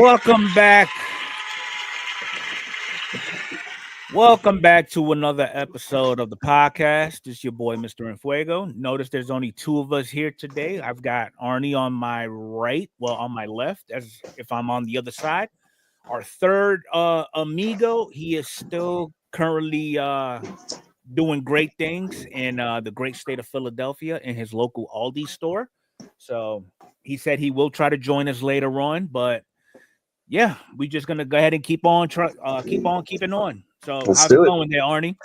Welcome back. Welcome back to another episode of the podcast. This is your boy, Mr. Enfuego. Notice there's only two of us here today. I've got Arnie on my right, on my left, as if I'm on the other side. Our third amigo, he is still currently doing great things in the great state of Philadelphia in his local Aldi store. So he said he will try to join us later on, but yeah, we're just gonna go ahead and keep on keeping on. So how's it going there, Arnie?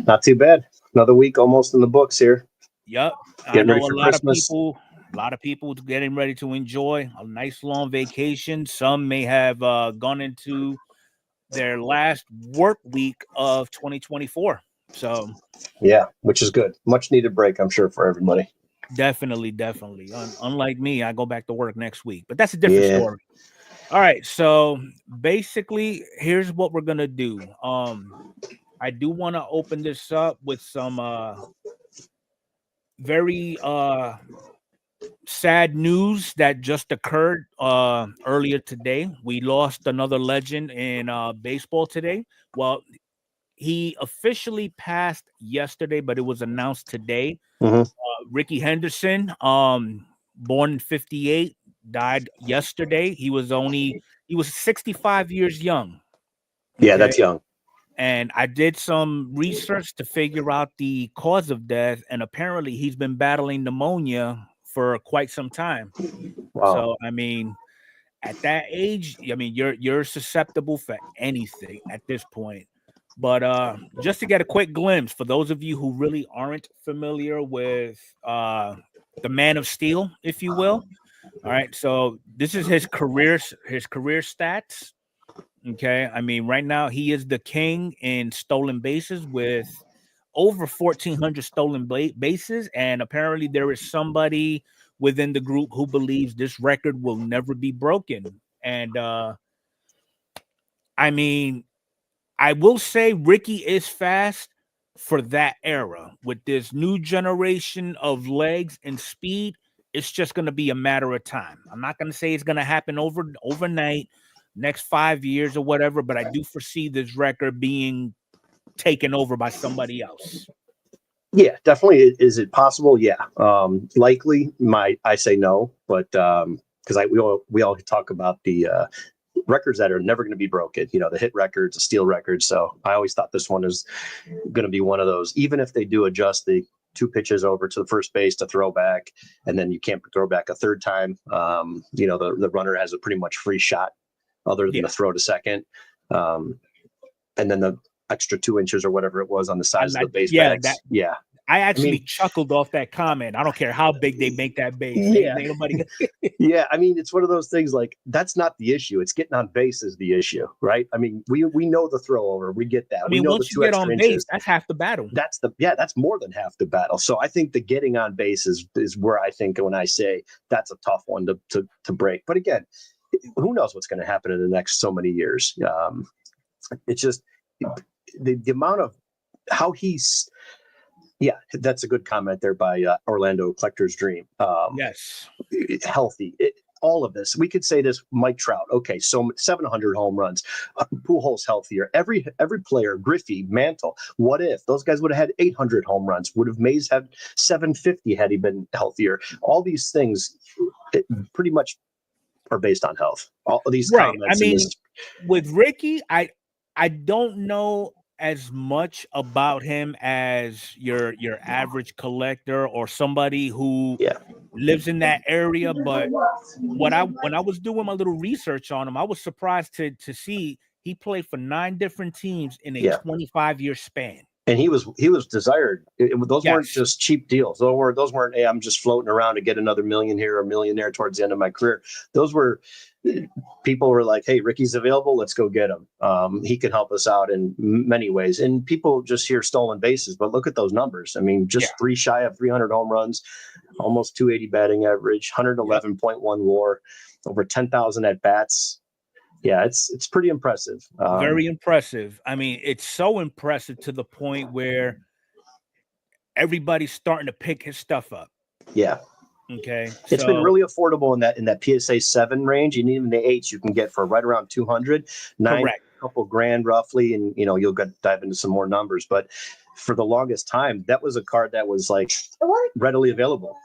Not too bad. Another week almost in the books here. Yep. Getting ready for Christmas. A lot of people getting ready to enjoy a nice long vacation. Some may have gone into their last work week of 2024. So yeah, which is good. Much needed break, I'm sure, for everybody. Definitely. Unlike me, I go back to work next week, but that's a different story. All right, so basically, here's what we're gonna do. I do want to open this up with some very sad news that just occurred earlier today. We lost another legend in baseball today. Well, he officially passed yesterday, but it was announced today. Ricky Henderson, born in 58. Died yesterday. He was 65 years young. Yeah, that's young. And I did some research to figure out the cause of death, and apparently he's been battling pneumonia for quite some time. Wow. So I mean, at that age, I mean you're susceptible for anything at this point. But just to get a quick glimpse for those of you who really aren't familiar with the Man of Steel, if you will. All right, so this is his career stats. Okay, I mean, right now he is the king in stolen bases with over 1,400 stolen bases, and apparently there is somebody within the group who believes this record will never be broken. And I mean, I will say Ricky is fast for that era with this new generation of legs and speed. It's just going to be a matter of time. I'm not going to say it's going to happen overnight, next 5 years or whatever, but I do foresee this record being taken over by somebody else. Yeah, definitely. Is it possible? Yeah. Likely. I say no, but because we all talk about the records that are never going to be broken, the hit records, the steal records. So I always thought this one is going to be one of those, even if they do adjust the 2 pitches over to the first base to throw back, and then you can't throw back a third time. The runner has a pretty much free shot other than the throw to second. And then the extra 2 inches or whatever it was on the size of the base bags. I actually chuckled off that comment. I don't care how big they make that base. Yeah. Yeah. I mean, it's one of those things like that's not the issue. It's getting on base is the issue, right? I mean, we know the throw over. We get that. I mean, we know once you get on base, that's half the battle. That's more than half the battle. So I think the getting on base is where I think when I say that's a tough one to break. But again, who knows what's going to happen in the next so many years? It's just the amount of how he's. Yeah, that's a good comment there by Orlando Collector's Dream. Yes. Healthy. All of this. We could say this, Mike Trout. Okay, so 700 home runs. Pujols healthier. Every player, Griffey, Mantle. What if those guys would have had 800 home runs? Would have Mays had 750 had he been healthier? All these things pretty much are based on health. All of these comments. I mean, with Ricky, I don't know as much about him as your average collector or somebody who lives in that area, but when I was doing my little research on him, I was surprised to see he played for 9 different teams in a 25-year span. And he was desired. Those weren't just cheap deals. Those weren't, hey, I'm just floating around to get another million here or a million there towards the end of my career. Those were people were like, hey, Ricky's available. Let's go get him. He can help us out in many ways. And people just hear stolen bases, but look at those numbers. I mean, just 3 shy of 300 home runs, almost 280 batting average, 111.1 WAR, over 10,000 at bats. Yeah, it's pretty impressive. Very impressive. I mean, it's so impressive to the point where everybody's starting to pick his stuff up. Yeah. Okay, it's been really affordable in that PSA 7 range, and even the 8s you can get for right around 200, correct. couple grand roughly, and you'll dive into some more numbers. But for the longest time, that was a card that was like readily available.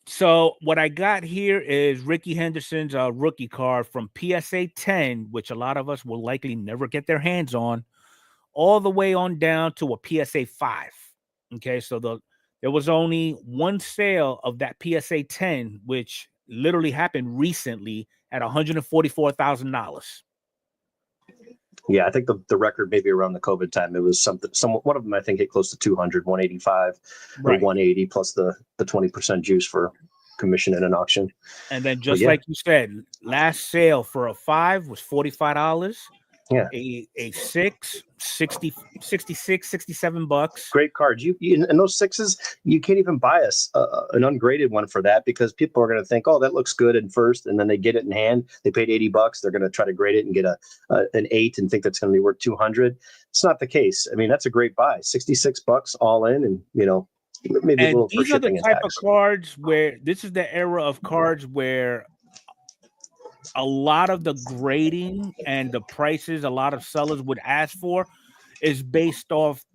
So what I got here is Ricky Henderson's rookie card from PSA 10, which a lot of us will likely never get their hands on, all the way on down to a PSA 5. Okay, so there was only one sale of that PSA 10, which literally happened recently at $144,000. Yeah, I think the record maybe around the COVID time, it was one of them I think hit close to 200, 185 or 180 plus the 20% juice for commission in an auction. And then like you said, last sale for a 5 was $45. Yeah. A 6, 60, 66, $67. Great cards. You and those 6s, you can't even buy an ungraded one for that, because people are going to think, oh, that looks good in first, and then they get it in hand. They paid $80. They're going to try to grade it and get an 8 and think that's going to be worth 200. It's not the case. I mean, that's a great buy. $66 all in, and maybe a little for shipping and tax. These are the type of cards where this is the era of cards where a lot of the grading and the prices a lot of sellers would ask for is based off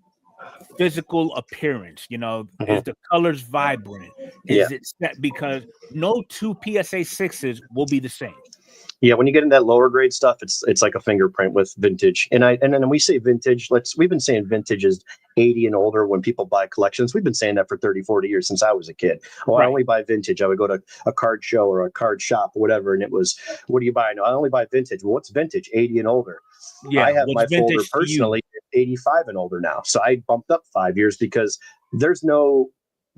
physical appearance. Is the colors vibrant? Is it set? Because no two PSA 6s will be the same. Yeah, when you get in that lower grade stuff, it's like a fingerprint with vintage. And then we say vintage, we've been saying vintage is 80 and older when people buy collections. We've been saying that for 30, 40 years since I was a kid. Oh, right. I only buy vintage. I would go to a card show or a card shop or whatever, and it was, what do you buy? No, I only buy vintage. Well, what's vintage? 80 and older. Yeah, I have my folder personally 85 and older now. So I bumped up 5 years because there's no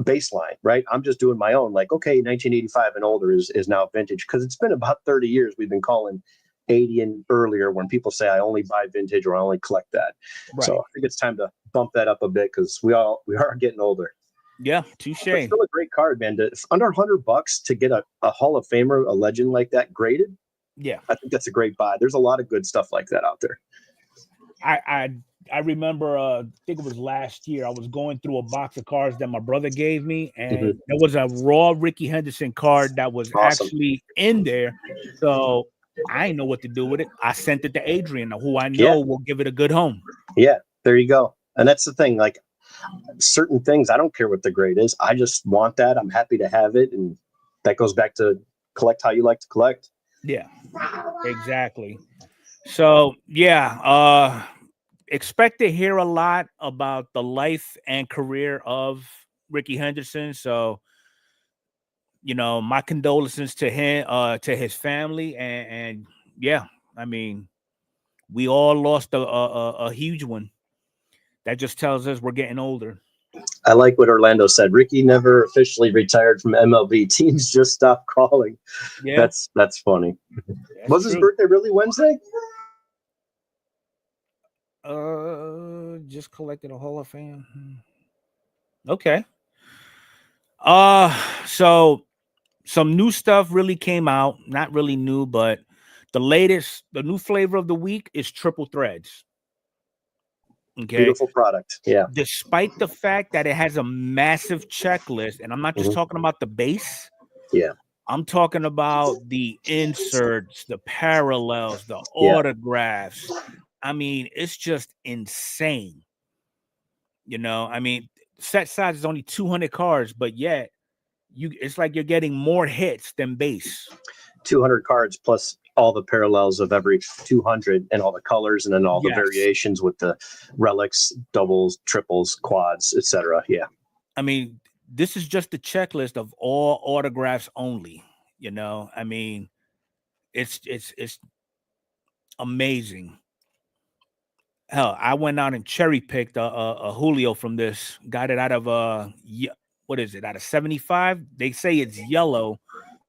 baseline, right? I'm just doing my own, like, okay, 1985 and older is now vintage, because it's been about 30 years we've been calling 80 and earlier when people say I only buy vintage or I only collect that. Right. So I think it's time to bump that up a bit, because we are getting older. Yeah, touche. But still a great card, man. Under $100 to get a Hall of Famer, a legend like that graded. Yeah, I think that's a great buy. There's a lot of good stuff like that out there. I remember, I think it was last year, I was going through a box of cards that my brother gave me, and there was a raw Ricky Henderson card that was actually in there. So I didn't know what to do with it. I sent it to Adrian, who I know will give it a good home. Yeah, there you go. And that's the thing. Like, certain things, I don't care what the grade is. I just want that. I'm happy to have it. And that goes back to collect how you like to collect. Yeah, exactly. So, expect to hear a lot about the life and career of Ricky Henderson. So, my condolences to him, to his family, and I mean, we all lost a huge one. That just tells us we're getting older. I like what Orlando said. Ricky never officially retired from MLB. Teams just stopped calling. Yeah, that's funny. Was his birthday really Wednesday? Just collected a Hall of Fame. Okay. So some new stuff really came out. Not really new, but the new flavor of the week is triple threads. Okay. Beautiful product. Yeah. Despite the fact that it has a massive checklist, and I'm not just talking about the base. Yeah. I'm talking about the inserts, the parallels, the autographs. I mean, it's just insane. I mean, set size is only 200 cards, but yet it's like you're getting more hits than base. 200 cards plus all the parallels of every 200 and all the colors, and then all the variations with the relics, doubles, triples, quads, etc. Yeah. I mean, this is just the checklist of all autographs only. I mean, it's amazing. Hell, I went out and cherry picked a Julio from this. Got it out of what is it? Out of 75. They say it's yellow,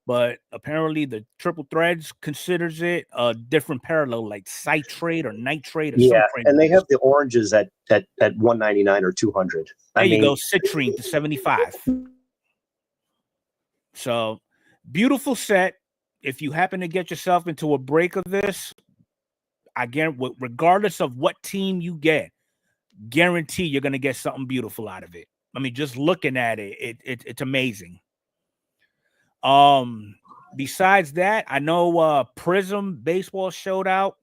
but apparently the triple threads considers it a different parallel, like citrate or nitrate or something. And they have the oranges at 199 or 200. There you go, citrine to 75. So beautiful set. If you happen to get yourself into a break of this, again, regardless of what team you get, guarantee you're going to get something beautiful out of it. I mean, just looking at it, it's amazing. Besides that, I know Prism Baseball showed out.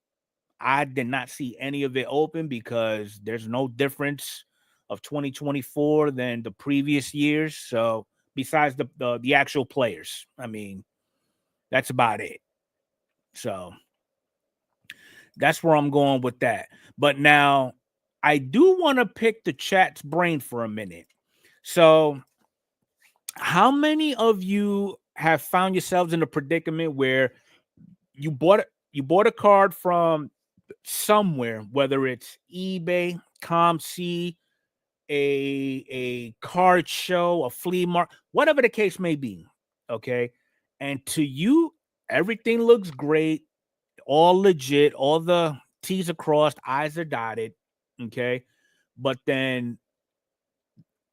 I did not see any of it open because there's no difference of 2024 than the previous years. So besides the actual players, I mean, that's about it. So that's where I'm going with that. But now I do want to pick the chat's brain for a minute. So how many of you have found yourselves in a predicament where you bought a card from somewhere, whether it's eBay, ComC, a card show, a flea market, whatever the case may be, okay? And to you, everything looks great, all legit, all the T's are crossed, I's are dotted, okay? But then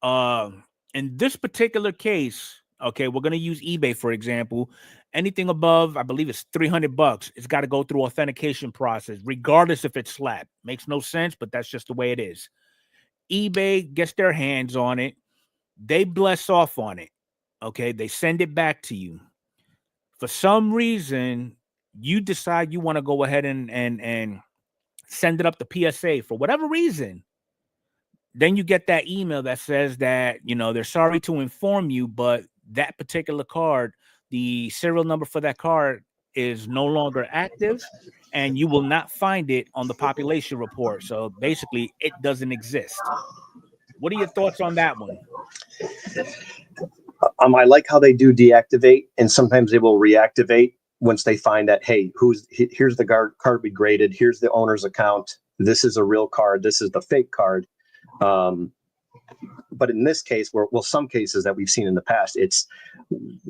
in this particular case, okay, we're gonna use eBay for example. Anything above, I believe it's $300, it's got to go through authentication process, regardless if it's slab. Makes no sense, but that's just the way it is. eBay gets their hands on it, they bless off on it, okay, they send it back to you. For some reason, you decide you want to go ahead and send it up to PSA for whatever reason. Then you get that email that says that, you know, they're sorry to inform you, but that particular card, the serial number for that card is no longer active and you will not find it on the population report. So basically it doesn't exist. What are your thoughts on that one? I like how they do deactivate, and sometimes they will reactivate once they find that, hey, here's the card we graded, here's the owner's account, this is a real card, this is the fake card. But in this case, some cases that we've seen in the past, it's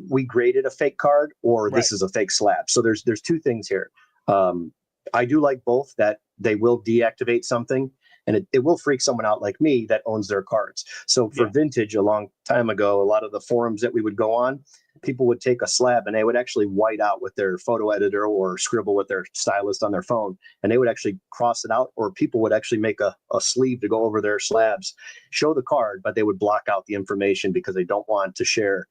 we graded a fake card or this is a fake slab. So there's two things here. I do like both, that they will deactivate something and it will freak someone out like me that owns their cards. So for vintage, a long time ago, a lot of the forums that we would go on, people would take a slab and they would actually white out with their photo editor or scribble with their stylist on their phone, and they would actually cross it out, or people would actually make a sleeve to go over their slabs, show the card, but they would block out the information because they don't want to share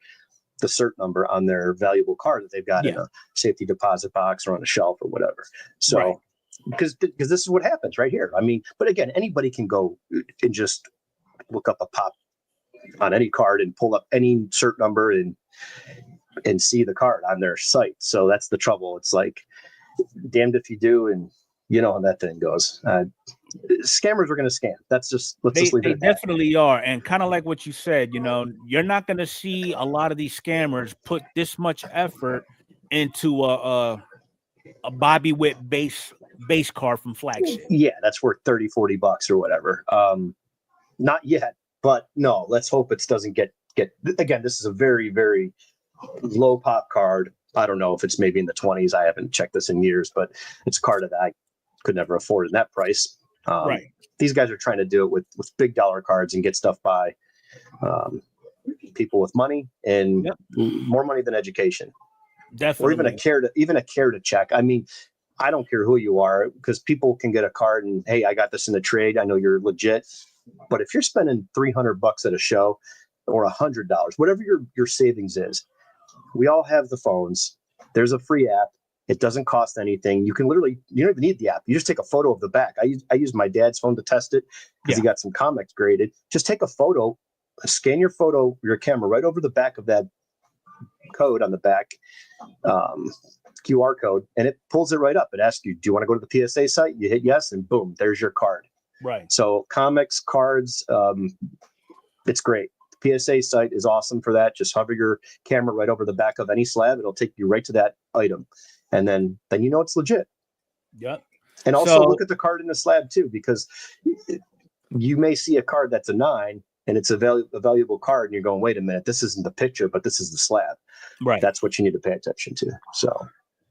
the cert number on their valuable card that they've got in a safety deposit box or on a shelf or whatever. So because this is what happens right here. I mean, but again, anybody can go and just look up a pop on any card and pull up any cert number and see the card on their site. So that's the trouble. It's like, damned if you do, and you know how that thing goes. Scammers are going to scam. That's just, let's just leave it at that. They definitely are. And kind of like what you said, you know, you're not going to see a lot of these scammers put this much effort into a Bobby Witt base card from Flagship. Yeah, that's worth $30-$40 or whatever. Not yet, but no, let's hope it doesn't get again, this is a very, very low pop card. I don't know if it's maybe in the 20s. I haven't checked this in years, but it's a card that I could never afford in that price. These guys are trying to do it with big dollar cards and get stuff by people with money and more money than education. Definitely. Or even a care to check. I mean, I don't care who you are, because people can get a card and, hey, I got this in a trade, I know you're legit. But if you're spending $300 at a show or $100, whatever your savings is, we all have the phones. There's a free app. It doesn't cost anything. You don't even need the app. You just take a photo of the back. I use my dad's phone to test it because he got some comics graded. Just take a photo, scan your camera right over the back of that code on the back, QR code, and it pulls it right up. It asks you, do you want to go to the PSA site? You hit yes, and boom, there's your card. Right. So comics, cards, it's great. The PSA site is awesome for that. Just hover your camera right over the back of any slab. It'll take you right to that item. And then you know it's legit. Yep. And also look at the card in the slab too, because you may see a card that's a 9 and it's a valuable card, and you're going, wait a minute, this isn't the picture, but this is the slab. Right. That's what you need to pay attention to.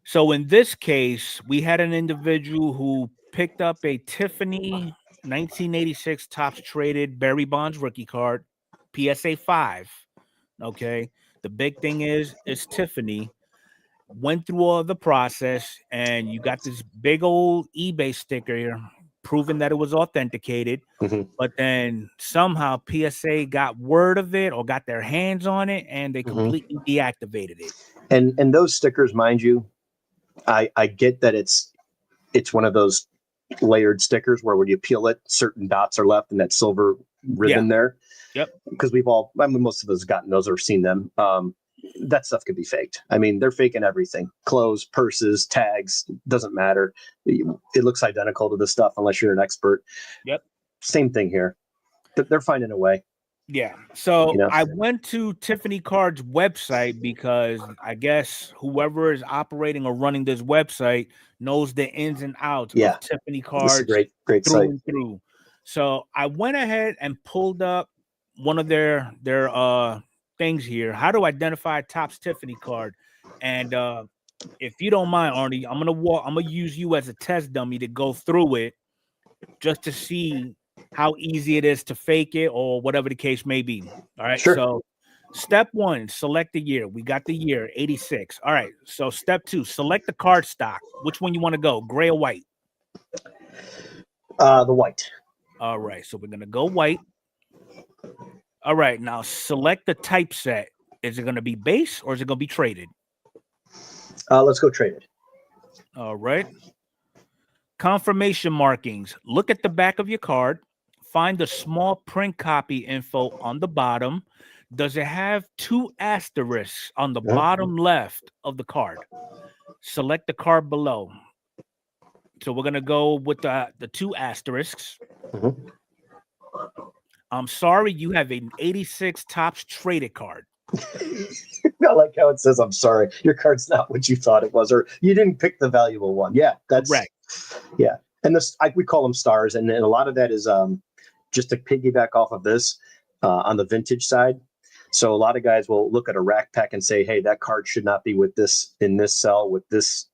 So in this case, we had an individual who picked up a Tiffany 1986 Topps Traded Barry Bonds rookie card, PSA 5. Okay. The big thing is Tiffany went through all the process, and you got this big old eBay sticker here proving that it was authenticated. Mhm. But then somehow PSA got word of it or got their hands on it, and they completely deactivated it. And those stickers, mind you, I get that it's one of those layered stickers where when you peel it, certain dots are left and that silver ribbon there. Yep. Because most of us have gotten those or seen them. That stuff could be faked. I mean, they're faking everything. Clothes, purses, tags, doesn't matter. It looks identical to the stuff unless you're an expert. Yep. Same thing here. They're finding a way. Yeah. So I went to Tiffany Card's website because I guess whoever is operating or running this website knows the ins and outs of Tiffany Cards great through site. and through. So I went ahead and pulled up one of their things here. How to identify a Topps Tiffany card. And if you don't mind, Arnie, I'm gonna use you as a test dummy to go through it just to see how easy it is to fake it or whatever the case may be. All right. Sure. So step 1, select the year. We got the year 86. All right. So step 2, select the card stock. Which one you want to go? Gray or white? The white. All right. So we're going to go white. All right. Now select the typeset. Is it going to be base or is it going to be traded? Let's go traded. All right. Confirmation markings. Look at the back of your card. Find the small print copy info on the bottom. Does it have 2 asterisks on the bottom left of the card? Select the card below. So we're going to go with the 2 asterisks. I'm sorry, you have an 86 Topps traded card. I like how it says, I'm sorry, your card's not what you thought it was, or you didn't pick the valuable one. Yeah, that's right. Yeah. And this, we call them stars. And a lot of that is just to piggyback off of this on the vintage side. So a lot of guys will look at a rack pack and say, hey, that card should not be with this in this cell with this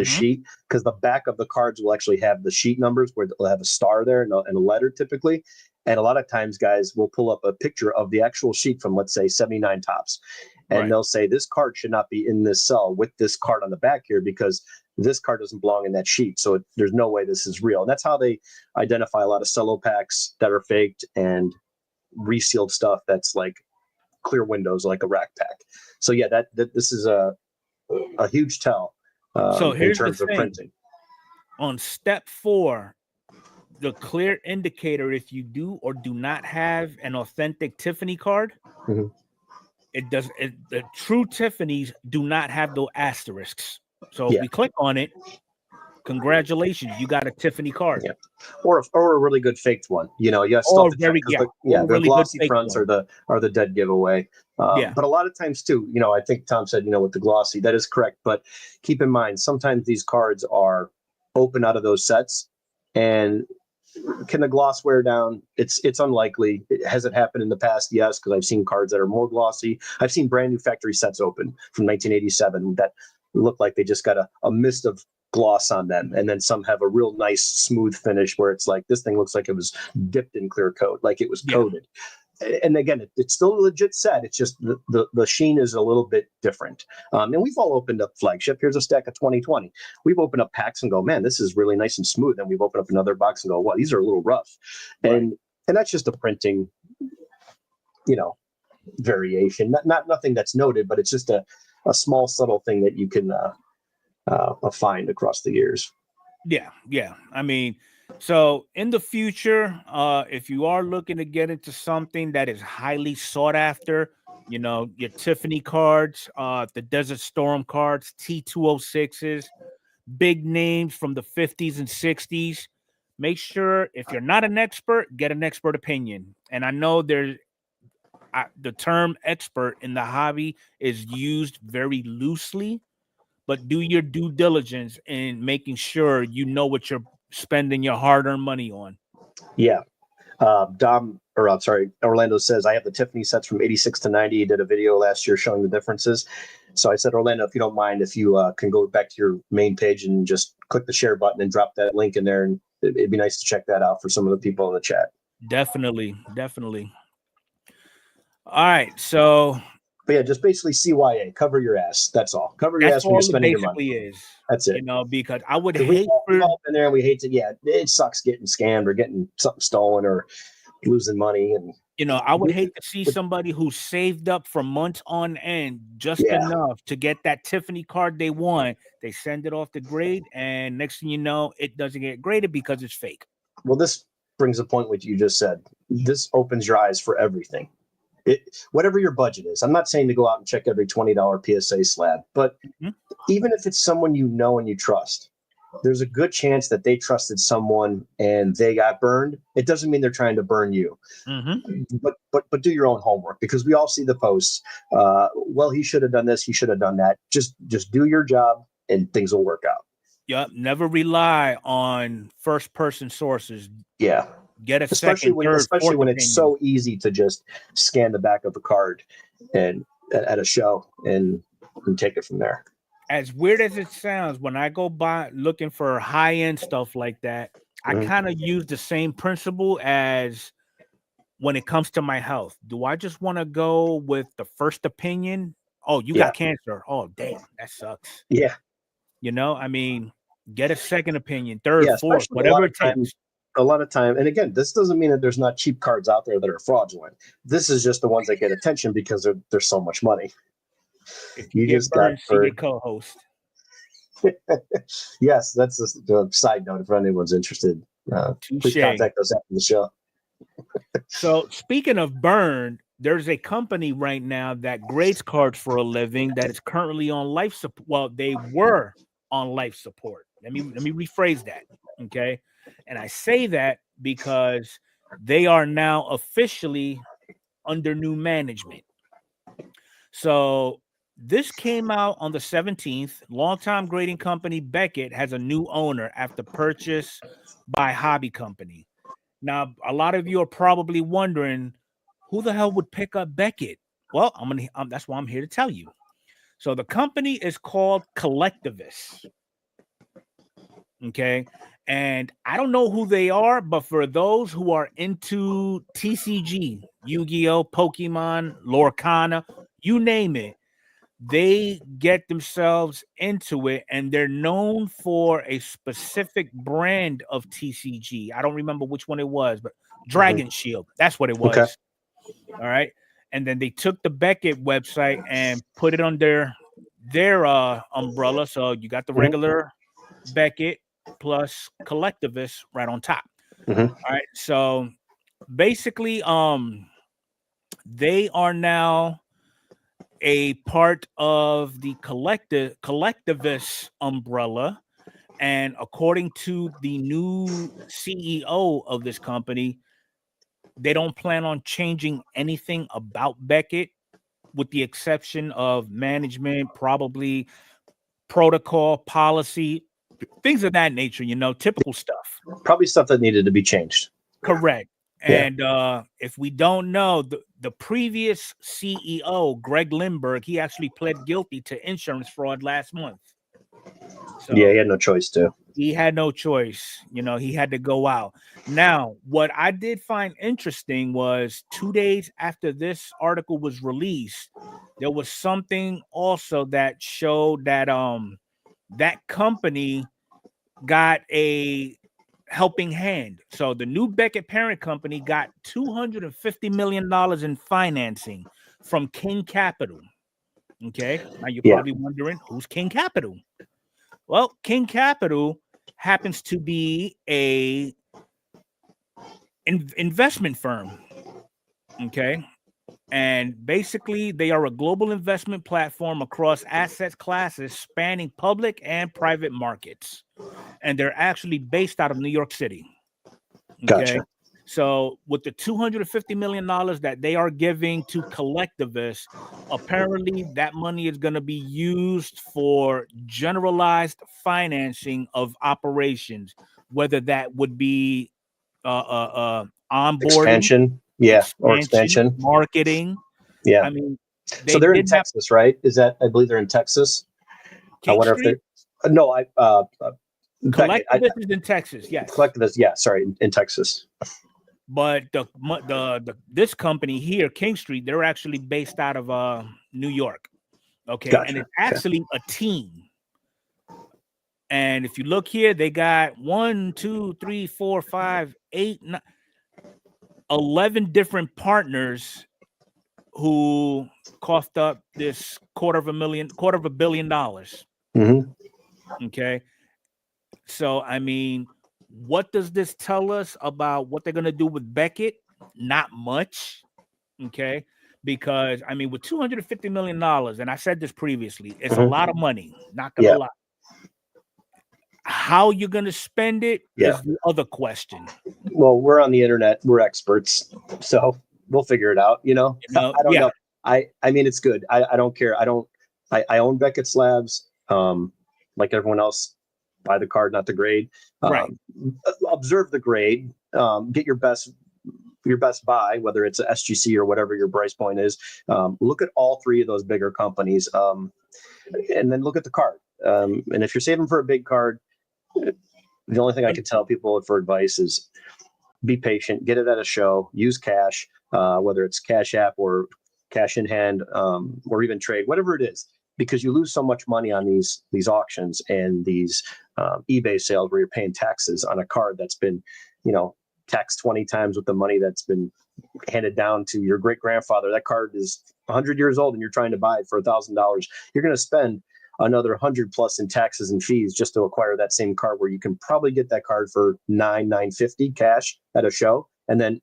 sheet, because the back of the cards will actually have the sheet numbers where they'll have a star there and a letter typically. And a lot of times guys will pull up a picture of the actual sheet from, let's say, 79 Topps. And they'll say this card should not be in this cell with this card on the back here because this card doesn't belong in that sheet. So there's no way this is real. And that's how they identify a lot of cello packs that are faked and resealed stuff that's like clear windows, like a rack pack. So yeah, that this is a huge tell so here's in terms of printing. On step 4, the clear indicator if you do or do not have an authentic Tiffany card, the true Tiffany's do not have those asterisks. So if we click on it, congratulations, you got a Tiffany card. Yeah. Or a really good faked one. You know, you still have to check the really glossy fronts are the dead giveaway. But a lot of times too, you know, I think Tom said, you know, with the glossy, that is correct. But keep in mind, sometimes these cards are open out of those sets, and can the gloss wear down? It's unlikely. Has it happened in the past? Yes, because I've seen cards that are more glossy. I've seen brand new factory sets open from 1987 that look like they just got a mist of gloss on them, and then some have a real nice smooth finish where it's like this thing looks like it was dipped in clear coat, like it was coated. And again, it's still a legit set. It's just the sheen is a little bit different. And we've all opened up flagship. Here's a stack of 2020. We've opened up packs and go, man, this is really nice and smooth. And we've opened up another box and go, wow, these are a little rough. And that's just a printing, you know, variation. Not nothing that's noted, but it's just a small subtle thing that you can find across the years. Yeah. I mean, so in the future, if you are looking to get into something that is highly sought after, you know, your Tiffany cards, the Desert Storm cards, T206s, big names from the 50s and 60s, make sure if you're not an expert, get an expert opinion. And I know there's the term expert in the hobby is used very loosely, but do your due diligence in making sure you know what you're spending your hard-earned money on. Yeah. Orlando says, I have the Tiffany sets from 86 to 90. He did a video last year showing the differences. So I said, Orlando, if you don't mind, if you can go back to your main page and just click the share button and drop that link in there. And it'd be nice to check that out for some of the people in the chat. Definitely. All right. So But yeah, just basically CYA, cover your ass. That's all. Cover your ass when you're spending your money. Is. That's it. Because I would hate we've all been there and we hate to, it sucks getting scammed or getting something stolen or losing money. And I would hate to see somebody who saved up for months on end just enough to get that Tiffany card they want. They send it off to grade, and next thing you know, it doesn't get graded because it's fake. Well, this brings a point what you just said. This opens your eyes for everything. Whatever your budget is. I'm not saying to go out and check every $20 PSA slab, but even if it's someone you know and you trust, there's a good chance that they trusted someone and they got burned. It doesn't mean they're trying to burn you, but do your own homework, because we all see the posts. Well, he should have done this. He should have done that. Just do your job and things will work out. Yep. Never rely on first person sources. Yeah. Get a especially when it's so easy to just scan the back of a card and at a show and take it from there. As weird as it sounds, when I go by looking for high-end stuff like that, I kind of use the same principle as when it comes to my health. Do I just want to go with the first opinion? Oh, you got cancer. Oh, damn, that sucks. Yeah. Get a second opinion, third, fourth, whatever it takes. A lot of time, and again, this doesn't mean that there's not cheap cards out there that are fraudulent. This is just the ones that get attention because there's so much money. If you just got your co-host. Yes, that's the side note. If anyone's interested, please contact us after the show. So, speaking of burned, there's a company right now that grades cards for a living that is currently on life support. Well, they were on life support. Let me rephrase that. Okay. And I say that because they are now officially under new management. So this came out on the 17th. Longtime grading company Beckett has a new owner after purchase by Hobby Company. Now, a lot of you are probably wondering, who the hell would pick up Beckett? Well, that's why I'm here to tell you. So the company is called Collectivists. Okay. And I don't know who they are, but for those who are into TCG, Yu-Gi-Oh, Pokemon, Lorcana, you name it, they get themselves into it, and they're known for a specific brand of TCG. I don't remember which one it was, but Dragon Shield. That's what it was. Okay. All right. And then they took the Beckett website and put it under their umbrella. So you got the regular Beckett plus Collectivists right on top. All right. So basically, they are now a part of the collectivist umbrella, and according to the new CEO of this company, they don't plan on changing anything about Beckett, with the exception of management, probably protocol, policy, things of that nature, typical stuff. Probably stuff that needed to be changed. Correct. And if we don't know, the previous CEO, Greg Lindbergh, he actually pled guilty to insurance fraud last month. So yeah, he had no choice to. He had no choice. He had to go out. Now, what I did find interesting was 2 days after this article was released, there was something also that showed that that company got a helping hand. So the new Beckett parent company got $250 million in financing from King Capital. Okay. Now you're probably wondering, who's King Capital? Well, King Capital happens to be a investment firm. Okay. And basically, they are a global investment platform across asset classes spanning public and private markets. And they're actually based out of New York City. Okay. Gotcha. So with the $250 million that they are giving to collectivists, apparently that money is going to be used for generalized financing of operations, whether that would be onboarding, expansion, or expansion, marketing. Yeah. I mean, so they're in Texas, right? I believe they're in Texas. King I wonder Street? if they're Collectivist is in Texas, yes. Collectivist, sorry, in Texas. But this company here, King Street, they're actually based out of New York. Okay, Gotcha. and it's actually a team. And if you look here, they got 1, 2, 3, 4, 5, 8, 9, 11 different partners who coughed up this $250 million. Mm-hmm. Okay. So, I mean, what does this tell us about what they're going to do with Beckett? Not much. Okay. Because, I mean, with $250 million, and I said this previously, it's a lot of money. Not going to lie. How you're going to spend it is the other question. Well, we're on the internet. We're experts. So we'll figure it out. I don't know. I mean, it's good. I don't care. I own Beckett slabs. Like everyone else, buy the card, not the grade. Right. Observe the grade. Get your best buy, whether it's a SGC or whatever your price point is. Look at all three of those bigger companies, and then look at the card. And if you're saving for a big card, the only thing I could tell people for advice is be patient, get it at a show, use cash, whether it's Cash App or cash in hand, or even trade, whatever it is, because you lose so much money on these auctions and these eBay sales where you're paying taxes on a card that's been, taxed 20 times with the money that's been handed down to your great grandfather. That card is 100 years old and you're trying to buy it for $1,000. You're going to spend another 100 plus in taxes and fees just to acquire that same card, where you can probably get that card for $950 cash at a show, and then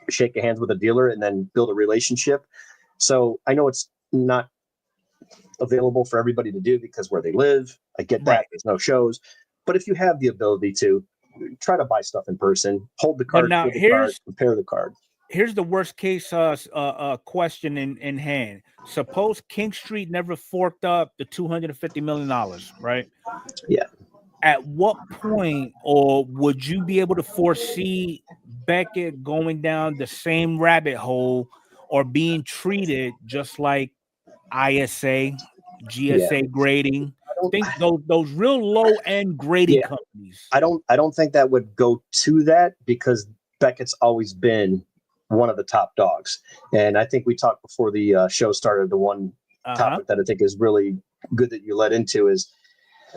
shake hands with a dealer and then build a relationship. So I know it's not available for everybody to do because where they live, I get that. There's no shows, but if you have the ability to, try to buy stuff in person, hold the card, compare the card. Here's the worst case question in hand. Suppose King Street never forked up the $250 million, right? Yeah. At what point, or would you be able to foresee Beckett going down the same rabbit hole or being treated just like ISA, GSA grading? I think those real low end grading companies. I don't think that would go to that, because Beckett's always been one of the top dogs. And I think we talked before the show started, the one topic that I think is really good that you led into is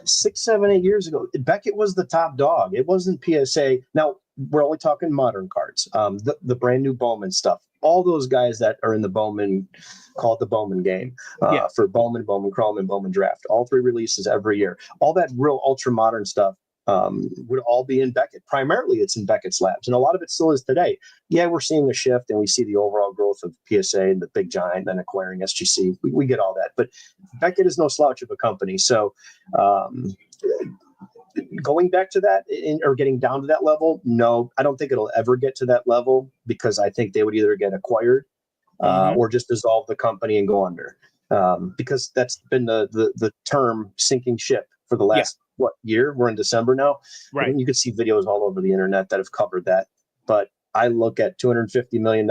6, 7, 8 years ago, Beckett was the top dog. It wasn't PSA. Now we're only talking modern cards, the brand new Bowman stuff. All those guys that are in the Bowman, call it the Bowman game, for Bowman Chrome, and Bowman Draft. All three releases every year. All that real ultra modern stuff would all be in Beckett. Primarily, it's in Beckett slabs, and a lot of it still is today. Yeah, we're seeing a shift, and we see the overall growth of PSA and the big giant, then acquiring SGC. We get all that, but Beckett is no slouch of a company. So going back to that or getting down to that level, no, I don't think it'll ever get to that level, because I think they would either get acquired or just dissolve the company and go under, because that's been the term sinking ship for the last year. We're in December now, right? And you can see videos all over the internet that have covered that. But I look at $250 million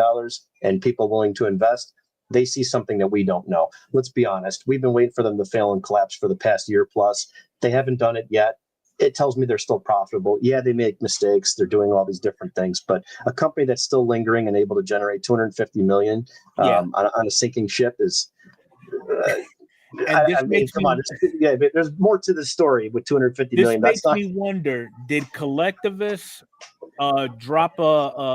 and people willing to invest. They see something that we don't know. Let's be honest. We've been waiting for them to fail and collapse for the past year plus. They haven't done it yet. It tells me they're still profitable. Yeah, they make mistakes. They're doing all these different things, but a company that's still lingering and able to generate $250 million on a sinking ship is. Come on. But there's more to the story with $250 million. This makes me wonder: did collectivists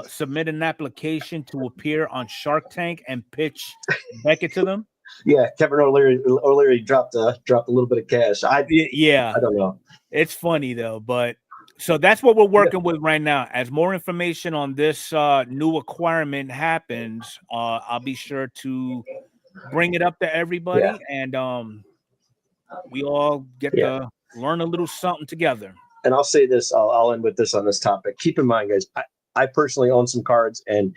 submit an application to appear on Shark Tank and pitch Beckett to them? Yeah, Kevin O'Leary dropped a little bit of cash. I don't know. It's funny though, but so that's what we're working with right now. As more information on this new acquirement happens, I'll be sure to bring it up to everybody, and we all get to learn a little something together. And I'll say this, I'll end with this on this topic. Keep in mind, guys, I personally own some cards, and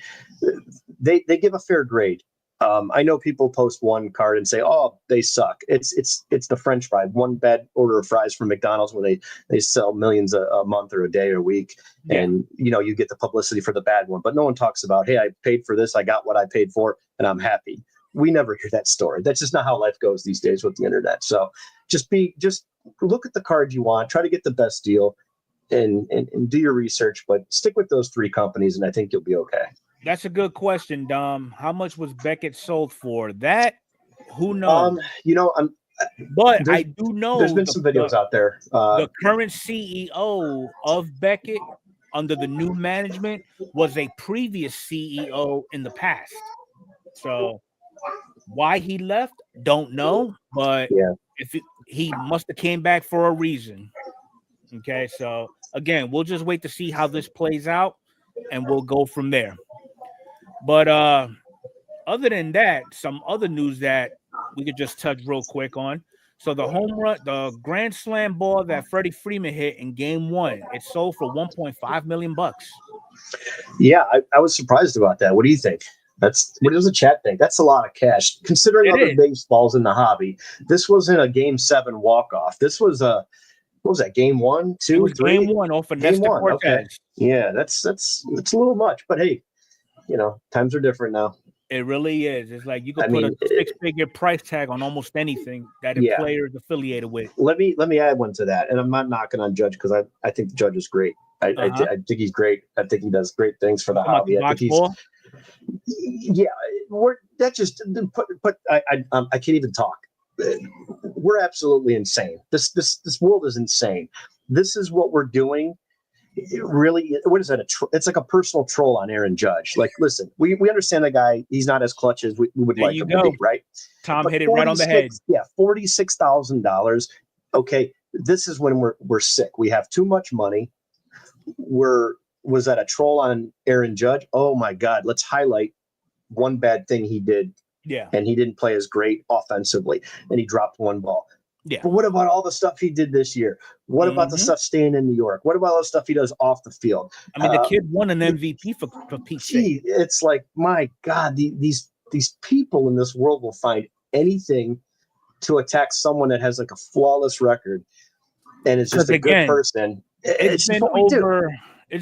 they give a fair grade. I know people post one card and say, "Oh, they suck." It's the French fry. One bad order of fries from McDonald's where they sell millions a month or a day or a week, and you get the publicity for the bad one. But no one talks about, "Hey, I paid for this. I got what I paid for, and I'm happy." We never hear that story. That's just not how life goes these days with the internet. So just look at the card you want. Try to get the best deal. and do your research, but stick with those 3 companies, and I think you'll be okay. That's a good question, Dom. How much was Beckett sold for? That, who knows? But I do know there's been some videos out there. The current CEO of Beckett under the new management was a previous CEO in the past. So why he left, don't know. But he must have came back for a reason. Okay, so again, we'll just wait to see how this plays out, and we'll go from there. But other than that, some other news that we could just touch real quick on. So the home run, the grand slam ball that Freddie Freeman hit in Game 1, it sold for $1.5 million. Yeah, I was surprised about that. What do you think? What does the chat think? That's a lot of cash, considering other baseballs in the hobby. This wasn't a Game 7 walk-off. This was what was that? Game 1, 2, 3? Game 1 off of Nestor Cortez. Okay. Yeah, that's a little much, but hey, times are different now. It really is. It's like you can put a 6-figure price tag on almost anything that a player is affiliated with. Let me add one to that, and I'm not knocking on Judge because I think the Judge is great. I think he's great. I think he does great things for the hobby. I think I can't even talk. We're absolutely insane. This world is insane. This is what we're doing. Really, what is that? It's like a personal troll on Aaron Judge. Like, listen, we understand the guy. He's not as clutch as we would like him to be, right? Tom hit it right on the head. Yeah, $46,000. Okay, this is when we're sick. We have too much money. Was that a troll on Aaron Judge? Oh my God! Let's highlight one bad thing he did. Yeah, and he didn't play as great offensively, and he dropped one ball. Yeah. But what about all the stuff he did this year? What about the stuff staying in New York? What about all the stuff he does off the field? I mean, the kid won an MVP for Pete's sake. It's like, my God, these people in this world will find anything to attack someone that has like a flawless record, and it's just a good person. It's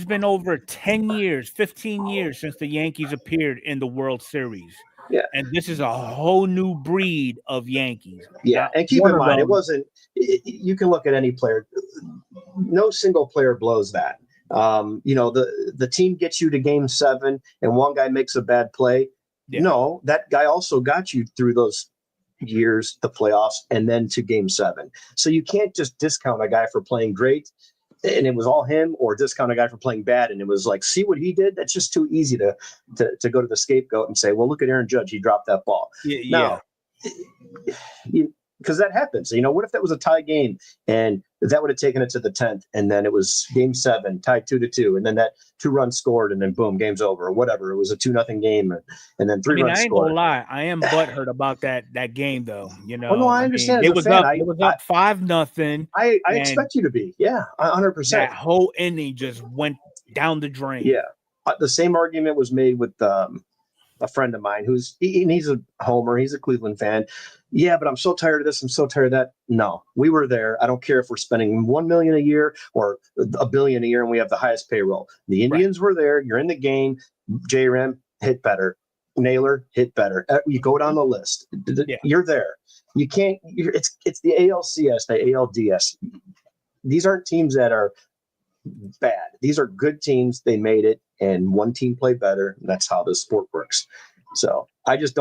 been over 10 years, 15 years since the Yankees appeared in the World Series. Yeah. And this is a whole new breed of Yankees. Yeah. And keep in mind, you can look at any player. No single player blows that. The team gets you to Game 7 and one guy makes a bad play. Yeah. No, that guy also got you through those years, the playoffs, and then to Game 7. So you can't just discount a guy for playing great and it was all him, or discount a guy for playing bad and it was like, see what he did? That's just too easy to go to the scapegoat and say, well, look at Aaron Judge, he dropped that ball. Because that happens. What if that was a tie game and that would have taken it to the 10th, and then it was Game 7 tied 2-2, and then that 2 runs scored, and then boom, game's over, or whatever. It was a 2-0 game, and then 3 runs scored. I ain't gonna lie, I am butthurt about that game though. Oh no, I understand. It was up 5-0. I expect you to be, 100%. That whole inning just went down the drain. Yeah, the same argument was made with a friend of mine he's a homer. He's a Cleveland fan. Yeah, but I'm so tired of this. I'm so tired of that. No, we were there. I don't care if we're spending $1 million a year or $1 billion a year and we have the highest payroll. The Indians were there. You're in the game. JRM hit better. Naylor hit better. You go down the list. You're there. You can't. It's the ALCS, the ALDS. These aren't teams that are bad. These are good teams. They made it, and one team played better. And that's how this sport works. So I just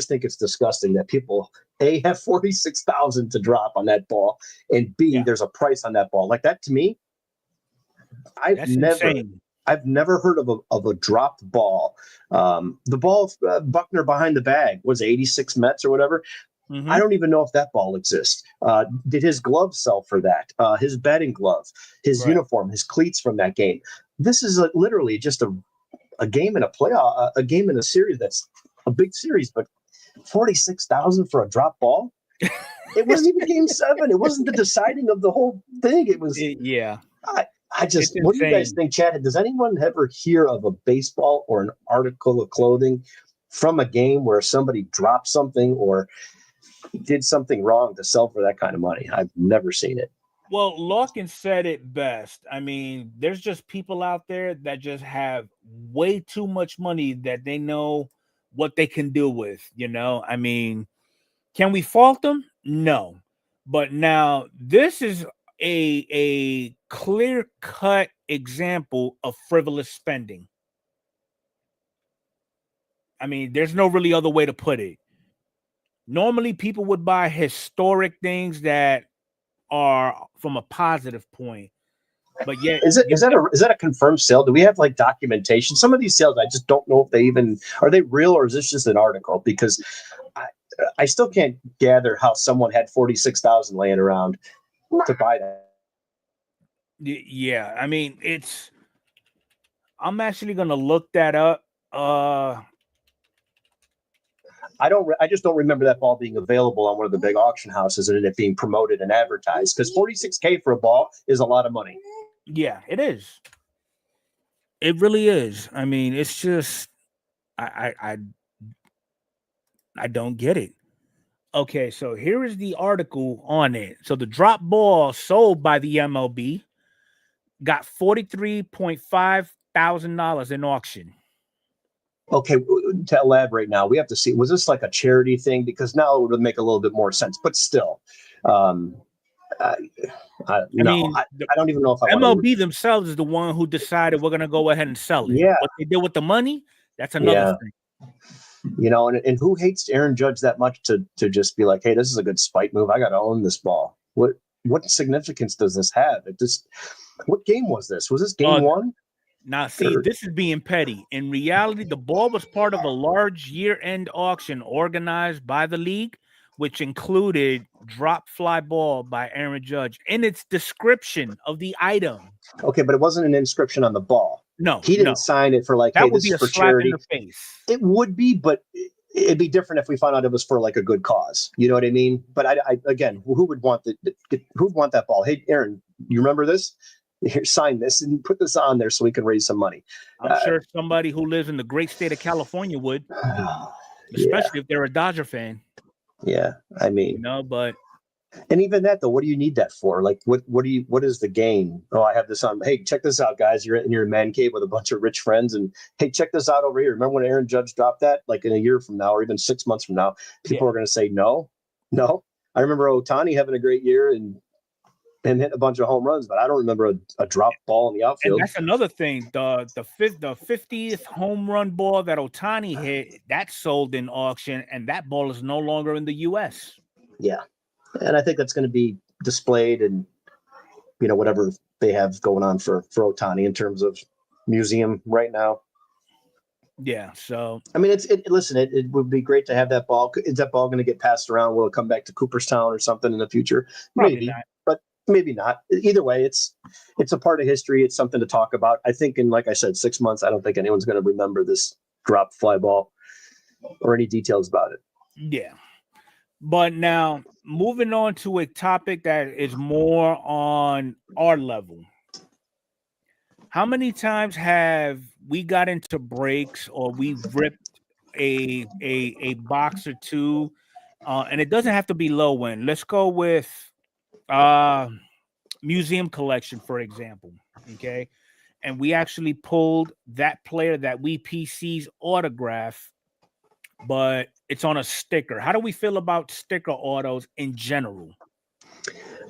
think it's disgusting that people A, have 46,000 to drop on that ball, and B, there's a price on that ball. Like that, to me, I've never heard of a dropped ball. The ball Buckner behind the bag was 86 Mets or whatever. Mm-hmm. I don't even know if that ball exists. Did his glove sell for that? His batting glove, his uniform, his cleats from that game. This is literally just a game in a playoff, a game in a series that's a big series, but 46,000 for a drop ball. It wasn't even Game 7. It wasn't the deciding of the whole thing. It was. I just. What do you guys think, Chad? Does anyone ever hear of a baseball or an article of clothing from a game where somebody dropped something or did something wrong to sell for that kind of money? I've never seen it. Well, Larkin said it best. I mean, there's just people out there that just have way too much money that they know what they can do with, I mean, can we fault them? No. But now this is a clear-cut example of frivolous spending. I mean, there's no really other way to put it. Normally, people would buy historic things that are from a positive point. But yet, is that a confirmed sale? Do we have like documentation? Some of these sales, I just don't know if they even are they real or is this just an article? Because I still can't gather how someone had 46,000 laying around to buy that. Yeah, I mean, I'm actually gonna look that up. I just don't remember that ball being available on one of the big auction houses and it being promoted and advertised, because $46K for a ball is a lot of money. Yeah, it is. It really is. I mean, it's just I don't get it. Okay, so here is the article on it. So the drop ball sold by the MLB got $43,500 in auction. Okay, to elaborate now, we have to see, was this like a charity thing? Because now it would make a little bit more sense, but still, I don't even know if MLB themselves is the one who decided we're going to go ahead and sell it. Yeah. What they did with the money, that's another thing. You know, and who hates Aaron Judge that much to just be like, hey, this is a good spite move. I got to own this ball. What significance does this have? What game was this? Was this game one? Now, see, this is being petty. In reality, the ball was part of a large year-end auction organized by the league, which included drop fly ball by Aaron Judge in its description of the item. Okay, but it wasn't an inscription on the ball. No, he didn't sign it for like, that hey, would this be is a for slap charity. in the face. It would be, but it'd be different if we found out it was for like a good cause. You know what I mean? But I again, who would want that ball? Hey, Aaron, you remember this? Here, sign this and put this on there so we can raise some money. I'm sure somebody who lives in the great state of California would, especially if they're a Dodger fan. Yeah, I mean, but and even that though, what do you need that for? Like, what is the gain? Oh, I have this on. Hey, check this out, guys. You're in your man cave with a bunch of rich friends, and hey, check this out over here. Remember when Aaron Judge dropped that? Like in a year from now, or even 6 months from now, people are going to say no. I remember Ohtani having a great year and hit a bunch of home runs, but I don't remember a drop ball in the outfield. And that's another thing. The 50th home run ball that Ohtani hit, that sold in auction, and that ball is no longer in the U.S. Yeah, and I think that's going to be displayed and whatever they have going on for Ohtani in terms of museum right now. Yeah, so I mean, it would be great to have that ball. Is that ball going to get passed around? Will it come back to Cooperstown or something in the future? Maybe not. But maybe not. Either way, it's a part of history. It's something to talk about. I think like I said, 6 months, I don't think anyone's going to remember this drop fly ball or any details about it. Yeah. But now moving on to a topic that is more on our level. How many times have we got into breaks or we've ripped a box or two? And it doesn't have to be low end. Let's go with museum collection, for example. Okay. And we actually pulled that player that we PC's autograph, but it's on a sticker. How do we feel about sticker autos in general?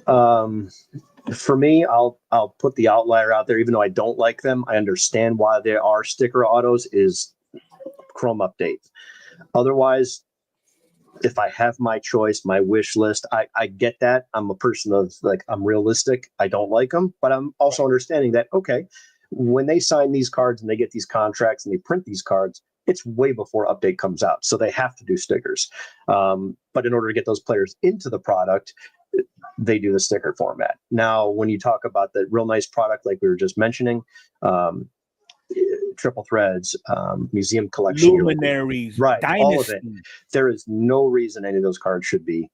For me, I'll put the outlier out there, even though I don't like them. I understand why there are sticker autos is Chrome update. Otherwise, if I have my choice, my wish list, I get that. I'm a person of I'm realistic. I don't like them, but I'm also understanding that, okay, when they sign these cards and they get these contracts and they print these cards, it's way before update comes out. So they have to do stickers. But in order to get those players into the product, they do the sticker format. Now, when you talk about the real nice product, like we were just mentioning, triple threads, museum collection, luminaries, right? Dynasty. All of it. There is no reason any of those cards should be.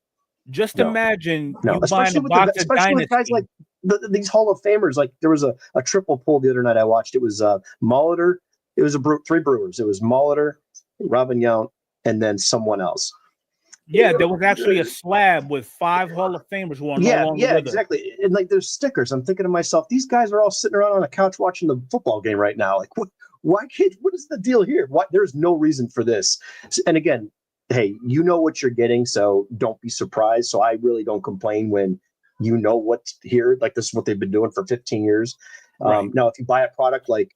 Just imagine you especially buying a box of Dynasty. With guys like these Hall of Famers. Like there was a triple pull the other night I watched. It was Molitor. It was three Brewers. It was Molitor, Robin Yount, and then someone else. Yeah, there was actually a slab with 5 Hall of Famers who are no longer with exactly. And there's stickers. I'm thinking to myself, these guys are all sitting around on a couch watching the football game right now. Like, what is the deal here? There's no reason for this. And again, hey, you know what you're getting, so don't be surprised. So I really don't complain when you know what's here. Like this is what they've been doing for 15 years. Right. Now, if you buy a product like,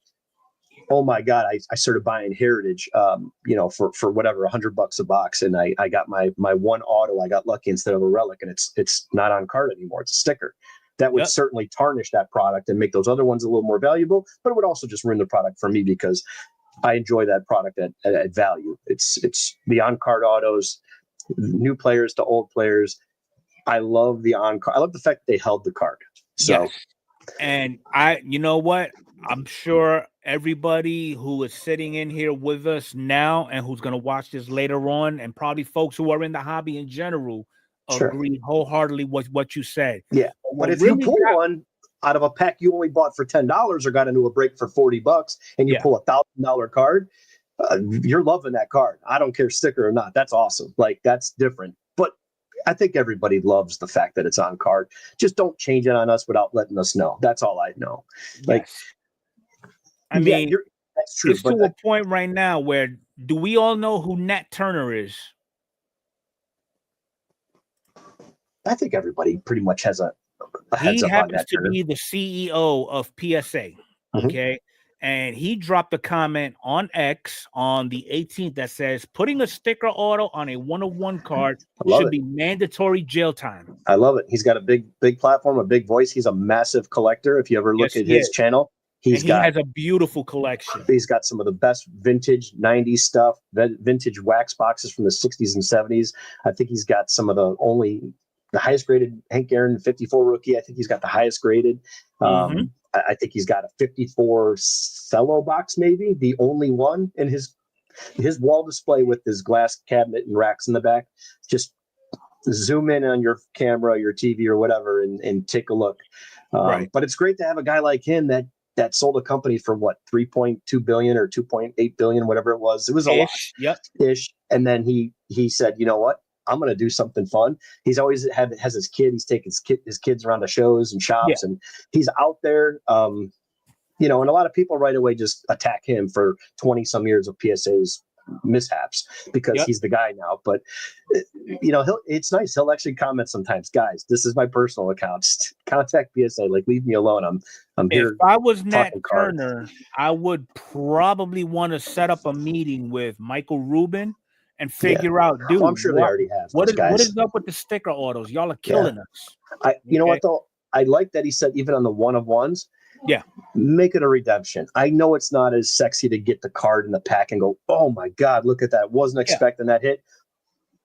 oh my God, I started buying Heritage, for whatever, $100 a box. And I got my one auto, I got lucky instead of a relic, and it's not on card anymore. It's a sticker. That would certainly tarnish that product and make those other ones a little more valuable, but it would also just ruin the product for me because I enjoy that product at value. It's the on-card autos, new players to old players. I love the on-card. I love the fact that they held the card. So, yes. And you know what? I'm sure everybody who is sitting in here with us now and who's going to watch this later on, and probably folks who are in the hobby in general, agree wholeheartedly with what you said. Yeah. But if you pull one out of a pack you only bought for $10 or got into a break for $40 and you pull $1,000 card, you're loving that card. I don't care sticker or not. That's awesome. Like, that's different. But I think everybody loves the fact that it's on card. Just don't change it on us without letting us know. That's all I know. Like, I mean, that's true. It's to a point right now where, do we all know who Nat Turner is? I think everybody pretty much has a heads up on that. He happens to be the CEO of PSA. Okay. And he dropped a comment on X on the 18th that says putting a sticker auto on a 1-of-1 card should be mandatory jail time. I love it. He's got a big platform, a big voice. He's a massive collector. If you ever look at his channel, he has a beautiful collection. He's got some of the best vintage 90s stuff, vintage wax boxes from the 60s and 70s. I think he's got some of the highest graded Hank Aaron 54 rookie. I think he's got the highest graded. I think he's got a 54 cello box, maybe the only one in his wall display with his glass cabinet and racks in the back. Just zoom in on your camera, your TV or whatever, and take a look. But it's great to have a guy like him that sold a company for what, 3.2 billion or 2.8 billion, whatever it was. It was a lot. Ish. And then he said, you know what? I'm going to do something fun. He's always has his kid. He's taking his kids around to shows and shops, and he's out there. And a lot of people right away just attack him for 20 some years of PSA's mishaps because he's the guy now. But it's nice. He'll actually comment sometimes. Guys, this is my personal account. Contact PSA. Like, leave me alone. I'm here. If I was Nat Turner, I would probably want to set up a meeting with Michael Rubin and figure out, dude. I'm sure they already have. What is up with the sticker autos? Y'all are killing us. You know what though? I like that he said even on the 1-of-1s. Yeah. Make it a redemption. I know it's not as sexy to get the card in the pack and go, oh my God, look at that. Wasn't expecting that hit.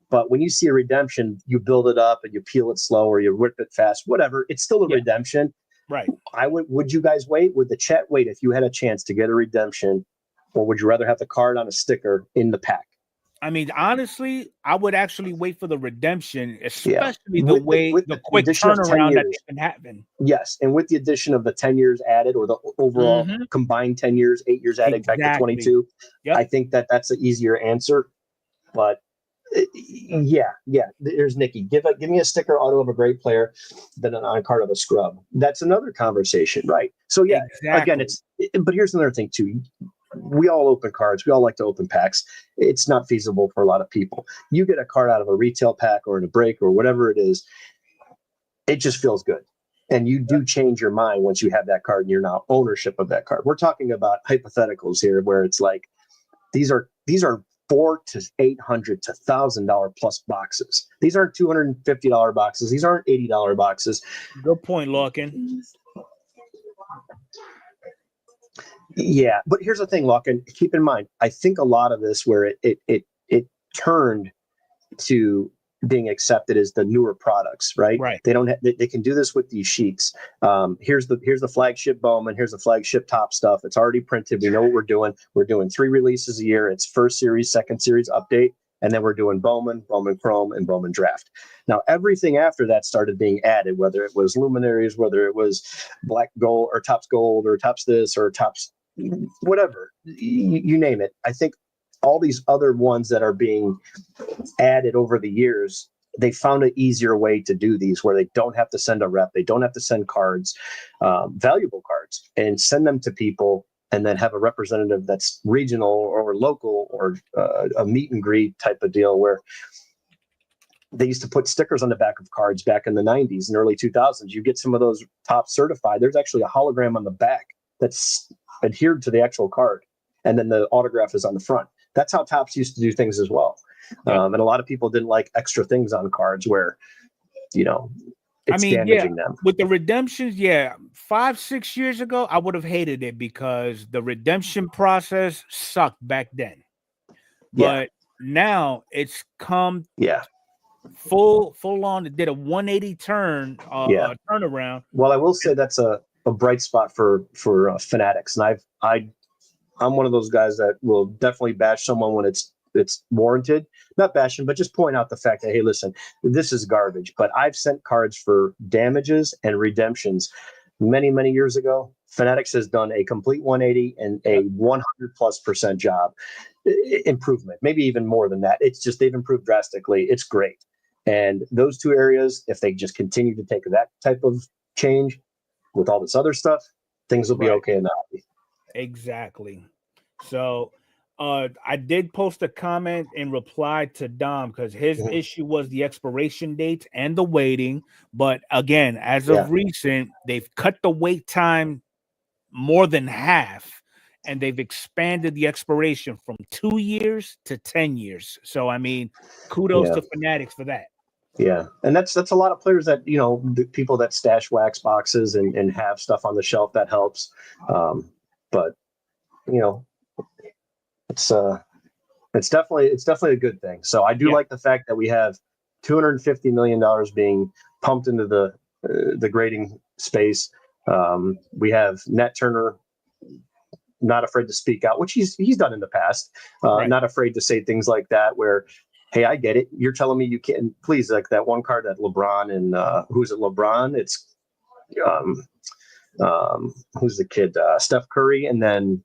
But when you see a redemption, you build it up and you peel it slow or you rip it fast, whatever. It's still a redemption. Right. Would you guys wait? Would the chat wait if you had a chance to get a redemption, or would you rather have the card on a sticker in the pack? I mean, honestly, I would actually wait for the redemption, especially the quick turnaround that they've been having. Yes, and with the addition of the 10 years added, or the overall combined 10 years, 8 years added back to 22, I think that's an easier answer. But there's Nikki. Give me a sticker auto of a great player than an on card of a scrub. That's another conversation, right? So again, but here's another thing too. We all open cards. We all like to open packs. It's not feasible for a lot of people. You get a card out of a retail pack or in a break or whatever it is, it just feels good. And you do change your mind once you have that card and you're now ownership of that card. We're talking about hypotheticals here where it's like these are $400 to $800 to $1,000 plus boxes. These aren't $250 boxes. These aren't $80 boxes. Good point, Larkin. Yeah, but here's the thing, Larkin. Keep in mind, I think a lot of this where it turned to being accepted as the newer products, right? Right. They can do this with these sheets. Here's the flagship Bowman. Here's the flagship top stuff. It's already printed. We know what we're doing. We're doing 3 releases a year. It's first series, second series update, and then we're doing Bowman Chrome, and Bowman Draft. Now everything after that started being added, whether it was luminaries, whether it was black gold or tops gold or tops this or tops whatever, you name it. I think all these other ones that are being added over the years, they found an easier way to do these where they don't have to send a rep. They don't have to send cards, valuable cards, and send them to people and then have a representative that's regional or local or a meet and greet type of deal where they used to put stickers on the back of cards back in the 90s and early 2000s. You get some of those top certified. There's actually a hologram on the back that's adhered to the actual card. And then the autograph is on the front. That's how Topps used to do things as well. Yeah. And a lot of people didn't like extra things on cards where, it's damaging them. With the redemptions, 5-6 years ago, I would have hated it because the redemption process sucked back then. But now it's come full on. It did a 180 turnaround. Well, I will say that's a bright spot for fanatics, and I'm one of those guys that will definitely bash someone when it's warranted. Not bashing, but just point out the fact that, hey, listen, this is garbage. But I've sent cards for damages and redemptions many, many years ago. Fanatics has done a complete 180 and a 100+% job improvement, maybe even more than that. It's just they've improved drastically. It's great. And those two areas, if they just continue to take that type of change with all this other stuff, things will be okay in the hobby. Exactly. So I did post a comment in reply to Dom because his issue was the expiration dates and the waiting. But again, as of recent, they've cut the wait time more than half, and they've expanded the expiration from 2 years to 10 years. So, I mean, kudos to Fanatics for that. Yeah. And that's a lot of players that, the people that stash wax boxes and have stuff on the shelf, that helps. But, it's definitely a good thing. So I do like the fact that we have $250 million being pumped into the grading space. We have Nat Turner not afraid to speak out, which he's done in the past. Not afraid to say things like that where, hey, I get it. You're telling me you can't, please, like that one card that LeBron and who's it? LeBron. It's who's the kid? Steph Curry, and then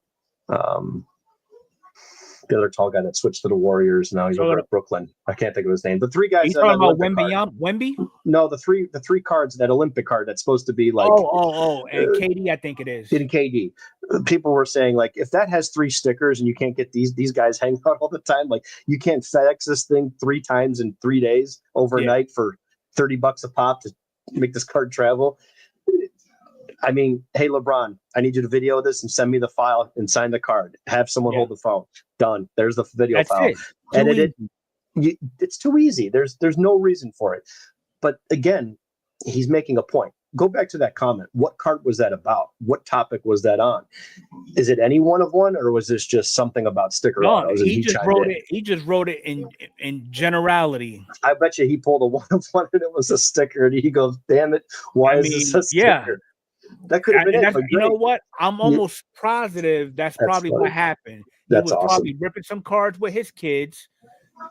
the other tall guy that switched to the Warriors. Now he's over at Brooklyn. I can't think of his name. The three guys. He's talking about Wemby? No, the three cards, that Olympic card that's supposed to be like. And KD, I think it is. In KD, people were saying like, if that has 3 stickers and you can't get these guys hang out all the time, like you can't FedEx this thing 3 times in 3 days overnight for $30 a pop to make this card travel. I mean, hey, LeBron, I need you to video this and send me the file and sign the card. Have someone hold the phone. Done. There's the video file. It's too easy. There's no reason for it. But again, he's making a point. Go back to that comment. What card was that about? What topic was that on? Is it any one of one, or was this just something about sticker autos? He just wrote it in generality. I bet you he pulled a one of one and it was a sticker, and he goes, "Damn it, why is this a sticker?" Yeah. That could have been it. You know what? I'm almost positive that's probably what happened. He was probably ripping some cards with his kids,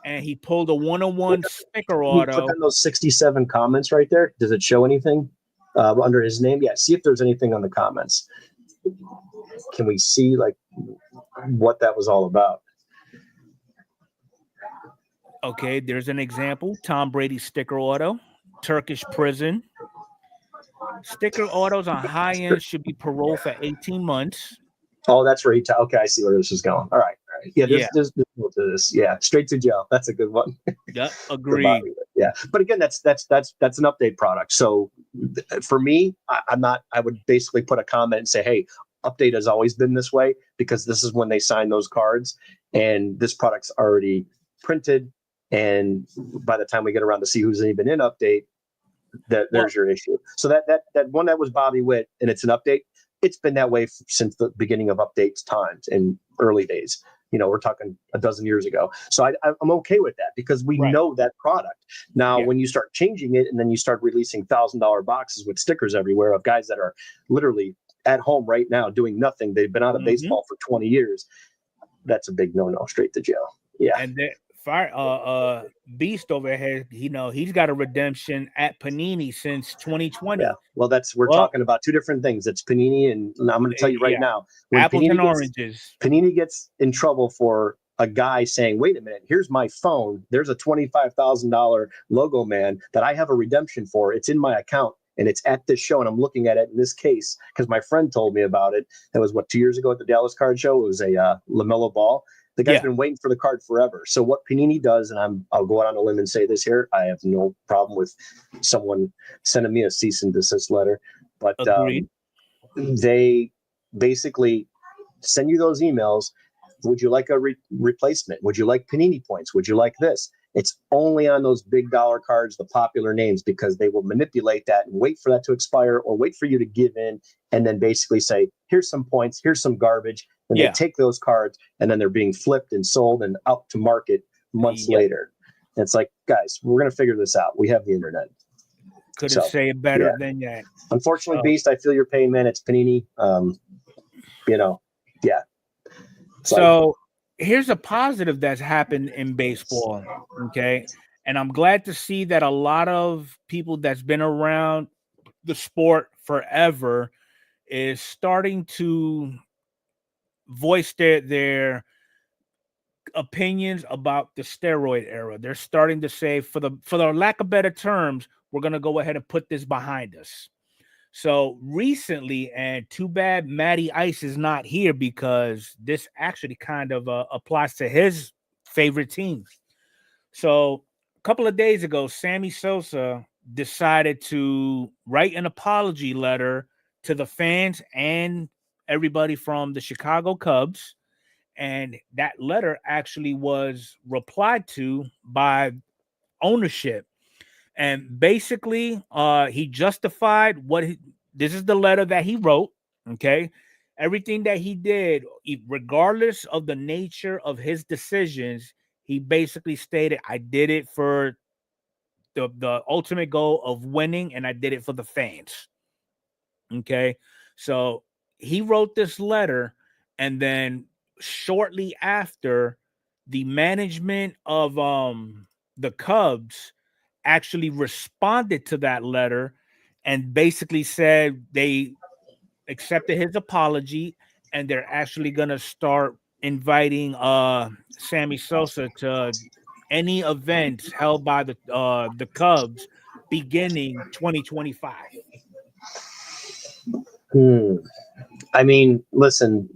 and he pulled a 1-on-1 sticker auto. Click on those 67 comments right there. Does it show anything under his name? Yeah. See if there's anything on the comments. Can we see like what that was all about? Okay, there's an example. Tom Brady sticker auto, Turkish prison. Sticker autos on high end should be parole for 18 months. Oh, that's where okay, I see where this is going. All right. Yeah, there's more to this. Yeah, straight to jail. That's a good one. Yeah, agreed. Yeah, but again, that's an update product. So for me, I would basically put a comment and say, hey, update has always been this way because this is when they sign those cards, and this product's already printed. And by the time we get around to see who's even in update, there's your issue. So that one that was Bobby Witt and it's an update, it's been that way since the beginning of updates times in early days. We're talking a dozen years ago. So I'm okay with that because we know that product. Now, when you start changing it and then you start releasing $1,000 boxes with stickers everywhere of guys that are literally at home right now doing nothing, they've been out of baseball for 20 years. That's a big no, straight to jail. Yeah. And Beast over here, he's got a redemption at Panini since 2020. Yeah, well, we're talking about two different things. It's Panini, and I'm going to tell you right now, when apples and oranges. Panini gets in trouble for a guy saying, "Wait a minute, here's my phone. There's a $25,000 logo man that I have a redemption for. It's in my account, and it's at this show, and I'm looking at it in this case because my friend told me about it. That was 2 years ago at the Dallas Card Show. It was a LaMelo Ball." The guy's been waiting for the card forever. So what Panini does, and I'll go out on a limb and say this here, I have no problem with someone sending me a cease and desist letter, but they basically send you those emails. Would you like a replacement? Would you like Panini points? Would you like this? It's only on those big dollar cards, the popular names, because they will manipulate that and wait for that to expire or wait for you to give in and then basically say, here's some points, here's some garbage. And they take those cards and then they're being flipped and sold and out to market months later. And it's like, guys, we're going to figure this out. We have the internet. Couldn't say it better than that. Unfortunately, Beast, I feel your pain, man. It's Panini. So here's a positive that's happened in baseball, okay? And I'm glad to see that a lot of people that's been around the sport forever is starting to voice their opinions about the steroid era. They're starting to say, for the lack of better terms, we're going to go ahead and put this behind us. So recently, and too bad Matty Ice is not here because this actually kind of applies to his favorite teams. So a couple of days ago, Sammy Sosa decided to write an apology letter to the fans and everybody from the Chicago Cubs. And that letter actually was replied to by ownership. And basically, he justified this is the letter that he wrote, okay? Everything that he did, regardless of the nature of his decisions, he basically stated, I did it for the ultimate goal of winning, and I did it for the fans, okay? So he wrote this letter, and then shortly after, the management of the Cubs actually responded to that letter and basically said they accepted his apology and they're actually going to start inviting Sammy Sosa to any events held by the Cubs beginning 2025. I mean, listen,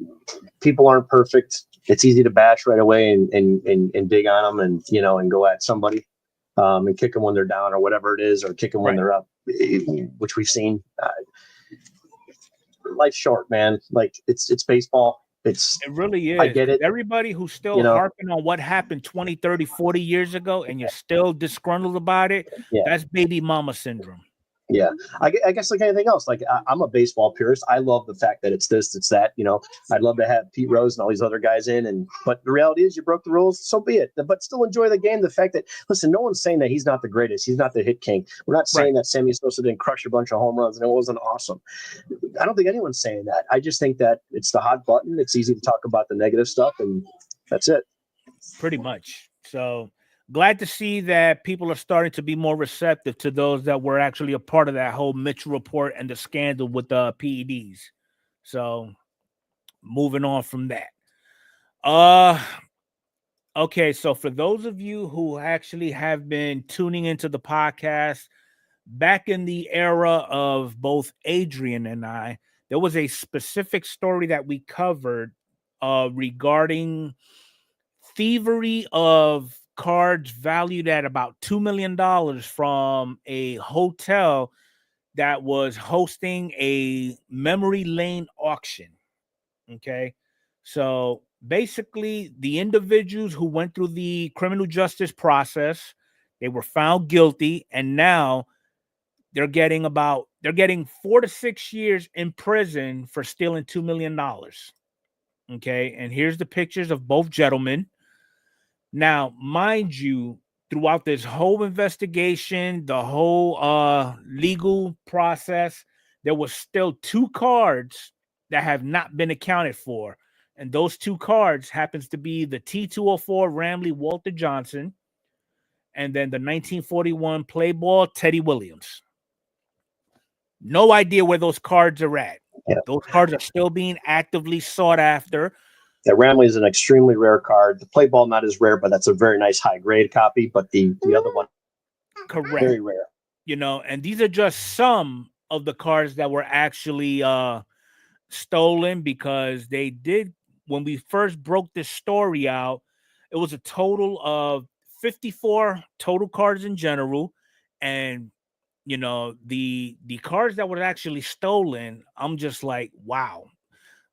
people aren't perfect. It's easy to bash right away and dig on them and go at somebody. And kick them when they're down or whatever it is, or kick them when they're up, which we've seen. Life's short, man. Like it's baseball. It really is. I get it. Everybody who's still harping on what happened 20, 30, 40 years ago and you're still disgruntled about it, that's baby mama syndrome. Yeah, I guess like anything else, like I'm a baseball purist. I love the fact that it's this, it's that. I'd love to have Pete Rose and all these other guys in, but the reality is, you broke the rules, so be it. But still enjoy the game. The fact that, listen, no one's saying that he's not the greatest, he's not the hit king. We're not saying that Sammy Sosa didn't crush a bunch of home runs and it wasn't awesome. I don't think anyone's saying that. I just think that it's the hot button. It's easy to talk about the negative stuff, and that's it. Pretty much. So glad to see that people are starting to be more receptive to those that were actually a part of that whole Mitchell report and the scandal with the PEDs. So moving on from that. Okay, so for those of you who actually have been tuning into the podcast, back in the era of both Adrian and I, there was a specific story that we covered regarding thievery of cards valued at about $2 million from a hotel that was hosting a memory lane auction. Okay. So basically, the individuals who went through the criminal justice process, they were found guilty, and now they're getting 4 to 6 years in prison for stealing $2 million. Okay. And here's the pictures of both gentlemen. Now, mind you, throughout this whole investigation, the whole legal process, there was still 2 cards that have not been accounted for. And those 2 cards happens to be the T204 Ramley Walter Johnson and then the 1941 play ball Teddy Williams. No idea where those cards are at. Yeah. Those cards are still being actively sought after. That Ramley is an extremely rare card. The play ball not as rare, but that's a very nice high grade copy. But the other one, correct, very rare. And these are just some of the cards that were actually stolen, because they did when we first broke this story out, it was a total of 54 total cards in general. And, you know, the cards that were actually stolen, I'm just like, wow.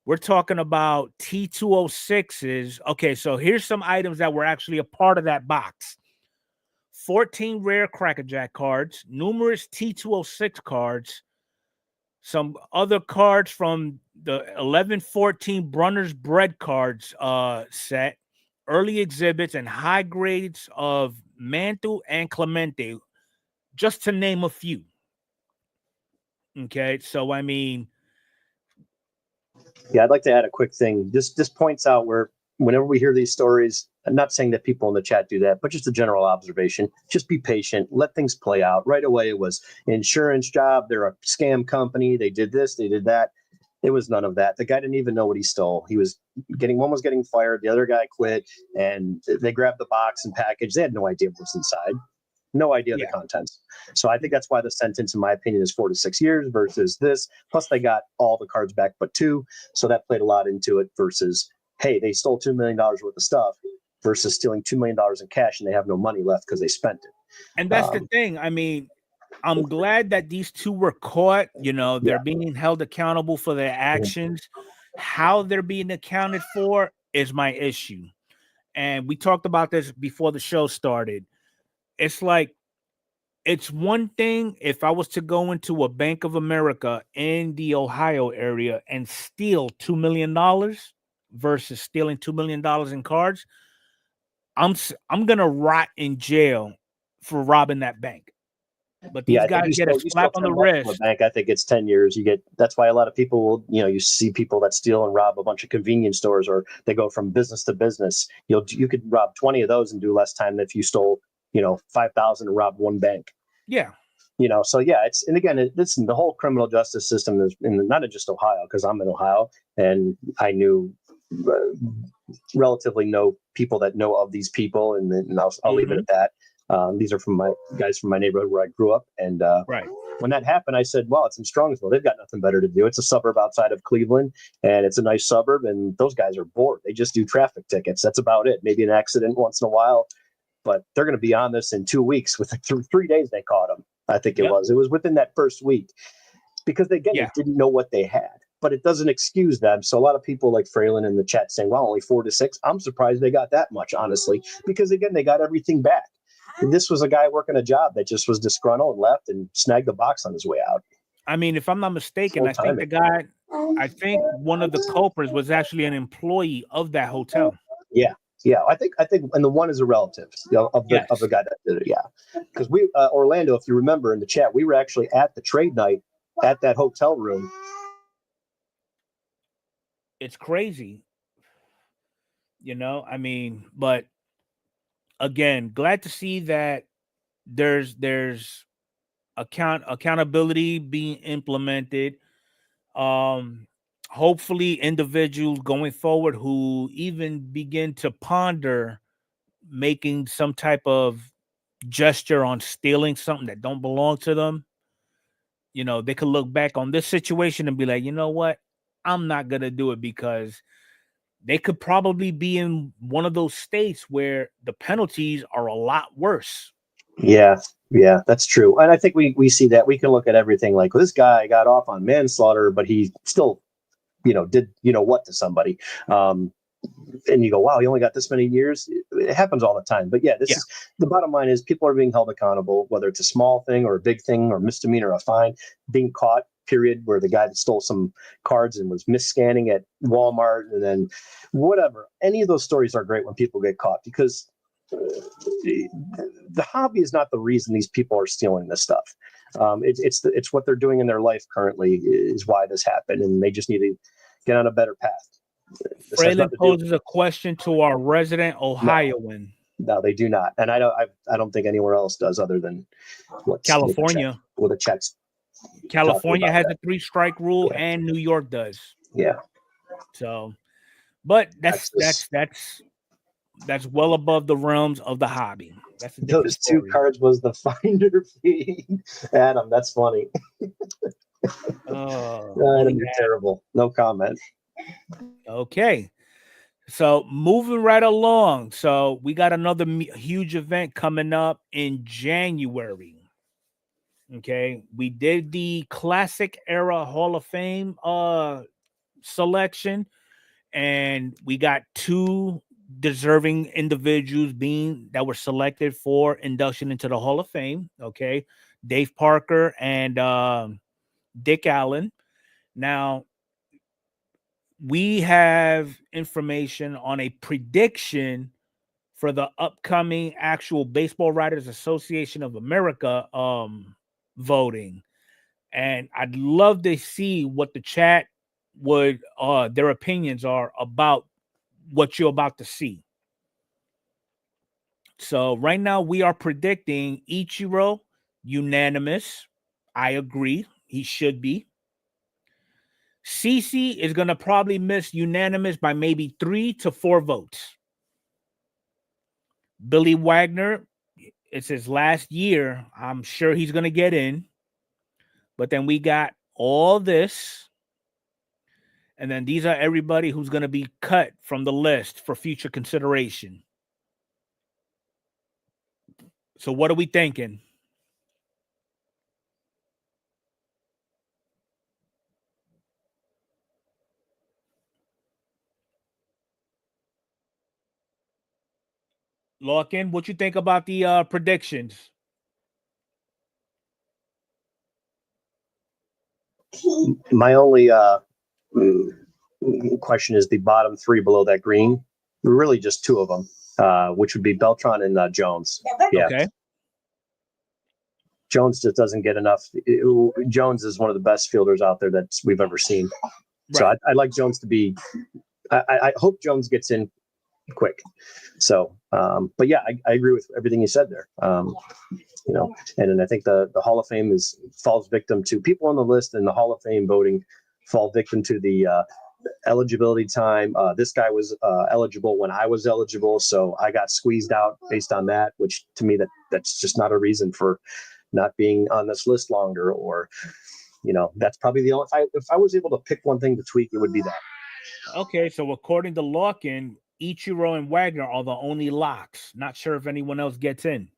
We're talking about T206s. Okay, so here's some items that were actually a part of that box. 14 rare Crackerjack cards, numerous T206 cards, some other cards from the 1114 Brunner's Bread cards set, early exhibits, and high grades of Mantle and Clemente, just to name a few. Okay, so I mean, yeah, I'd like to add a quick thing. This points out where whenever we hear these stories, I'm not saying that people in the chat do that, but just a general observation. Just be patient. Let things play out. Right away, it was insurance job. They're a scam company. They did this. They did that. It was none of that. The guy didn't even know what he stole. One was getting fired. The other guy quit, and they grabbed the box and package. They had no idea what was inside. No idea the contents. So I think that's why the sentence, in my opinion, is 4 to 6 years versus this. Plus, they got all the cards back but 2. So that played a lot into it versus, hey, they stole $2 million worth of stuff versus stealing $2 million in cash and they have no money left because they spent it. And that's the thing. I mean, I'm glad that these two were caught. You know, they're being held accountable for their actions. How they're being accounted for is my issue. And we talked about this before the show started. It's like, it's one thing if I was to go into a Bank of America in the Ohio area and steal $2 million versus stealing $2 million in cards. I'm gonna rot in jail for robbing that bank. But these guys get a slap on the wrist. Bank, I think it's 10 years. That's why a lot of people will, you see people that steal and rob a bunch of convenience stores, or they go from business to business. You could rob 20 of those and do less time than if you stole 5,000 and robbed one bank. Yeah. So yeah, and again, the whole criminal justice system is not just Ohio, because I'm in Ohio and I knew relatively know people that know of these people, and I'll leave it at that. These are from my guys from my neighborhood where I grew up. And when that happened, I said, well, it's in Strongsville. They've got nothing better to do. It's a suburb outside of Cleveland, and it's a nice suburb. And those guys are bored. They just do traffic tickets. That's about it. Maybe an accident once in a while, but they're going to be on this in 2 weeks. With 3 days, they caught them. I think it was. It was within that first week, because they didn't know what they had. But it doesn't excuse them. So a lot of people like Fralin in the chat saying, well, only 4 to 6. I'm surprised they got that much, honestly, because again, they got everything back. And this was a guy working a job that just was disgruntled, left, and snagged the box on his way out. I mean, if I'm not mistaken, I think one of the culprits was actually an employee of that hotel. Yeah. I think, and the one is a relative of the guy that did it. Yeah, because we Orlando, if you remember in the chat, we were actually at the trade night at that hotel room. It's crazy, I mean, but again, glad to see that there's accountability being implemented. Hopefully individuals going forward who even begin to ponder making some type of gesture on stealing something that don't belong to them, they could look back on this situation and be like, you know what? I'm not going to do it, because they could probably be in one of those states where the penalties are a lot worse. Yeah, that's true. And I think we see that. We can look at everything like, well, this guy got off on manslaughter, but he still, did, what to somebody. And you go, wow, he only got this many years. It happens all the time. But yeah, is the bottom line is people are being held accountable, whether it's a small thing or a big thing or misdemeanor or a fine, being caught. Period, where the guy that stole some cards and was mis-scanning at Walmart, and then whatever. Any of those stories are great when people get caught, because the hobby is not the reason these people are stealing this stuff. It's what they're doing in their life currently is why this happened, and they just need to get on a better path. Fralin poses a question to our resident Ohioan. No, they do not, and I don't think anywhere else does, other than California. With the checks. California has a 3-strike rule, and New York does. Yeah. So, but that's well above the realms of the hobby. That's those story. 2 cards was the finder fee. Adam, that's funny. Adam, you're terrible. No comment. Okay. So moving right along. So we got another huge event coming up in January. Okay, we did the Classic Era Hall of Fame selection, and we got two deserving individuals that were selected for induction into the Hall of Fame. Okay, Dave Parker and Dick Allen. Now, we have information on a prediction for the upcoming actual Baseball Writers Association of America voting. And I'd love to see what the chat would their opinions are about what you're about to see. So right now we are predicting Ichiro unanimous. I agree. He should be. CC is going to probably miss unanimous by maybe 3 to 4 votes. Billy Wagner, it's his last year. I'm sure he's going to get in. But then we got all this. And then these are everybody who's going to be cut from the list for future consideration. So what are we thinking? Lock in. What you think about the predictions? My only question is the bottom 3 below that green. Really, just 2 of them, which would be Beltran and Jones. Yeah. Okay. Jones just doesn't get enough. Jones is one of the best fielders out there that we've ever seen. Right. So I'd like Jones to be. I hope Jones gets in quick. So, but yeah, I agree with everything you said there. And I think the Hall of Fame falls victim to people on the list, and the Hall of Fame voting fall victim to the eligibility time. This guy was eligible when I was eligible, so I got squeezed out based on that, which to me that's just not a reason for not being on this list longer. Or that's probably the only, if I was able to pick one thing to tweak, it would be that. Okay, so according to Larkin, Ichiro and Wagner are the only locks. Not sure if anyone else gets in.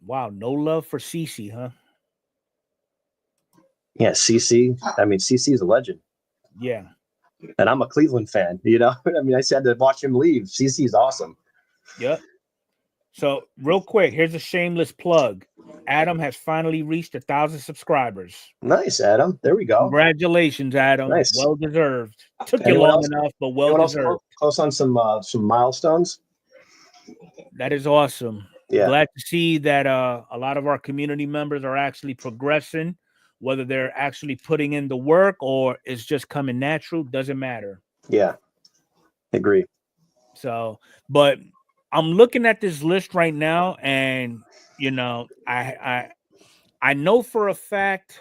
Wow, no love for CC, huh? Yeah, CC. I mean, CC is a legend. Yeah. And I'm a Cleveland fan, I mean, I said to watch him leave. CC is awesome. Yep. So real quick, here's a shameless plug. Adam has finally reached 1,000 subscribers. Nice, Adam. There we go. Congratulations, Adam. Nice. Well deserved. Took you long enough, but well deserved. Close on some milestones. That is awesome. Yeah. Glad to see that a lot of our community members are actually progressing, whether they're actually putting in the work or it's just coming natural, doesn't matter. Yeah. Agree. So, but I'm looking at this list right now, and I know for a fact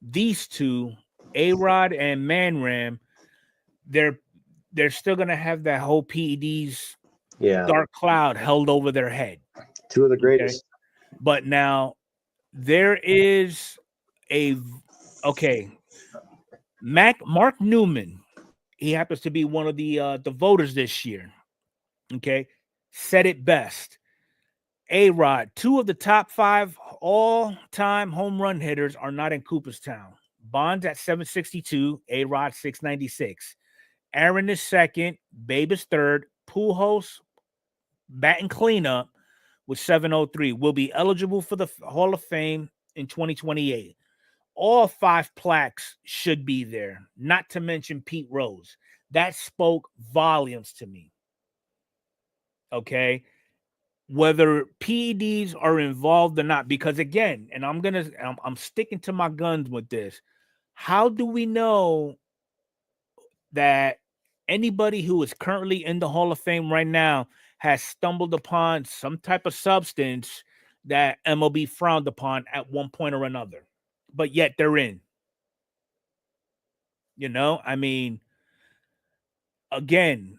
these two, A-Rod and Man Ram, they're still gonna have that whole PED's dark cloud held over their head. 2 of the greatest. Okay? But now there is Mark Newman. He happens to be one of the voters this year. Okay, said it best. A-Rod, 2 of the top 5 all-time home run hitters are not in Cooperstown. Bonds at 762, A-Rod 696. Aaron is second, Babe is third, Pujols batting cleanup with 703. Will be eligible for the Hall of Fame in 2028. All 5 plaques should be there, not to mention Pete Rose. That spoke volumes to me. Okay, whether PEDs are involved or not, because again, and I'm sticking to my guns with this. How do we know that anybody who is currently in the Hall of Fame right now has stumbled upon some type of substance that MLB frowned upon at one point or another, but yet they're in? I mean, again,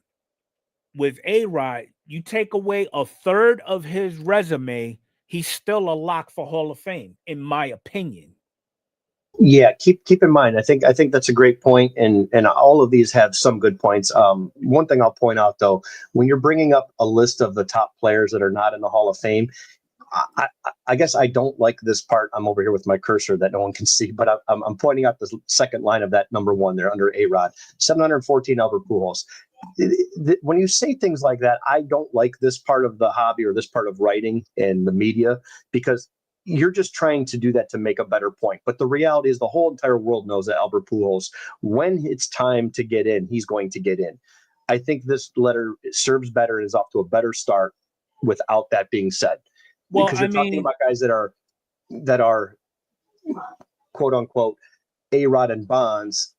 with A-Rod, you take away a third of his resume, he's still a lock for Hall of Fame, in my opinion. Yeah, keep in mind. I think that's a great point, and all of these have some good points. One thing I'll point out though, when you're bringing up a list of the top players that are not in the Hall of Fame, I guess I don't like this part. I'm over here with my cursor that no one can see, but I'm pointing out the second line of that number one there under A-Rod, 714 Albert Pujols. When you say things like that, I don't like this part of the hobby or this part of writing and the media, because you're just trying to do that to make a better point. But the reality is the whole entire world knows that Albert Pujols, when it's time to get in, he's going to get in. I think this letter serves better and is off to a better start without that being said. Well, because you're talking about guys that are quote unquote A-Rod and Bonds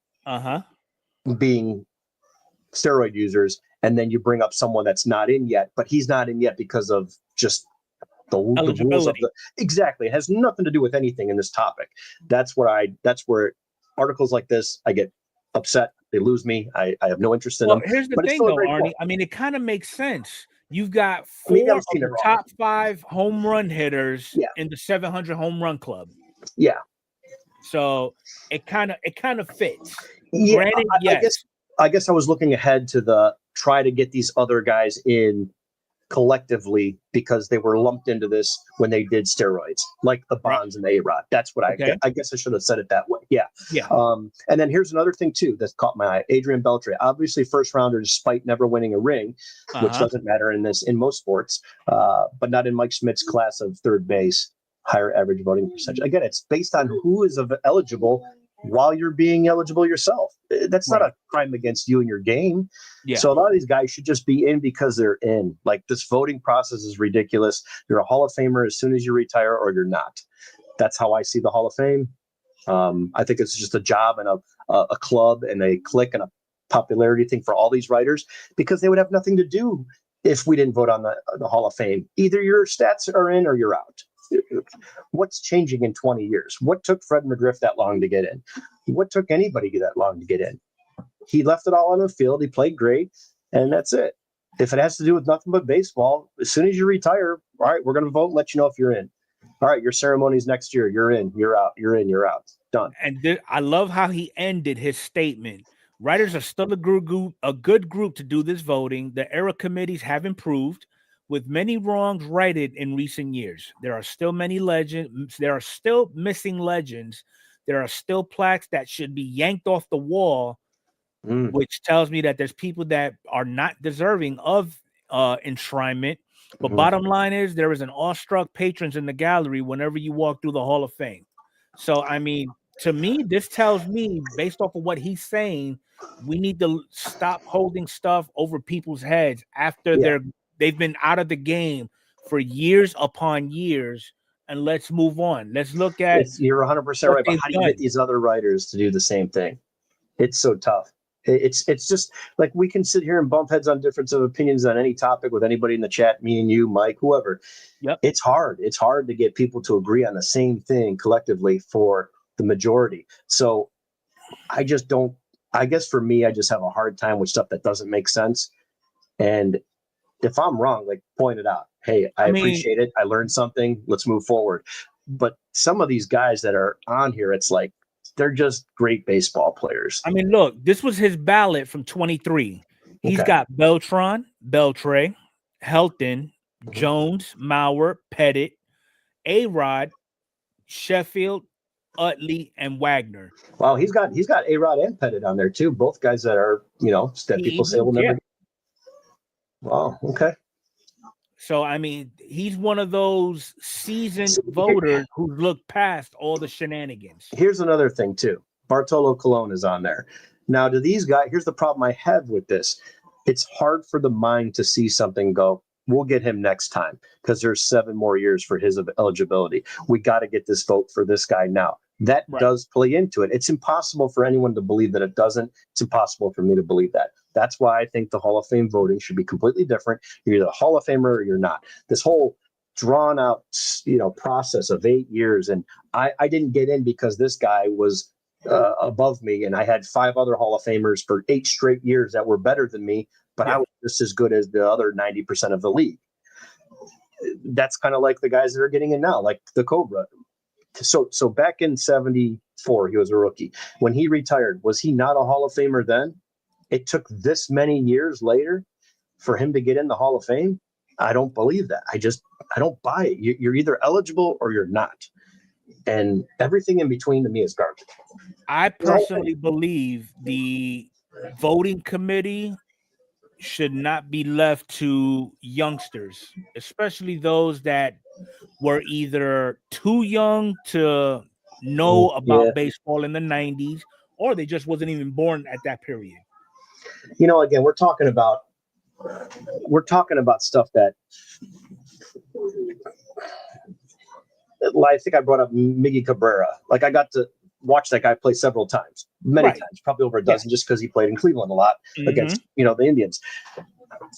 being steroid users, and then you bring up someone that's not in yet, but he's not in yet because of just the rules of the exactly. It has nothing to do with anything in this topic. That's where articles like this, I get upset. They lose me. I have no interest in them. Here's the thing though, Arnie. Point. I mean, it kind of makes sense. You've got 4 of the top 5 home run hitters in the 700 home run club. Yeah. So it kind of fits. Yeah. Granted, yes. I guess I was looking ahead to try to get these other guys in collectively because they were lumped into this when they did steroids, like the Bonds and the A-Rod. That's what I guess I should have said it that way. Yeah. Yeah. And then here's another thing too that's caught my eye. Adrian Beltre, obviously first rounder despite never winning a ring, which doesn't matter in most sports, but not in Mike Schmidt's class of third base, higher average voting percentage. Again, it's based on who is eligible while you're being eligible yourself. That's not a crime against you and your game. Yeah. So a lot of these guys should just be in because they're in. Like, this voting process is ridiculous. You're a Hall of Famer as soon as you retire, or you're not. That's how I see the Hall of Fame. I think it's just a job and a club and a clique and a popularity thing for all these writers, because they would have nothing to do if we didn't vote on the Hall of Fame. Either your stats are in or you're out. What's changing in 20 years? What took Fred McGriff that long to get in? What took anybody that long to get in? He left it all on the field. He played great, and that's it. If it has to do with nothing but baseball, as soon as you retire, all right, we're going to vote and let you know if you're in. All right, your ceremony's next year. You're in, you're out, you're in, you're out. Done. And I love how he ended his statement. Writers are still a good group to do this voting. The era committees have improved, with many wrongs righted in recent years. There are still many legends. There are still missing legends. There are still plaques that should be yanked off the wall, which tells me that there's people that are not deserving of enshrinement. But bottom line is, there is an awestruck patrons in the gallery whenever you walk through the Hall of Fame. So, I mean, to me, this tells me, based off of what he's saying, we need to stop holding stuff over people's heads after they've been out of the game for years upon years, and let's move on. Let's look at. You're 100% right. But how do you get these other writers to do the same thing? It's so tough. It's just like, we can sit here and bump heads on difference of opinions on any topic with anybody in the chat, me and you, Mike, whoever. Yep. It's hard. It's hard to get people to agree on the same thing collectively for the majority. So I guess for me, I just have a hard time with stuff that doesn't make sense. And if I'm wrong, like, point it out. Hey, I appreciate it. I learned something. Let's move forward. But some of these guys that are on here, it's like, they're just great baseball players. I mean, look, this was his ballot from 23. He's got Beltre, Helton, Jones, Mauer, Pettit, A-Rod, Sheffield, Utley, and Wagner. Wow, he's got A-Rod and Pettit on there too. Both guys that are, that people say will never. Wow. Okay. So, I mean, he's one of those seasoned voters who look past all the shenanigans. Here's another thing too. Bartolo Colon is on there. Now, to these guys, here's the problem I have with this. It's hard for the mind to see something go, we'll get him next time, because there's 7 more years for his eligibility. We got to get this vote for this guy now. That does play into it. It's impossible for anyone to believe that it doesn't. It's impossible for me to believe that. That's why I think the Hall of Fame voting should be completely different. You're either a Hall of Famer or you're not. This whole drawn out, process of 8 years. And I didn't get in because this guy was above me, and I had 5 other Hall of Famers for 8 straight years that were better than me, but I was just as good as the other 90% of the league. That's kind of like the guys that are getting in now, like the Cobra. So back in 74, he was a rookie. When he retired, was he not a Hall of Famer then? It took this many years later for him to get in the Hall of Fame. I don't believe that. I don't buy it. You're either eligible or you're not. And everything in between to me is garbage. I personally believe the voting committee should not be left to youngsters, especially those that were either too young to know about baseball in the 90s, or they just wasn't even born at that period. Again, we're talking about stuff that, I think I brought up Miggy Cabrera. Like, I got to watch that guy play several times, many times, probably over a dozen, just because he played in Cleveland a lot against, the Indians.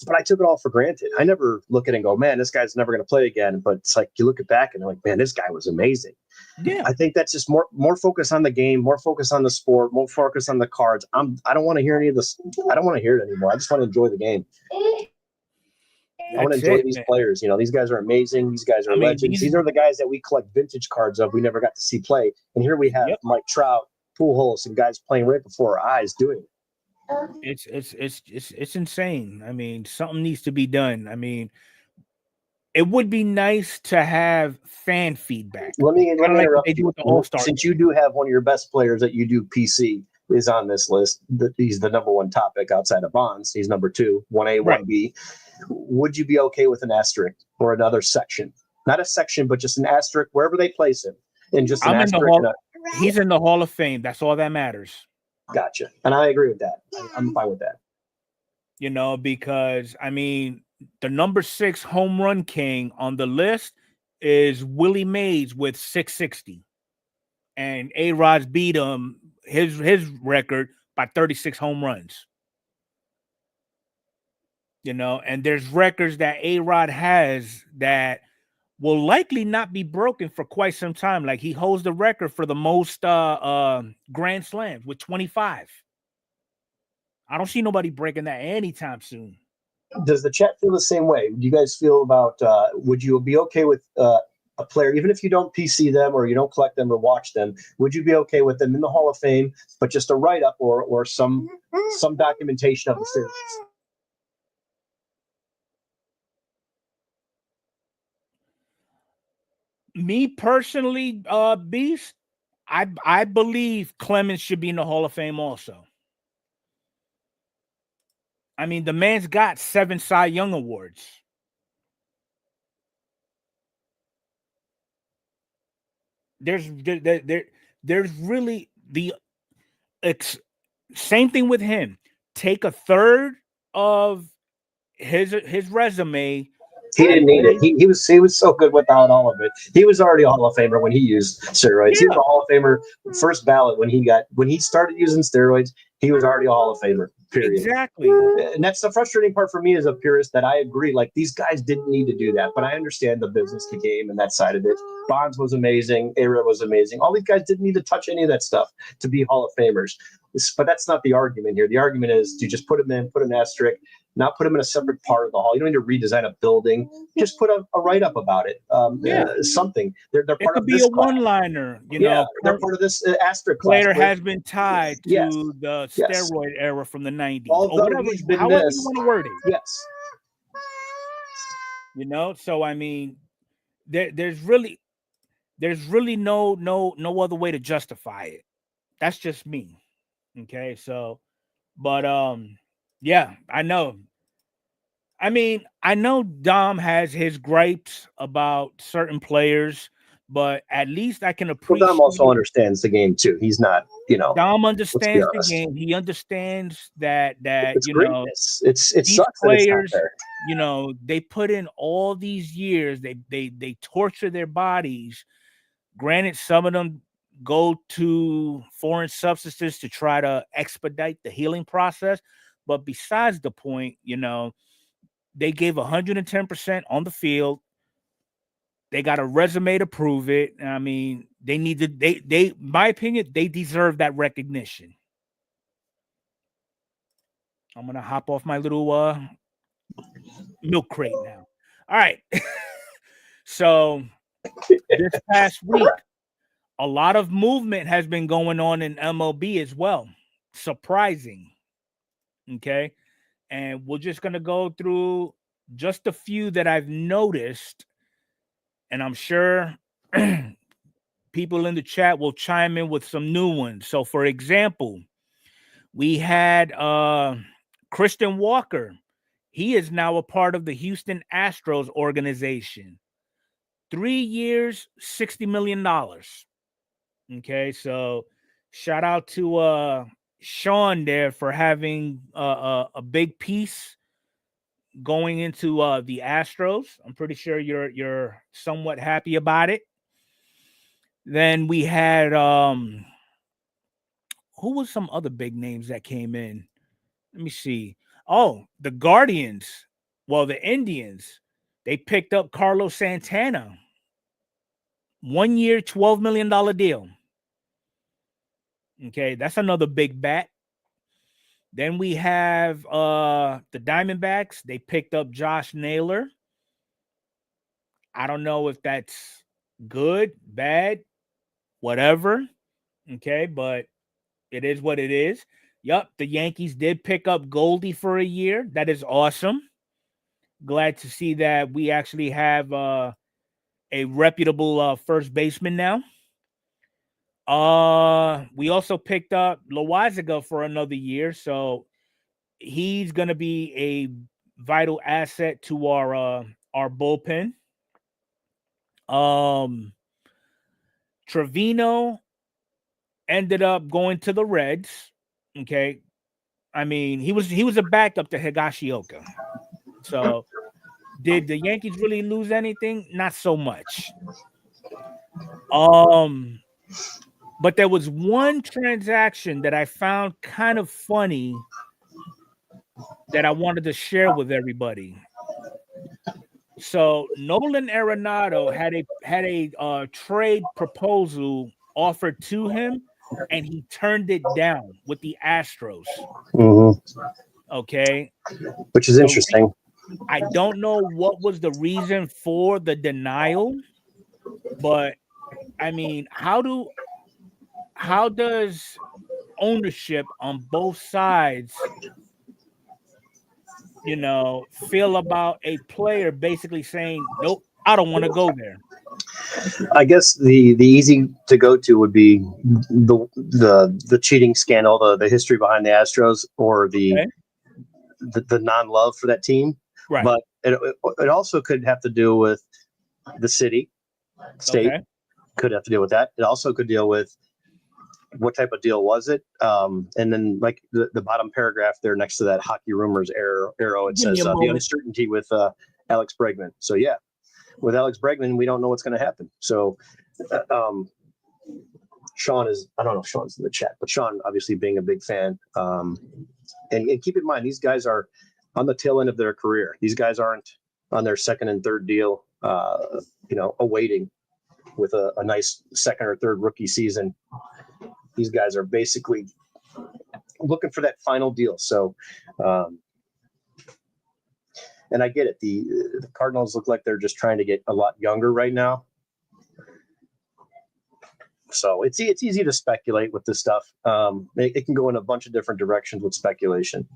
But I took it all for granted. I never look at it and go, man, this guy's never going to play again. But it's like, you look it back and you're like, man, this guy was amazing. Yeah. I think that's just more focus on the game, more focus on the sport, more focus on the cards. I don't want to hear any of this. I don't want to hear it anymore. I just want to enjoy the game. I want to enjoy these players. These guys are amazing. These guys are legends. These are the guys that we collect vintage cards of. We never got to see play. And here we have Mike Trout, Pujols, and guys playing right before our eyes doing it. It's insane. I mean, something needs to be done. I mean, it would be nice to have fan feedback. Let me interrupt you. With the All-Star. Since you do have one of your best players that you do PC is on this list, he's the number one topic outside of Bonds. He's number 2, 1A, 1B. Would you be okay with an asterisk or another section? Not a section, but just an asterisk wherever they place him. And just an asterisk. He's in the Hall of Fame. That's all that matters. Gotcha. And I agree with that. I'm fine with that. Because, I mean, the number 6 home run king on the list is Willie Mays with 660. And A-Rod's beat him, his record, by 36 home runs. And there's records that A-Rod has that will likely not be broken for quite some time. Like, he holds the record for the most grand slams with 25. I don't see nobody breaking that anytime soon. Does the chat feel the same way? Do you guys feel about, would you be okay with a player, even if you don't PC them or you don't collect them or watch them, would you be okay with them in the Hall of Fame, but just a write-up or some documentation of the series? Me personally, Beast, I believe Clemens should be in the Hall of Fame also. I mean, the man's got 7 Cy Young awards. There's really same thing with him. Take a third of his resume. He didn't need it. He was so good without all of it. He was already a Hall of Famer when he used steroids. Yeah. He was a Hall of Famer first ballot when he started using steroids. He was already a Hall of Famer. Period. Exactly. And that's the frustrating part for me as a purist, that I agree. Like, these guys didn't need to do that, but I understand the business, the game, and that side of it. Bonds was amazing. A-Rod was amazing. All these guys didn't need to touch any of that stuff to be Hall of Famers. But that's not the argument here. The argument is to just put them in, put an asterisk, not put them in a separate part of the hall. You don't need to redesign a building. Just put a write-up about it. Something. They're part of this. It could be a one-liner. They're part of this asterisk. Player has been tied to the steroid era from the 90s. However you want to word it. Yes. So I mean, there's really no other way to justify it. That's just me. Okay, so, but yeah, I know. I mean, I know Dom has his gripes about certain players, but at least I can appreciate. Dom also understands the game too. He's not, Dom understands the game. He understands that it's greatness. It sucks players, that it's not there. They put in all these years. They torture their bodies. Granted, some of them go to foreign substances to try to expedite the healing process, but besides the point, they gave 110% on the field. They got a resume to prove it. I mean, my opinion, they deserve that recognition. I'm gonna hop off my little milk crate now. All right. So this past week, a lot of movement has been going on in MLB as well. Surprising. Okay. And we're just going to go through just a few that I've noticed. And I'm sure people in the chat will chime in with some new ones. So, for example, we had Christian Walker. He is now a part of the Houston Astros organization. 3 years, $60 million. Okay, so shout out to Sean there for having a big piece going into the Astros. I'm pretty sure you're somewhat happy about it. Then we had who was some other big names that came in? Let me see. Oh, the Guardians. Well, the Indians. They picked up Carlos Santana. 1 year, $12 million deal. Okay, that's another big bat. Then we have the Diamondbacks. They picked up Josh Naylor. I don't know if that's good, bad, whatever. Okay, but it is what it is. Yup, the Yankees did pick up Goldie for a year. That is awesome. Glad to see that we actually have a reputable first baseman now. We also picked up Loaizaga for another year, so he's going to be a vital asset to our bullpen. Trevino ended up going to the Reds. Okay, I mean he was a backup to Higashioka. So did the Yankees really lose anything? Not so much. But there was one transaction that I found kind of funny that I wanted to share with everybody. So Nolan Arenado had a trade proposal offered to him, and he turned it down with the Astros. Mm-hmm. Okay, which is interesting. I don't know what was the reason for the denial, but I mean, how does ownership on both sides, feel about a player basically saying, nope, I don't want to go there? I guess the easy to go to would be the cheating scandal, the history behind the Astros, or the non-love for that team. Right. But it also could have to do with the state. Okay. Could have to deal with that. It also could deal with what type of deal was it? And then like the bottom paragraph there next to that hockey rumors arrow, it says the uncertainty with Alex Bregman. So yeah, with Alex Bregman, we don't know what's going to happen. So Sean is, I don't know if Sean's in the chat, but Sean obviously being a big fan. And keep in mind, these guys are on the tail end of their career. These guys aren't on their second and third deal, awaiting with a nice second or third rookie season. These guys are basically looking for that final deal. So, and I get it. The Cardinals look like they're just trying to get a lot younger right now. So it's easy to speculate with this stuff. It can go in a bunch of different directions with speculation.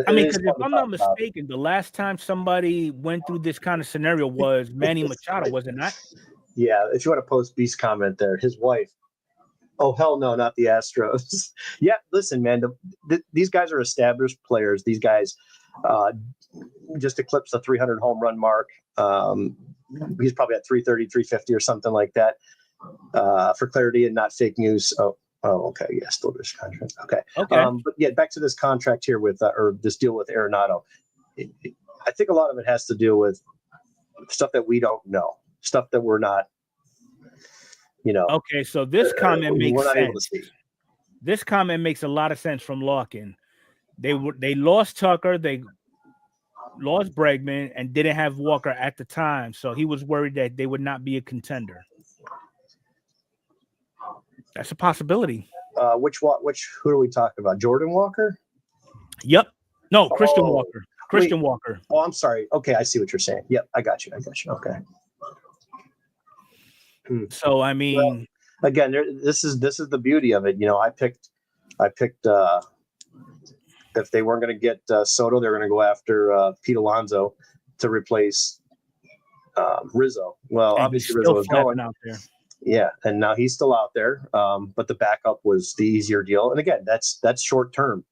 I mean, because if I'm not mistaken, the last time somebody went through this kind of scenario was Manny Machado, was it not? Yeah, if you want to post Beast's comment there, his wife. Oh, hell no, not the Astros. Yeah, listen, man, these guys are established players. These guys just eclipsed the 300 home run mark. He's probably at 330, 350 or something like that. For clarity and not fake news. Oh, okay. Yeah, still this contract. Okay. But yeah, back to this contract here with, or this deal with Arenado. I think a lot of it has to do with stuff that we don't know, stuff that we're not, Okay, so this comment makes sense. This comment makes a lot of sense from Larkin. They lost Tucker, they lost Bregman, and didn't have Walker at the time, so he was worried that they would not be a contender. That's a possibility. Who are we talking about? Jordan Walker? Yep. No, Christian Walker. Walker. Oh, I'm sorry. Okay, I see what you're saying. Yep, I got you. Okay. So I mean, again, this is the beauty of it. You know, I picked if they weren't going to get Soto, they're going to go after Pete Alonso to replace Rizzo. Well, And obviously he's still Rizzo was going out there. Yeah, and now he's still out there. But the backup was the easier deal. And again, that's short term.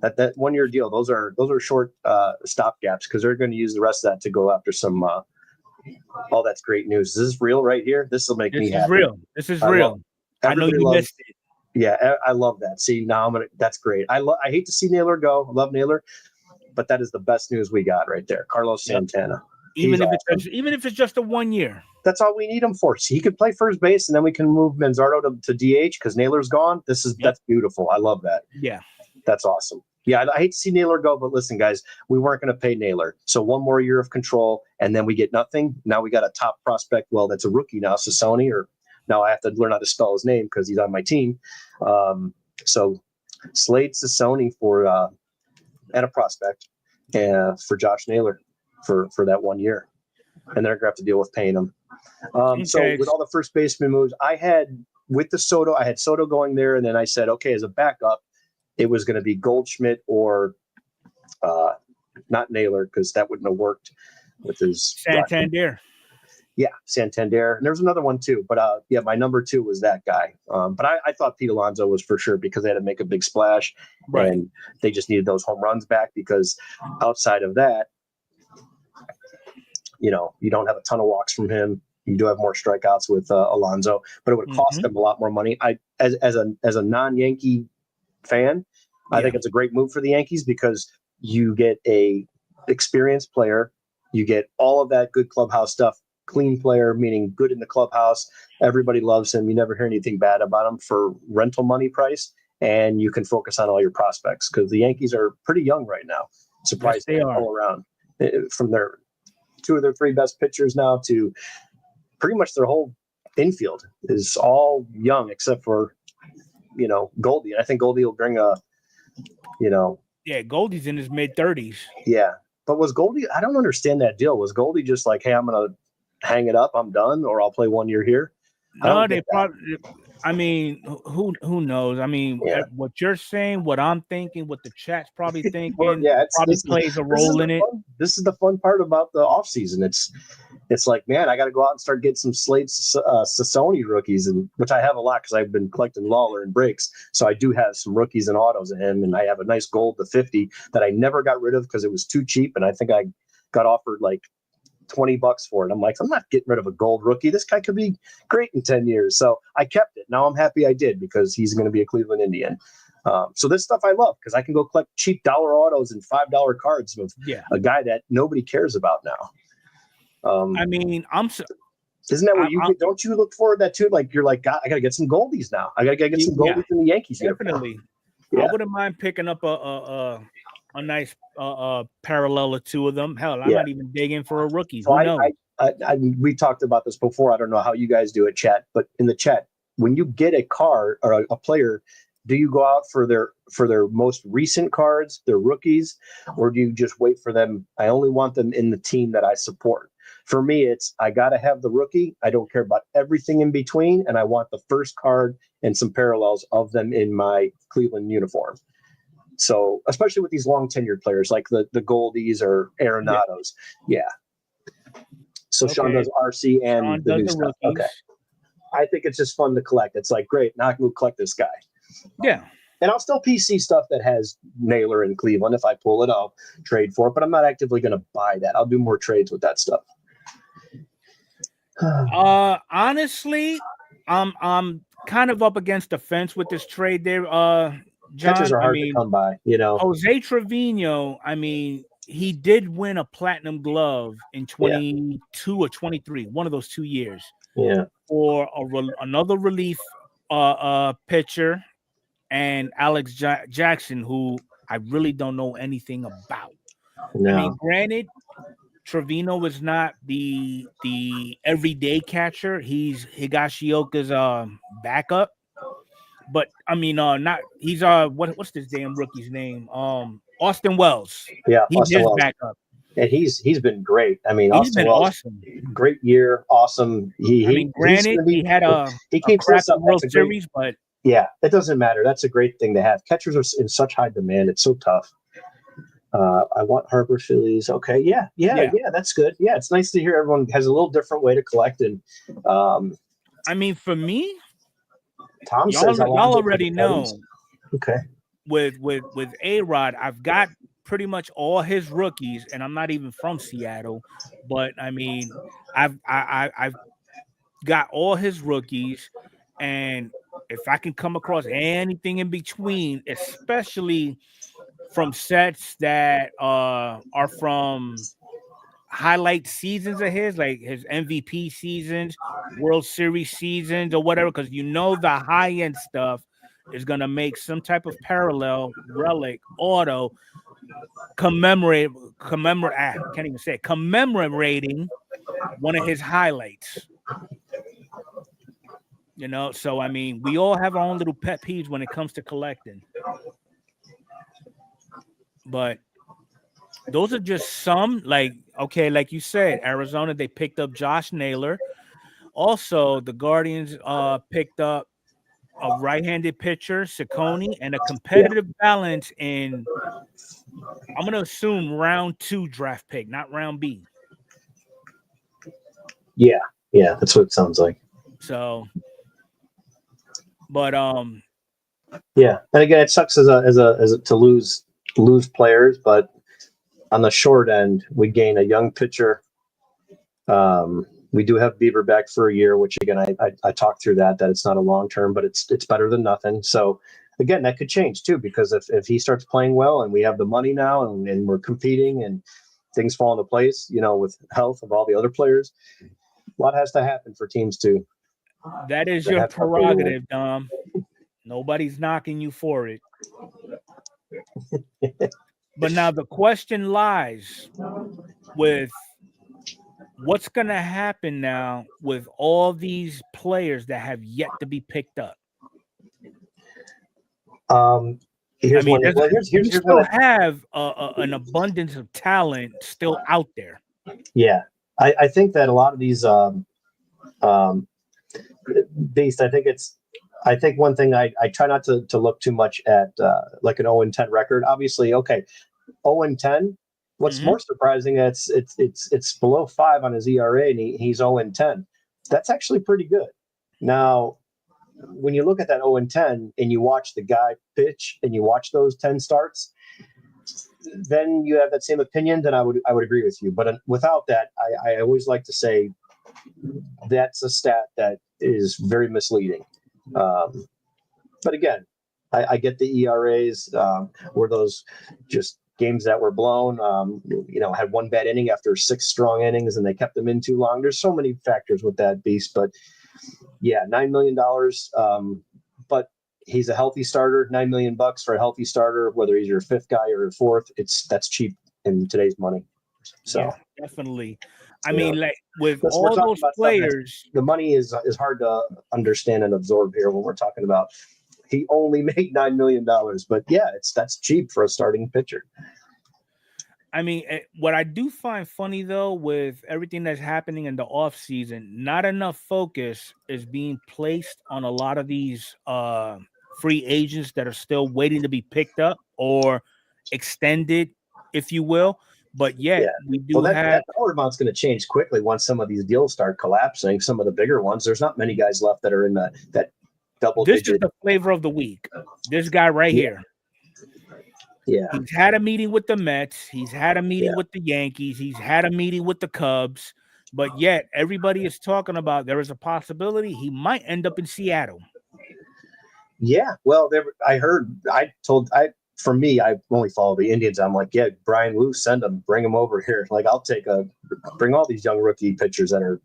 That 1 year deal. Those are short stopgaps because they're going to use the rest of that to go after some. Oh, that's great news. Is this real right here? This will make me happy. This is real. I know you missed it. Yeah, I love that. See, now that's great. I hate to see Naylor go. I love Naylor, but that is the best news we got right there. Carlos Santana. Even if it's just a 1 year. That's all we need him for. So he could play first base, and then we can move Manzardo to DH because Naylor's gone. That's beautiful. I love that. Yeah, that's awesome. Yeah, I hate to see Naylor go, but listen, guys, we weren't going to pay Naylor. So 1 more year of control, and then we get nothing. Now we got a top prospect. Well, that's a rookie now, Sassoni, or now I have to learn how to spell his name because he's on my team. So Slade Sassoni for and a prospect for Josh Naylor for that 1 year. And they're going to have to deal with paying him. So with all the first baseman moves, I had Soto going there, and then I said, okay, as a backup, it was going to be Goldschmidt or not Naylor because that wouldn't have worked with his Santander. Yeah, Santander. And there's another one too. But my number 2 was that guy. But I thought Pete Alonso was for sure because they had to make a big splash. Right. And they just needed those home runs back because outside of that, you know, you don't have a ton of walks from him. You do have more strikeouts with Alonso, but it would cost them a lot more money. As a non-Yankee fan, I think it's a great move for the Yankees because you get a experienced player, you get all of that good clubhouse stuff, clean player, meaning good in the clubhouse. Everybody loves him. You never hear anything bad about him for rental money price, and you can focus on all your prospects because the Yankees are pretty young right now. Surprisingly, yes, they are. All around from their 2 of their 3 best pitchers now to pretty much their whole infield is all young except for, you know, Goldie. I think Goldie will bring Goldie's in his mid-30s. Yeah. But was Goldie, I don't understand that deal. Was Goldie just like, hey, I'm going to hang it up, I'm done, or I'll play 1 year here? No, they probably, I mean, who knows? I mean, what you're saying, what I'm thinking, what the chat's probably thinking, probably plays a role in it. This is the fun part about the offseason. It's like, man, I got to go out and start getting some Slade Sassoni rookies, and which I have a lot because I've been collecting Lawler and breaks. So I do have some rookies and autos of him, and I have a nice gold to 50 that I never got rid of because it was too cheap, and I think I got offered like $20 for it. I'm like, I'm not getting rid of a gold rookie. This guy could be great in 10 years. So I kept it. Now I'm happy I did because he's going to be a Cleveland Indian. So this stuff I love because I can go collect cheap dollar autos and $5 cards with a guy that nobody cares about now. I mean, isn't that what don't you look forward to that too? Like you're like, God, I got to get some goldies now. I got to get some goldies in the Yankees. Definitely. I wouldn't mind picking up a nice parallel or 2 of them. Hell, I might even dig in for a rookie. So we talked about this before. I don't know how you guys do it, chat, but in the chat, when you get a card or a player, do you go out for their most recent cards, their rookies, or do you just wait for them? I only want them in the team that I support. For me, it's I got to have the rookie. I don't care about everything in between, and I want the first card and some parallels of them in my Cleveland uniform. So, especially with these long tenured players like the Goldies or Arenados. Yeah. So Sean does RC and the new stuff. Okay. I think it's just fun to collect. It's like, great, now I can go collect this guy. Yeah. And I'll still PC stuff that has Naylor in Cleveland. If I pull it, I'll trade for it, but I'm not actively going to buy that. I'll do more trades with that stuff. Honestly, I'm kind of up against the fence with this trade there. John, catches are hard to come by, you know. Jose Trevino, I mean, he did win a platinum glove in 22 or 23, one of those 2 years. Yeah. For another relief pitcher and Alex Jackson, who I really don't know anything about. No. I mean, granted, Trevino is not the everyday catcher. He's Higashioka's backup. But I mean, he's what's this damn rookie's name? Austin Wells. Yeah, he's his backup. And he's been great. I mean, He's Austin been Wells, awesome. great year, awesome. Granted, he had he keeps crappy us up. World Series, but yeah, it doesn't matter. That's a great thing to have. Catchers are in such high demand. It's so tough. I want Harbor Phillies. Okay, yeah, that's good. Yeah, it's nice to hear everyone has a little different way to collect. And for me, Tom y'all says already know. Okay. With A-Rod, I've got pretty much all his rookies, and I'm not even from Seattle, but I've got all his rookies, and if I can come across anything in between, especially from sets that are from highlight seasons of his, like his MVP seasons, World Series seasons, or whatever, because the high-end stuff is going to make some type of parallel relic auto commemorating one of his highlights. So we all have our own little pet peeves when it comes to collecting. But those are just some, like you said, Arizona, they picked up Josh Naylor. Also, the Guardians picked up a right-handed pitcher, Ciccone, and a competitive balance in, I'm going to assume, round 2 draft pick, not round B. Yeah, that's what it sounds like. So, but yeah, and again, it sucks as a to lose players, but on the short end, we gain a young pitcher. We do have Bieber back for a year, which again, I talked through that it's not a long term, but it's better than nothing. So again, that could change too, because if he starts playing well and we have the money now and we're competing and things fall into place, with health of all the other players, a lot has to happen for teams to. That is your prerogative, Dom. Nobody's knocking you for it. But now the question lies with what's going to happen now with all these players that have yet to be picked up. Here's you still have an abundance of talent still out there. Yeah, I think that a lot of these based, I think one thing I try not to look too much at like an 0-10 record. Obviously, okay, 0-10. What's more surprising, it's below 5 on his ERA, and he's 0-10. That's actually pretty good. Now, when you look at that 0-10 and you watch the guy pitch and you watch those 10 starts, then you have that same opinion. Then I would agree with you. But without that, I always like to say that's a stat that is very misleading. But again, I get the ERAs. Were those just games that were blown? Had one bad inning after 6 strong innings, and they kept them in too long. There's so many factors with that beast, but yeah, $9 million. But he's a healthy starter. $9 million for a healthy starter, whether he's your 5th guy or your 4th, that's cheap in today's money. So yeah, definitely. Like with all those players, the money is hard to understand and absorb here when we're talking about. He only made $9 million, but yeah, that's cheap for a starting pitcher. What I do find funny though, with everything that's happening in the off season, not enough focus is being placed on a lot of these free agents that are still waiting to be picked up or extended, if you will. But yet we do have that dollar amount's going to change quickly once some of these deals start collapsing. Some of the bigger ones, there's not many guys left that are in that double digit. This is the flavor of the week. This guy right here. Yeah. He's had a meeting with the Mets. He's had a meeting with the Yankees. He's had a meeting with the Cubs. But yet everybody is talking about there is a possibility he might end up in Seattle. Yeah. Well, for me, I only follow the Indians. I'm like, yeah, Brian Wu, send him, bring him over here. Like, I'll bring all these young rookie pitchers that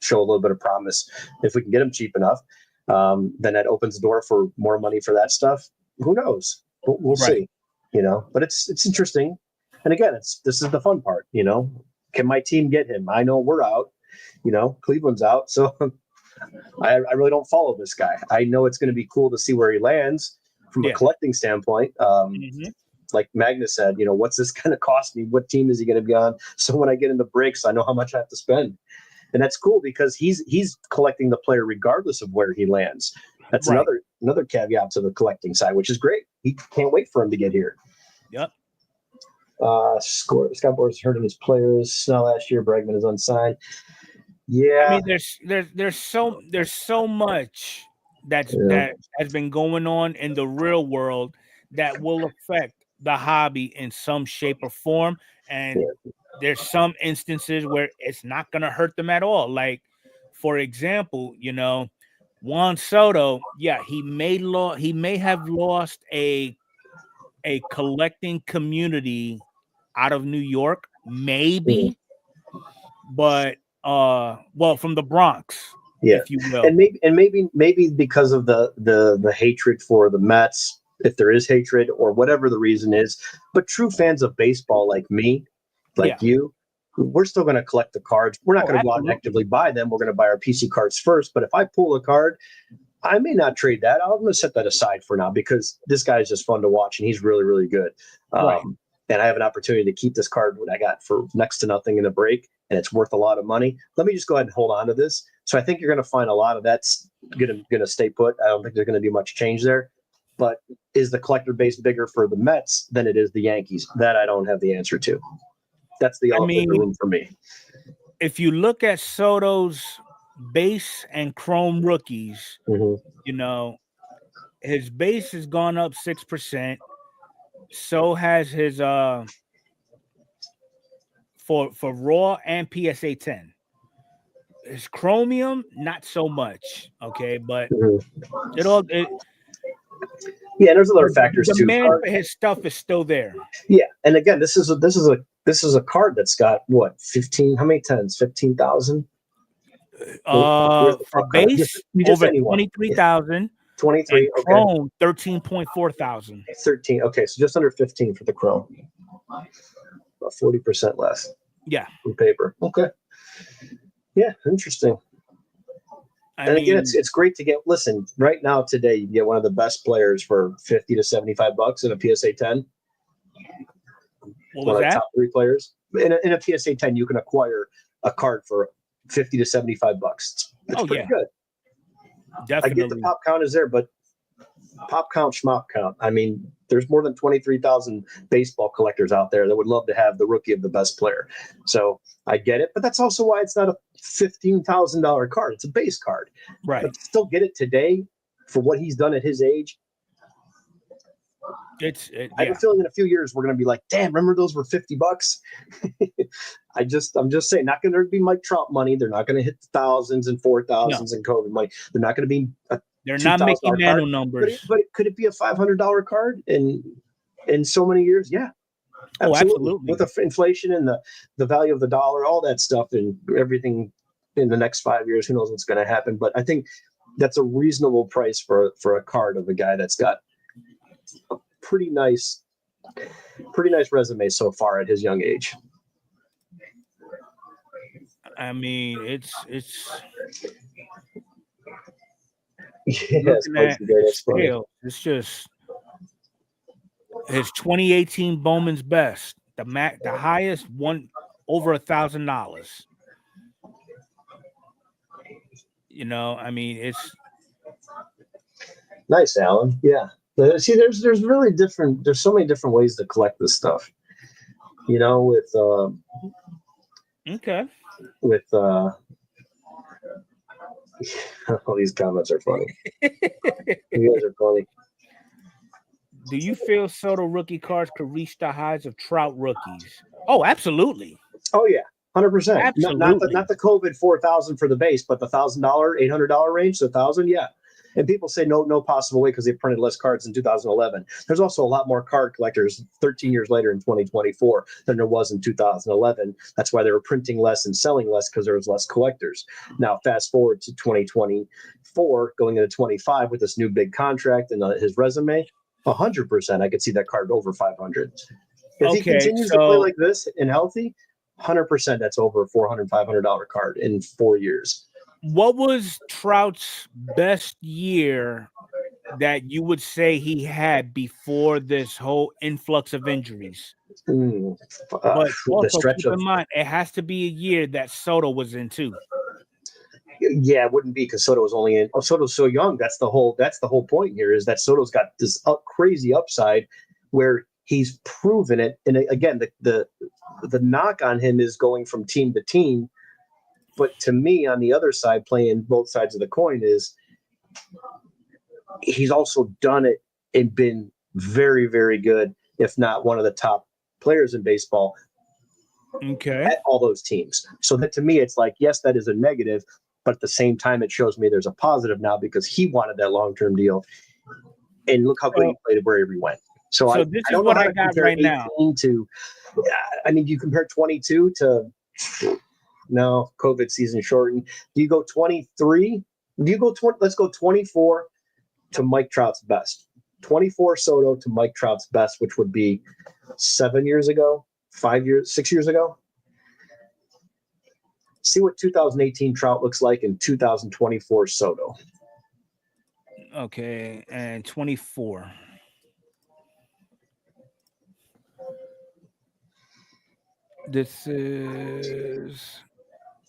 show a little bit of promise. If we can get them cheap enough, then that opens the door for more money for that stuff. Who knows? We'll see. But it's interesting. And again, this is the fun part. Can my team get him? I know we're out. Cleveland's out, so I really don't follow this guy. I know it's going to be cool to see where he lands from a collecting standpoint. like Magnus said, what's this going to cost me? What team is he going to be on? So when I get in the breaks, I know how much I have to spend. And that's cool because he's collecting the player regardless of where he lands. That's right. another caveat to the collecting side, which is great. He can't wait for him to get here. Yep. Scott Boras hurting his players. Snell last year. Bregman is unsigned. Yeah. I mean, there's so much that has been going on in the real world that will affect the hobby in some shape or form. And there's some instances where it's not going to hurt them at all. Like, for example, Juan Soto, he may have lost a collecting community out of New York, maybe, but from the Bronx, if you will, and maybe because of the hatred for the Mets, if there is hatred or whatever the reason is. But true fans of baseball like me, like you, we're still going to collect the cards. We're not going to go out and actively buy them. We're going to buy our PC cards first. But if I pull a card, I may not trade that. I'm going to set that aside for now because this guy is just fun to watch and he's really, really good. Right. And I have an opportunity to keep this card that I got for next to nothing in a break, and it's worth a lot of money. Let me just go ahead and hold on to this. So I think you're going to find a lot of that's going to stay put. I don't think there's going to be much change there. But is the collector base bigger for the Mets than it is the Yankees? That I don't have the answer to. That's the elephant in the room for me. If you look at Soto's base and chrome rookies, his base has gone up 6%. So has his for Raw and PSA 10. His chromium, not so much. Okay, but there's other factors too. Demand for his stuff is still there. Yeah, and again, this is a card that's got what 15? How many tens? 15,000. For base, over 23,000. 23. Okay. Chrome 13.4 thousand. 13. Okay, so just under 15 for the chrome. About 40% less. Yeah. From paper. Okay. Yeah, interesting. I mean, again, it's great to get. Listen, right now today, you can get one of the best players for $50 to $75 in a PSA 10. What was that? Top 3 players in a PSA 10, you can acquire a card for $50 to $75. It's pretty good. Definitely. I get the pop count is there, but pop count, schmop count. I mean, there's more than 23,000 baseball collectors out there that would love to have the rookie of the best player. So I get it, but that's also why it's not a $15,000 card. It's a base card. Right. But still get it today for what he's done at his age. I have a feeling in a few years we're going to be like, damn, remember those were $50? I'm just saying, not going to be Mike Trout money. They're not going to hit the thousands and 4,000s and COVID money. They're not going to be. They're not making nano numbers. But could it be a $500 card in so many years? Yeah, absolutely. With the inflation and the value of the dollar, all that stuff, and everything in the next 5 years, who knows what's going to happen? But I think that's a reasonable price for a card of a guy that's got a pretty nice resume so far at his young age. I mean, it's it's just his 2018 Bowman's best, the highest one over $1,000. I mean, it's nice, Alan. Yeah. See, there's really different. There's so many different ways to collect this stuff. With all these comments are funny. You guys are funny. Do you feel Soto rookie cards could reach the highs of Trout rookies? Oh, absolutely. Oh yeah, 100%. Absolutely. Not the COVID 4,000 for the base, but the $1,000, $800 range, so 1,000. Yeah. And people say no possible way because they printed less cards in 2011. There's also a lot more card collectors 13 years later in 2024 than there was in 2011. That's why they were printing less and selling less, because there was less collectors. Now, fast forward to 2024, going into 25 with this new big contract and his resume, 100%, I could see that card over 500. If he continues to play like this and healthy, 100% that's over a $400, $500 card in 4 years. What was Trout's best year that you would say he had before this whole influx of injuries? But also keep in mind, it has to be a year that Soto was in too. Yeah, it wouldn't be because Soto was only in. Oh, Soto's so young. That's the whole point here, is that Soto's got this crazy upside where he's proven it. And again, the knock on him is going from team to team. But to me, on the other side, playing both sides of the coin, is he's also done it and been very, very good, if not one of the top players in baseball. Okay. At all those teams. So that to me, it's like, yes, that is a negative, but at the same time, it shows me there's a positive now because he wanted that long-term deal. And look how good he played wherever he went. So I this don't is what know how I to got compare right 18 now. I mean, you compare 22 to no COVID season shortened. Do you go 23? Do you go 20? Let's go 24 to Mike Trout's best. 24 Soto to Mike Trout's best, which would be 7 years ago, 6 years ago. See what 2018 Trout looks like in 2024 Soto. Okay, and 24. This is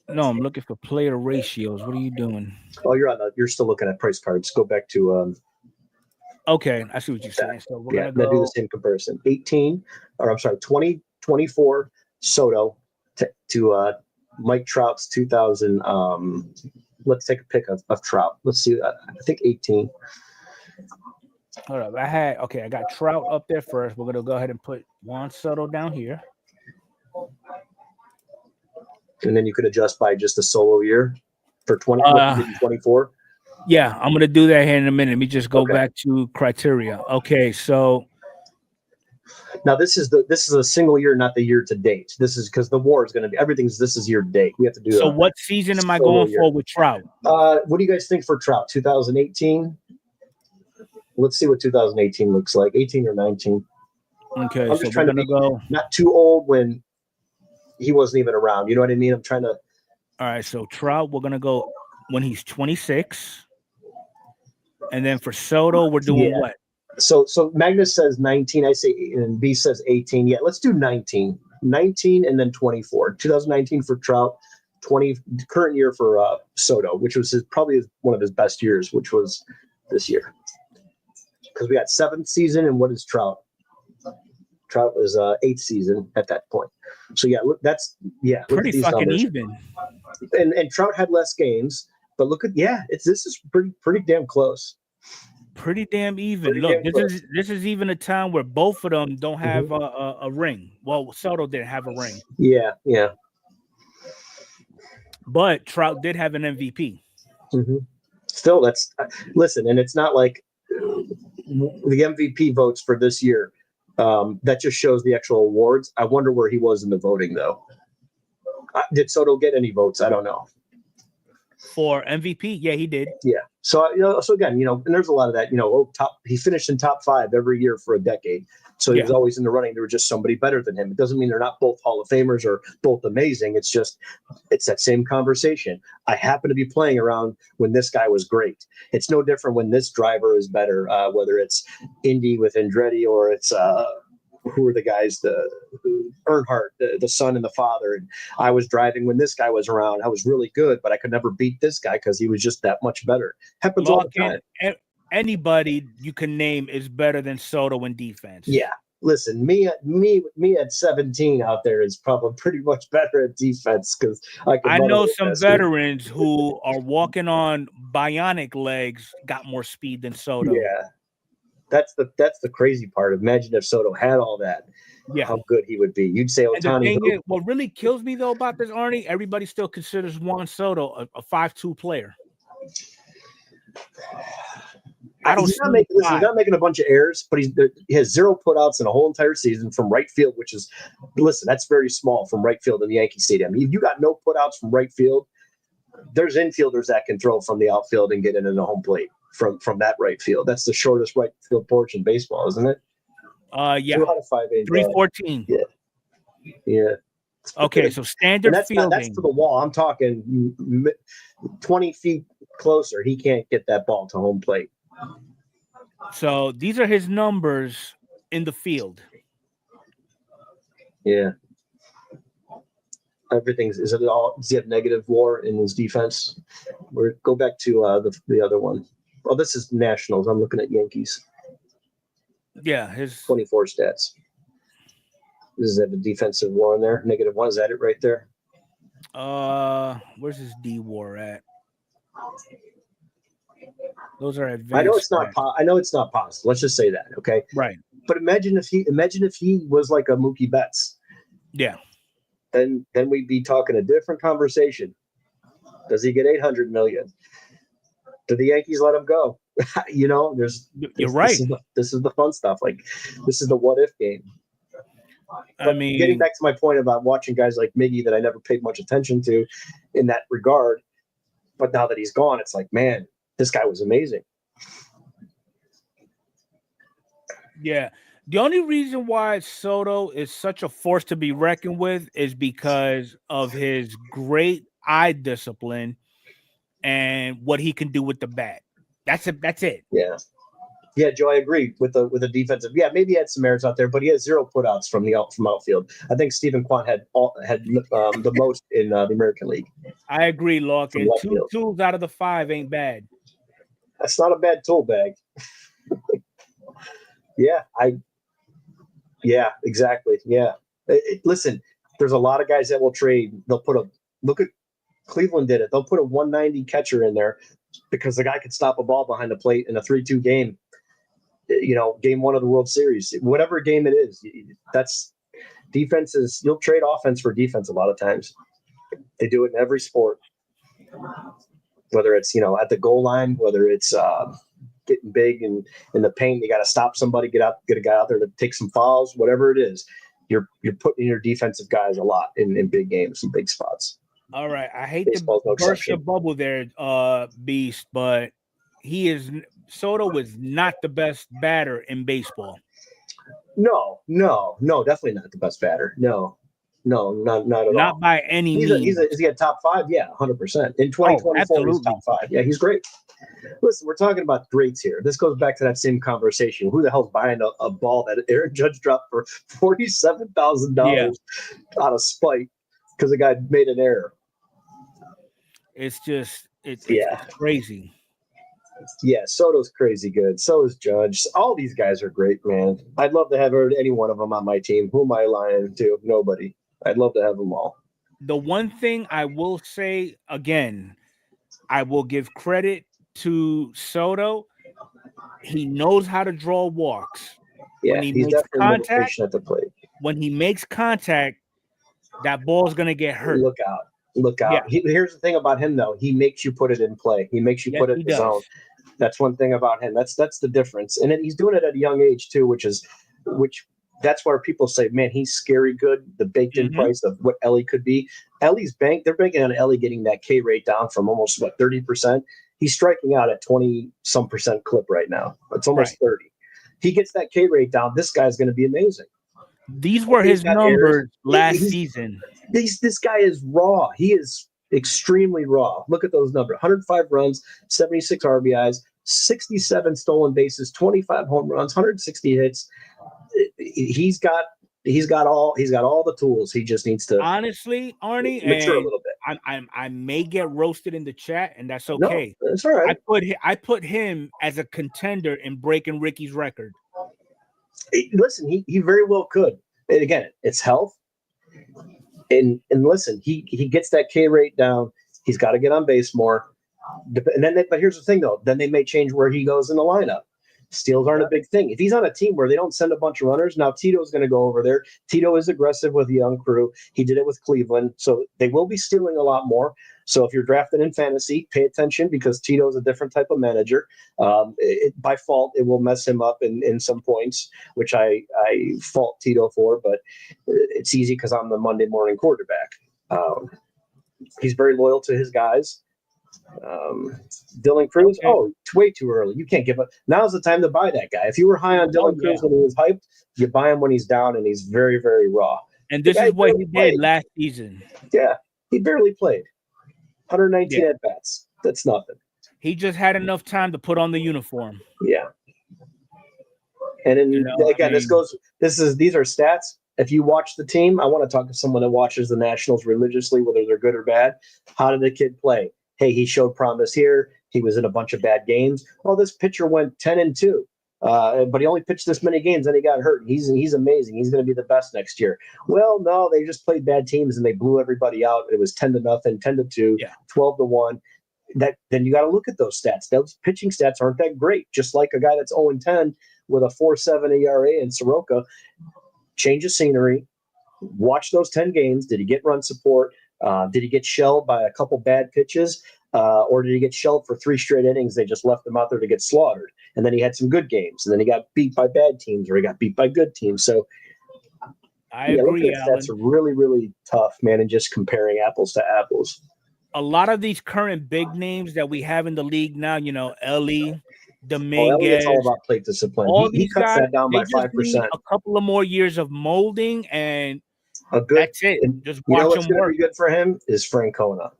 I'm looking for player ratios. What are you doing? Oh, you're still looking at price cards. Go back to okay, I see what you're saying. So we're gonna do the same comparison. 2024 Soto to Mike Trout's 2000. Let's take a pick of Trout. Let's see. I think 18. Hold up. I got Trout up there first. We're gonna go ahead and put Juan Soto down here. And then you could adjust by just a solo year for 24. Yeah, I'm gonna do that here in a minute. Let me just go back to criteria. Okay, so now this is a single year, not the year to date. This is because the war is going to be this is year to date. We have to do. So what season am I going for with Trout? What do you guys think for Trout? 2018. Let's see what 2018 looks like. 18 or 19. Okay, I'm just trying to go not too old when he wasn't even around. You know what I mean? I'm trying to. All right, so Trout, we're gonna go when he's 26, and then for Soto, we're doing what? So Magnus says 19. I say, and B says 18. Yeah, let's do 19. 19 and then 24. 2019 for Trout. 20 current year for Soto, which was probably one of his best years, which was this year. Because we got 7th season, and what is Trout? Trout was 8th season at that point. So look, that's pretty fucking numbers. Even. And Trout had less games, but look at this is pretty damn close. Pretty damn even. Look, this is even a time where both of them don't have a ring. Well, Soto didn't have a ring. Yeah. But Trout did have an MVP. Mm-hmm. Still, that's listen, and it's not like the MVP votes for this year. That just shows the actual awards. I wonder where he was in the voting, though. Did Soto get any votes? I don't know. For MVP, yeah, he did. Yeah. So so again, and there's a lot of that. He finished in top 5 every year for a decade. So he was always in the running. There was just somebody better than him. It doesn't mean they're not both Hall of Famers or both amazing. It's that same conversation. I happen to be playing around when this guy was great. It's no different when this driver is better, whether it's Indy with Andretti or it's who are the guys, Earnhardt, the son and the father. And I was driving when this guy was around. I was really good, but I could never beat this guy because he was just that much better. Happens all the time. Anybody you can name is better than Soto in defense. Yeah. Listen, me at 17 out there is probably pretty much better at defense because I know some veterans who are walking on bionic legs got more speed than Soto. Yeah. That's the crazy part. Imagine if Soto had all that. Yeah. How good he would be. You'd say Ohtani. What really kills me though about this, Arnie, everybody still considers Juan Soto a 5'2" player. He's not making a bunch of errors, but he has 0 putouts in a whole entire season from right field, which is, that's very small from right field in the Yankee Stadium. If you got no putouts from right field, there's infielders that can throw from the outfield and get into the home plate from that right field. That's the shortest right field porch in baseball, isn't it? Yeah. 314. Yeah. Okay, so standard fielding. That's to the wall. I'm talking 20 feet closer. He can't get that ball to home plate. So these are his numbers in the field. Yeah. Is it all? Does he have negative WAR in his defense? Go back to the other one. Oh, this is Nationals. I'm looking at Yankees. Yeah, his 24 stats. Does it have a defensive WAR in there? -1. Is that it right there? Where's his D WAR at? Those are advanced. I know it's not possible. Let's just say that, okay? Right. But imagine if he was like a Mookie Betts. Yeah. Then we'd be talking a different conversation. Does he get $800 million? Do the Yankees let him go? You're right. This is the fun stuff. Like, this is the what if game. But getting back to my point about watching guys like Miggy that I never paid much attention to in that regard, but now that he's gone, it's like, man, this guy was amazing. Yeah. The only reason why Soto is such a force to be reckoned with is because of his great eye discipline and what he can do with the bat. That's it. Yeah. Yeah, Joe, I agree with the defensive. Yeah, maybe he had some errors out there, but he has 0 putouts from outfield. I think Stephen Kwan had the most in the American League. I agree, Locke. And 2 tools out of the 5 ain't bad. That's not a bad tool bag. Yeah, exactly. Yeah. Listen, there's a lot of guys that will trade. They'll look at Cleveland did it. They'll put a 190 catcher in there because the guy could stop a ball behind the plate in a 3-2 game. Game 1 of the World Series, whatever game it is. That's defenses. You'll trade offense for defense a lot of times. They do it in every sport, whether it's at the goal line, whether it's getting big and in the paint, you got to stop somebody, get a guy out there to take some fouls, whatever it is. You're putting your defensive guys a lot in big games and big spots. All right, I hate to burst your bubble there, Beast, but Soto is not the best batter in baseball. No, definitely not the best batter. No, not at all. Not by any means. Is he a top 5? Yeah, 100%. In 2024, he's top 5. Yeah, he's great. Listen, we're talking about greats here. This goes back to that same conversation. Who the hell's buying a ball that Aaron Judge dropped for $47,000 out of spite because the guy made an error? It's crazy. Yeah, Soto's crazy good. So is Judge. All these guys are great, man. I'd love to have any one of them on my team. Who am I lying to? Nobody. I'd love to have them all. The one thing I will say, again, I will give credit to Soto. He knows how to draw walks. Yeah, when he's definitely contact at the plate. When he makes contact, that ball's going to get hurt. Look out. Yeah. Here's the thing about him, though. He makes you put it in play. He makes you put it in the zone. That's one thing about him. That's the difference. And he's doing it at a young age, too, which that's where people say, man, he's scary good, the baked-in price of what Ellie could be. Ellie's they're banking on Ellie getting that K rate down from almost, 30%. He's striking out at 20-some% clip right now. It's almost 30. He gets that K rate down, this guy's going to be amazing. These were his numbers last season. This guy is raw. He is extremely raw. Look at those numbers: 105 runs, 76 RBIs, 67 stolen bases, 25 home runs, 160 hits. He's got all the tools. He just needs to honestly, Arnie, mature a little bit. I may get roasted in the chat, and that's okay. No, that's all right. I put him as a contender in breaking Ricky's record. Listen, he very well could. And again, it's health. And listen, he gets that K rate down. He's got to get on base more. And then, but here's the thing, though. Then they may change where he goes in the lineup. Steals aren't a big thing. If he's on a team where they don't send a bunch of runners, now Tito's going to go over there. Tito is aggressive with the young crew. He did it with Cleveland. So they will be stealing a lot more. So if you're drafted in fantasy, pay attention because Tito's a different type of manager. By fault, it will mess him up in some points, which I fault Tito for, but it's easy because I'm the Monday morning quarterback. He's very loyal to his guys. Dylan Cruz, it's way too early. You can't give up. Now's the time to buy that guy. If you were high on Dylan Cruz when he was hyped, you buy him when he's down and he's very, very raw. And this is what he did last season. Yeah, he barely played. 119 at bats. That's nothing. He just had enough time to put on the uniform. Yeah. And then again, these are stats. If you watch the team, I want to talk to someone that watches the Nationals religiously, whether they're good or bad. How did the kid play? Hey, he showed promise here. He was in a bunch of bad games. Oh, this pitcher went 10-2, but he only pitched this many games, and he got hurt. He's amazing. He's going to be the best next year. Well, no, they just played bad teams and they blew everybody out. It was 10-0, 10-2, 12-1. Then you got to look at those stats. Those pitching stats aren't that great. Just like a guy that's 0-10 with a 4.7 ERA in Soroka. Change of scenery. Watch those 10 games. Did he get run support? Did he get shelled by a couple bad pitches? Or did he get shelled for 3 straight innings? They just left him out there to get slaughtered. And then he had some good games. And then he got beat by bad teams, or he got beat by good teams. So I agree, Alan. That's really, really tough, man, and just comparing apples to apples. A lot of these current big names that we have in the league now, Ellie, Dominguez. It's all about plate discipline. He cuts that down by 5%. A couple of more years of molding, and that's it. Just watch him what's going to be good for him is Francona.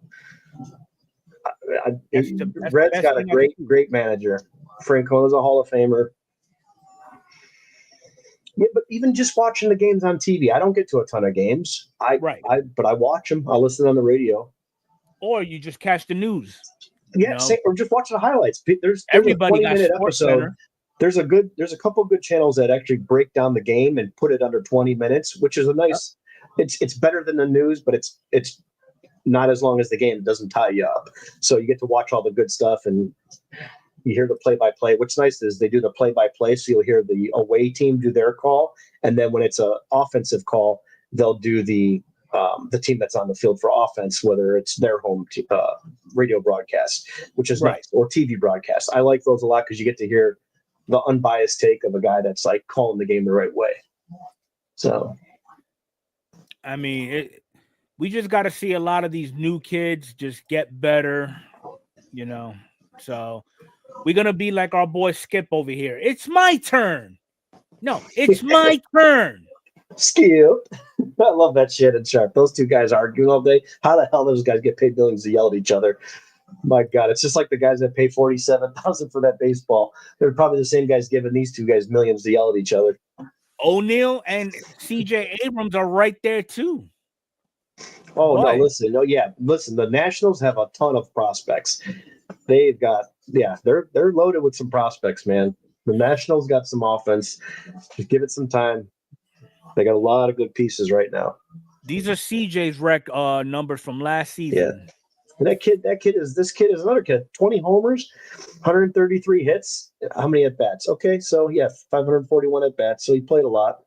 Red's got a great manager. Francona's a Hall of Famer. Yeah, but even just watching the games on TV, I don't get to a ton of games. But I watch them. I listen on the radio. Or you just catch the news. Yeah, or just watch the highlights. There's everybody a 20-minute episode. Center. There's a couple of good channels that actually break down the game and put it under 20 minutes, which is a nice. It's better than the news, but it's not as long as the game. It doesn't tie you up, so you get to watch all the good stuff and you hear the play-by-play. What's nice is they do the play-by-play, so you'll hear the away team do their call, and then when it's an offensive call, they'll do the team that's on the field for offense, whether it's their home radio broadcast, which is nice, or TV broadcast. I like those a lot because you get to hear the unbiased take of a guy that's like calling the game the right way. So, I mean, we just got to see a lot of these new kids just get better, So we're going to be like our boy Skip over here. It's my turn. No, it's my turn. Skip. I love that shit in Sharp. Those two guys arguing all day. How the hell those guys get paid millions to yell at each other? My God, it's just like the guys that pay $47,000 for that baseball. They're probably the same guys giving these two guys millions to yell at each other. O'Neal and CJ Abrams are right there too. Oh, no, listen. Listen, the Nationals have a ton of prospects. They've got, they're loaded with some prospects, man. The Nationals got some offense. Just give it some time. They got a lot of good pieces right now. These are CJ's numbers from last season. Yeah. And this kid is another kid. 20 homers, 133 hits. How many at bats? Okay, so 541 at bats. So he played a lot.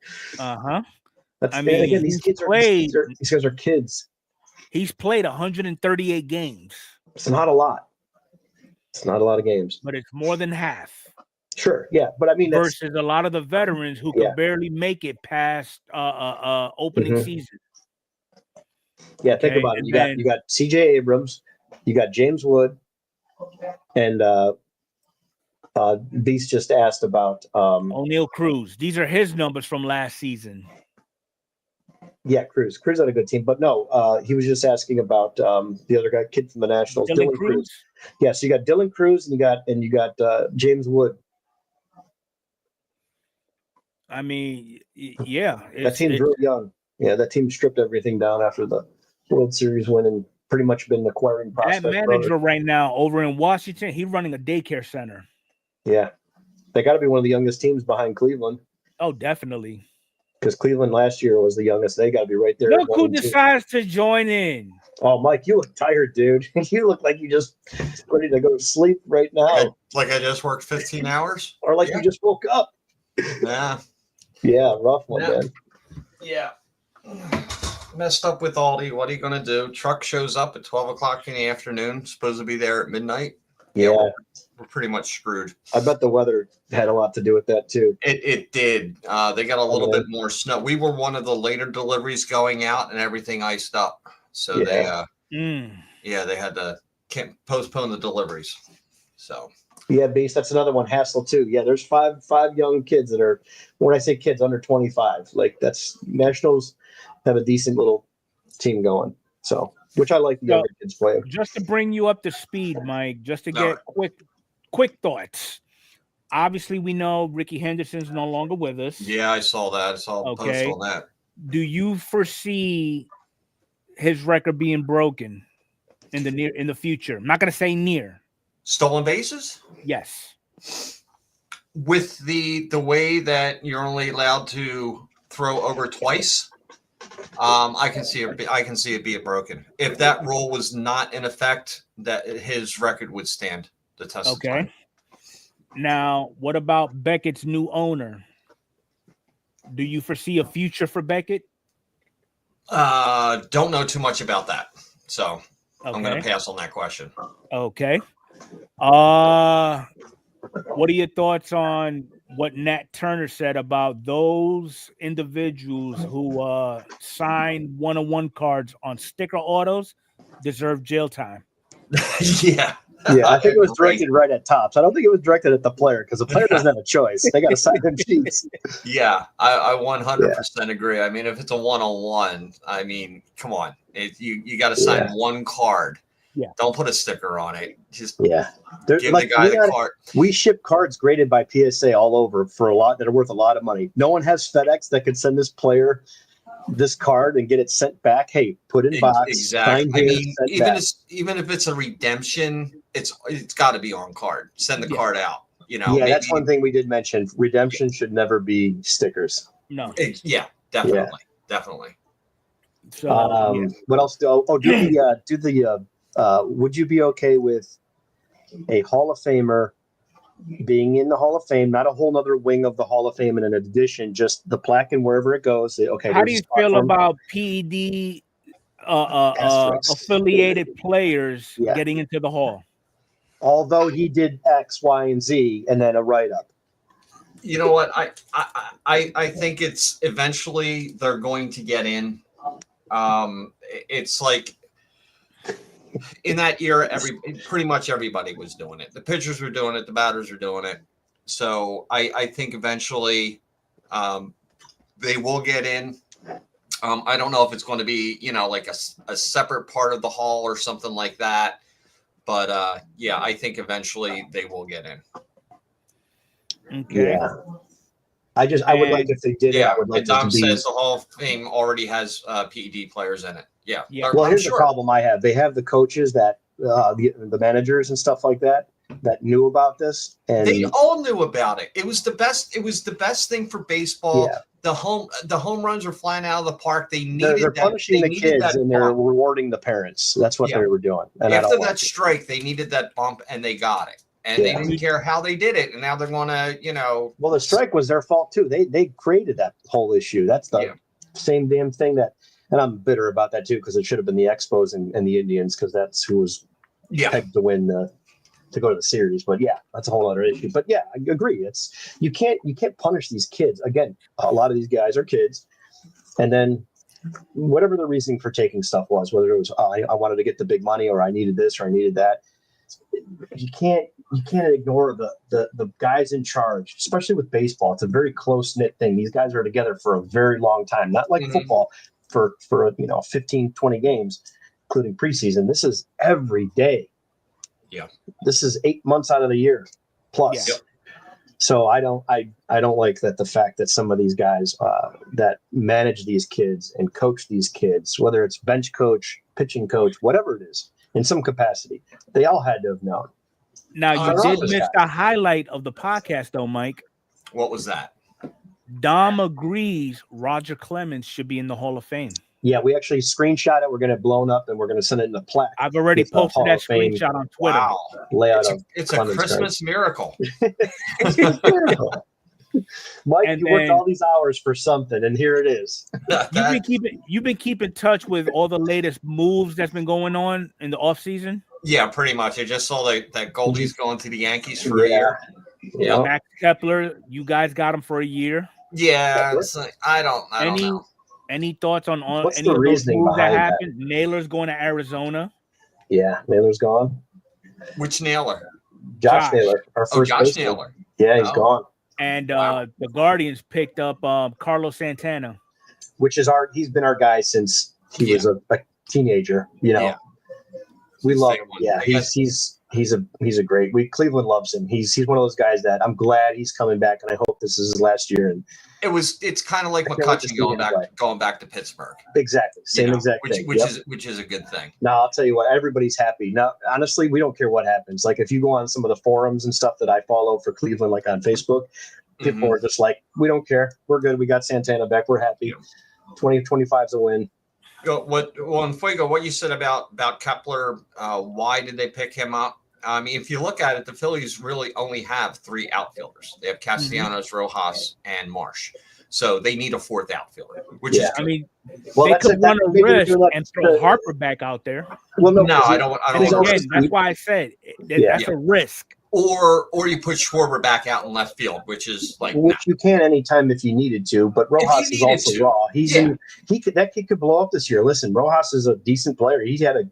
Again, these guys are kids. He's played 138 games. It's not a lot. It's not a lot of games. But it's more than half. Sure, yeah. But I mean, versus a lot of the veterans who could barely make it past opening season. Yeah, think about it. You got CJ Abrams, you got James Wood, and Beast just asked about O'Neal Cruz. These are his numbers from last season. Yeah, Cruz had a good team, but no, he was just asking about the other guy, kid from the Nationals, Dylan Cruz. Yeah, so you got Dylan Cruz and you got James Wood. I mean, yeah, that team's real young. Yeah, that team stripped everything down after the World Series win and pretty much been acquiring prospects. That manager right now over in Washington, he's running a daycare center. Yeah, they got to be one of the youngest teams behind Cleveland. Oh, definitely. Because Cleveland last year was the youngest. They got to be right there. Look who decides to join in. Oh, Mike, you look tired, dude. You look like you just ready to go to sleep right now. Like I just worked 15 hours? Or like you just woke up. Nah. Yeah, rough one, man. Yeah. Messed up with Aldi. What are you going to do? Truck shows up at 12 o'clock in the afternoon. Supposed to be there at midnight. Yeah. We're pretty much screwed. I bet the weather had a lot to do with that, too. It did. They got a little bit more snow. We were one of the later deliveries going out and everything iced up. So they had to postpone the deliveries. So. Yeah, Beast, that's another one. Hassel, too. Yeah, there's five young kids that are, when I say kids, under 25. Like, that's Nationals have a decent little team going. So, which I like the younger kids playing. Just to bring you up to speed, Mike, just to get quick thoughts. obviously we know Ricky Henderson's no longer with us. Yeah, I saw that. I saw a post on that. Do you foresee his record being broken in the future? I'm not going to say near. Stolen bases? Yes. With the way that you're only allowed to throw over twice, I can see it being broken. If that rule was not in effect, that his record would stand the test of time. Now, what about Beckett's new owner? Do you foresee a future for Beckett? Don't know too much about that, so I'm going to pass on that question. Okay. What are your thoughts on what Nat Turner said about those individuals who sign one-on-one cards on sticker autos deserve jail time? Yeah, I think it was directed right at Topps. I don't think it was directed at the player because the player doesn't have a choice. They got to sign them sheets. Yeah, I 100% agree. I mean, if it's a one-on-one, I mean, come on, you got to sign one card. Yeah, don't put a sticker on it. Just give the guy the card. We ship cards graded by PSA all over for a lot that are worth a lot of money. No one has FedEx that could send this player this card and get it sent back. Hey, put in box. Exactly. I mean, even if it's a redemption, it's got to be on card. Send the card out. You know. Yeah, that's one thing we did mention. Redemption should never be stickers. No. Definitely. So, what else? Would you be okay with a Hall of Famer being in the Hall of Fame, not a whole nother wing of the Hall of Fame and an addition, just the plaque and wherever it goes? Okay. How do you feel about PED affiliated players getting into the Hall? Although he did X, Y, and Z, and then a write-up. You know what? I think it's eventually they're going to get in. It's like in that era, pretty much everybody was doing it. The pitchers were doing it. The batters were doing it. So I think eventually they will get in. I don't know if it's going to be, like a separate part of the hall or something like that. But I think eventually they will get in. Okay. Yeah. I would like if they did. Yeah. I would like Dom says the Hall of Fame already has PED players in it. Yeah. Well, here's the problem I have. They have the coaches that the managers and stuff like that knew about this, and they all knew about it. It was the best. It was the best thing for baseball. Yeah. The home runs were flying out of the park. They're punishing the kids and they're rewarding the parents. That's what they were doing. And after that strike, they needed that bump and they got it. And they didn't care how they did it. And now they're going to, Well, the strike was their fault too. They created that whole issue. That's the same damn thing and I'm bitter about that too, because it should have been the Expos and the Indians, because that's who was pegged to win to go to the series. But that's a whole other issue. But I agree. You can't punish these kids. Again, a lot of these guys are kids. And then whatever the reasoning for taking stuff was, whether it was I wanted to get the big money, or I needed this, or I needed that. You can't ignore the guys in charge, especially with baseball. It's a very close-knit thing. These guys are together for a very long time, not like football for 15, 20 games, including preseason. This is every day. Yeah. This is 8 months out of the year plus. Yeah. So I don't like that, the fact that some of these guys that manage these kids and coach these kids, whether it's bench coach, pitching coach, whatever it is, in some capacity, they all had to have known. Now, you did miss the highlight of the podcast, though, Mike. What was that? Dom agrees Roger Clemens should be in the Hall of Fame. Yeah, we actually screenshot it. We're going to blow it up, and we're going to send it in a plaque. I've already posted that screenshot on Twitter. Wow. Layout it's a Christmas miracle. It's a miracle. Mike, you worked all these hours for something, and here it is. You've been keeping touch with all the latest moves that's been going on in the offseason? Yeah, pretty much. I just saw that Goldie's going to the Yankees for a year. Yeah, Max Kepler, you guys got him for a year. Yeah, I don't know. Any thoughts on What's any the of those reasoning moves that behind happened? Naylor's going to Arizona. Yeah, Naylor's gone. Which Naylor? Josh Naylor. Our first Josh Naylor. Yeah, he's gone. And the Guardians picked up Carlos Santana, which is he's been our guy since he was a teenager. We love him. Yeah, he's He's a great. Cleveland loves him. He's one of those guys that I'm glad he's coming back, and I hope this is his last year. And it's kind of like McCutcheon going back to Pittsburgh. Exactly, same exact thing. Which is a good thing. Now I'll tell you what, everybody's happy. Now, honestly, we don't care what happens. Like if you go on some of the forums and stuff that I follow for Cleveland, like on Facebook, people are just like, we don't care. We're good. We got Santana back. We're happy. 2025 is a win. Enfuego, what you said about Kepler, why did they pick him up? I mean, if you look at it, the Phillies really only have 3 outfielders. They have Castellanos, Rojas, and Marsh. So they need a 4th outfielder, which is good. I mean, they could run a risk and throw Harper back out there. Well, no, I don't. Again, that's why I said that's a risk. Or you put Schwarber back out in left field, which is like you can anytime if you needed to. But Rojas is also raw. That kid could blow up this year. Listen, Rojas is a decent player. He's got a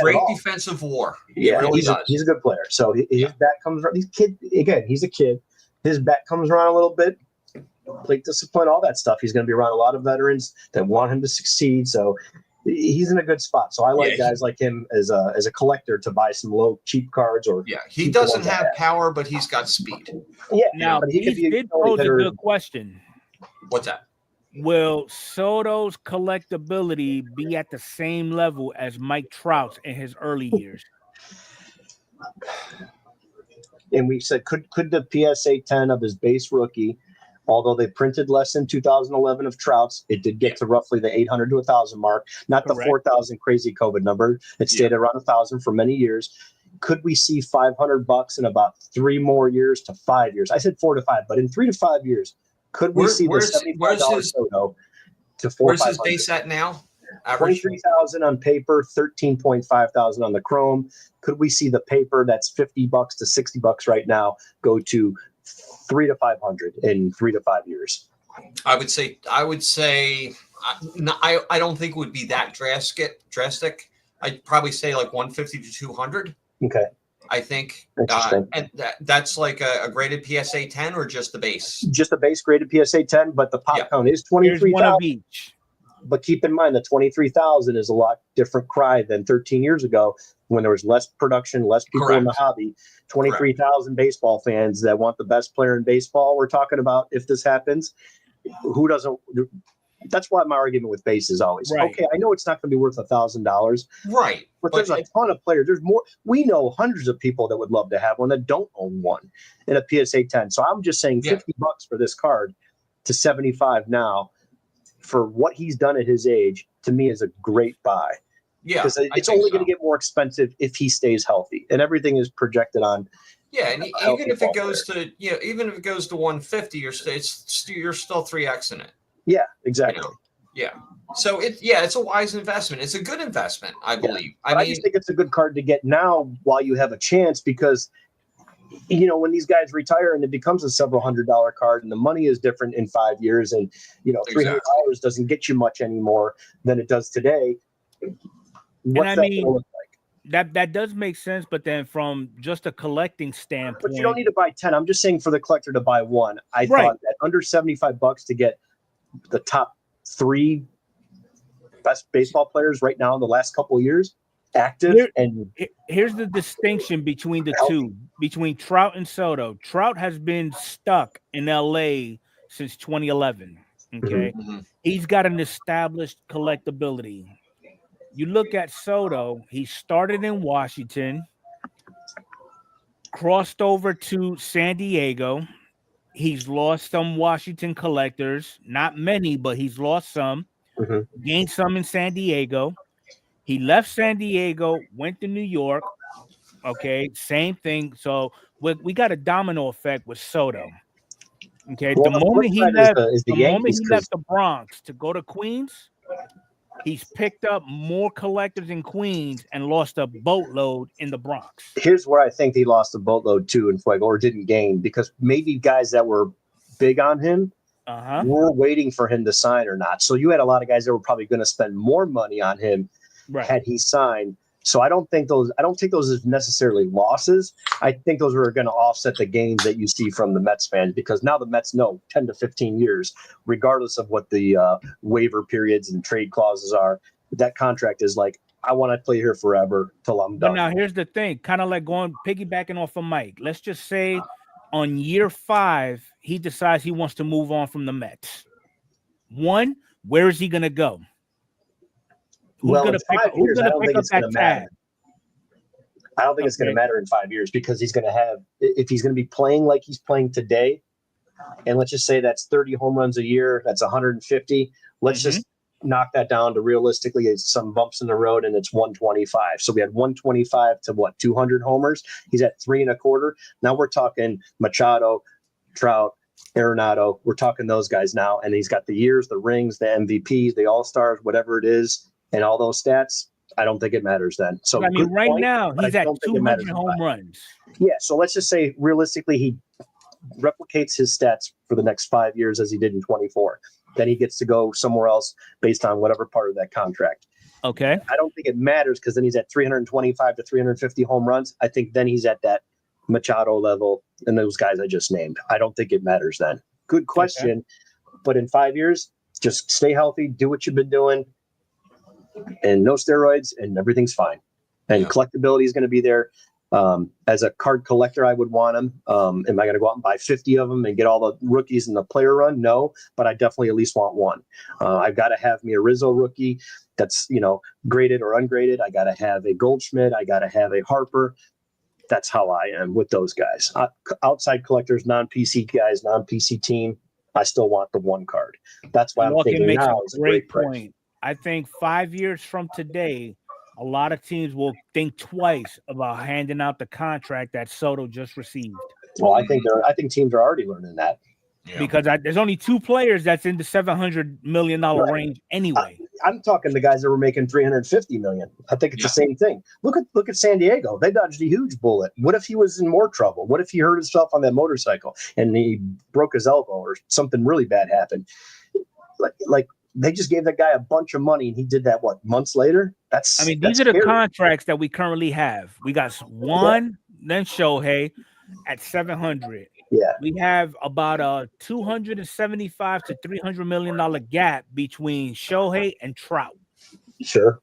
great defensive WAR. Yeah, really he's a good player. So his bat comes around. He's a kid. His bat comes around a little bit. Plate discipline, all that stuff. He's going to be around a lot of veterans that want him to succeed. So he's in a good spot. So I like guys like him as a collector to buy some low cheap cards. Or he doesn't have power, but he's got speed. Yeah. Now he did pose a good question. What's that? Will Soto's collectability be at the same level as Mike Trout's in his early years? And we said, could the PSA 10 of his base rookie, although they printed less in 2011 of Trout's, it did get to roughly the 800 to 1,000 mark, not the 4,000 crazy COVID number. It stayed around 1,000 for many years. Could we see $500 in about 3 more years to 5 years? I said 4 to 5, but in 3 to 5 years, could we see the $75 Soto to 4,500? Where's his base at now? 23,000 on paper, 13,500 on the Chrome. Could we see the paper that's $50 to $60 right now go to 3 to 500 in 3 to 5 years? I would say I don't think it would be that drastic. I'd probably say like 150 to 200. Okay. I think, and that's like a graded PSA 10 or just the base? Just the base graded PSA 10, but the pop count is 23,000. But keep in mind that 23,000 is a lot different cry than 13 years ago when there was less production, less people in the hobby. 23,000 baseball fans that want the best player in baseball. We're talking about if this happens, who doesn't? That's why my argument with base is always okay. I know it's not going to be worth $1,000, right? But there's a ton of players. There's more. We know hundreds of people that would love to have one that don't own one in a PSA 10. So I'm just saying $50 for this card to 75 now for what he's done at his age, to me, is a great buy. Yeah, because it's only going to get more expensive if he stays healthy, and everything is projected on. Yeah, and even if it goes to even if it goes to 150, you're still 3x in it. Yeah, exactly. Yeah. So it's a wise investment. It's a good investment, I believe. I just think it's a good card to get now while you have a chance, because when these guys retire and it becomes a several $100 card and the money is different in 5 years, and $300 doesn't get you much anymore than it does today. What's that going to look like? That does make sense, but then from just a collecting standpoint, but you don't need to buy 10. I'm just saying for the collector to buy one. I thought that under $75 to get the top 3 best baseball players right now in the last couple of years active. Here's the distinction between the two, between Trout and Soto. Trout has been stuck in LA since 2011. Okay. Mm-hmm. He's got an established collectability. You look at Soto, he started in Washington, crossed over to San Diego. He's lost some Washington collectors, not many, but he's lost some, gained some in San Diego. He left San Diego, went to New York. Okay, same thing. So we got a domino effect with Soto. Okay, the moment he left the Bronx to go to Queens, he's picked up more collectors in Queens and lost a boatload in the Bronx. Here's where I think he lost a boatload too in Enfuego, or didn't gain, because maybe guys that were big on him were waiting for him to sign or not. So you had a lot of guys that were probably going to spend more money on him had he signed. So I don't take those as necessarily losses. I think those are going to offset the gains that you see from the Mets fans, because now the Mets know 10 to 15 years, regardless of what the waiver periods and trade clauses are, that contract is like I want to play here forever till I'm done. But now here's the thing, kind of like piggybacking off of Mike. Let's just say on year 5, he decides he wants to move on from the Mets. 1, where is he going to go? Who's going to pick up that tab? I don't think it's going to matter in 5 years because he's going to have, if he's going to be playing like he's playing today, and let's just say that's 30 home runs a year, that's 150. Let's just knock that down to realistically it's some bumps in the road and it's 125. So we had 125 to 200 homers. He's at 3.25. Now we're talking Machado, Trout, Arenado. We're talking those guys now. And he's got the years, the rings, the MVPs, the All-Stars, whatever it is, and all those stats. I don't think it matters then. So I mean, now he's at 200 home runs. Yeah. So let's just say realistically, he replicates his stats for the next 5 years as he did in 24. Then he gets to go somewhere else based on whatever part of that contract. Okay. I don't think it matters because then he's at 325 to 350 home runs. I think then he's at that Machado level and those guys I just named. I don't think it matters then. Good question. Okay. But in 5 years, just stay healthy, do what you've been doing, and no steroids, and everything's fine. And collectability is going to be there. As a card collector, I would want them. Am I going to go out and buy 50 of them and get all the rookies in the player run? No, but I definitely at least want one. I've got to have me a Rizzo rookie that's, graded or ungraded. I got to have a Goldschmidt. I got to have a Harper. That's how I am with those guys. Outside collectors, non-PC guys, non-PC team, I still want the one card. That's why I'm thinking now is a great point. Price. I think 5 years from today, a lot of teams will think twice about handing out the contract that Soto just received. Well, I think teams are already learning that. Yeah. Because there's only 2 players that's in the $700 million range anyway. I'm talking the guys that were making $350 million. I think it's the same thing. Look at San Diego. They dodged a huge bullet. What if he was in more trouble? What if he hurt himself on that motorcycle and he broke his elbow or something really bad happened? Like they just gave that guy a bunch of money and he did that months later. These are the contracts that we currently have. We got one, then Shohei at 700. Yeah. We have about a $275 to $300 million gap between Shohei and Trout. Sure.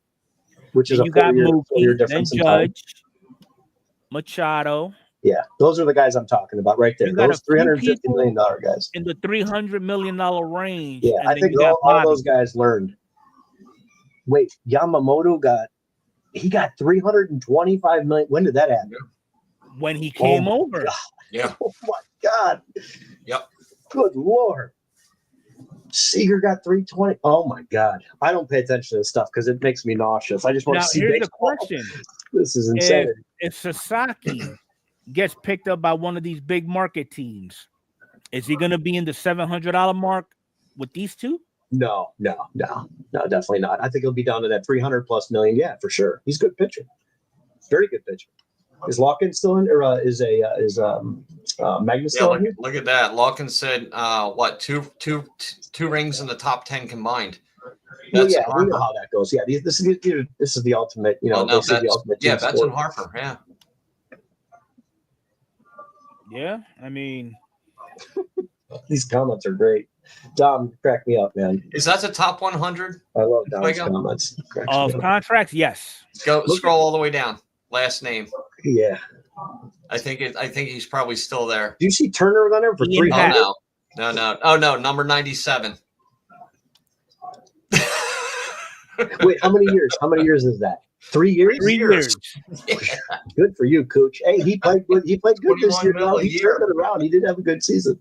Which is you got Mookie, then Judge, Machado. Yeah, those are the guys I'm talking about right there. Those $350 million guys in the $300 million range. Yeah, I think all those guys learned. Wait, Yamamoto got $325 million. When did that happen? When he came over. God. Yeah. Oh my God. Yep. Good Lord. Seager got 320. Oh my God. I don't pay attention to this stuff because it makes me nauseous. I just want to see here's baseball. The question. This is insane. If Sasaki gets picked up by one of these big market teams, is he going to be in the $700 mark with these two? No, definitely not. I think he'll be down to that 300 plus million. Yeah, for sure. He's a good pitcher. Very good pitcher. Is Lawkins still in, or is Magnus still in here? Look at that. Lawkins said, two rings in the top 10 combined. That's we know how that goes. Yeah, this is the ultimate. The ultimate. That's in Harper. Yeah. Yeah, I mean, these comments are great. Dom, crack me up, man. Is that the top 100? I love Dom's comments. Of contracts, yes. Scroll all the way down. Last name. Yeah. I think he's probably still there. Do you see Turner on there for 300? No. Oh no, number 97. Wait, how many years? How many years is that? 3 years? 3 years. Yeah. Good for you, Cooch. Hey, he played good. He played good this year. He turned it around. He did have a good season.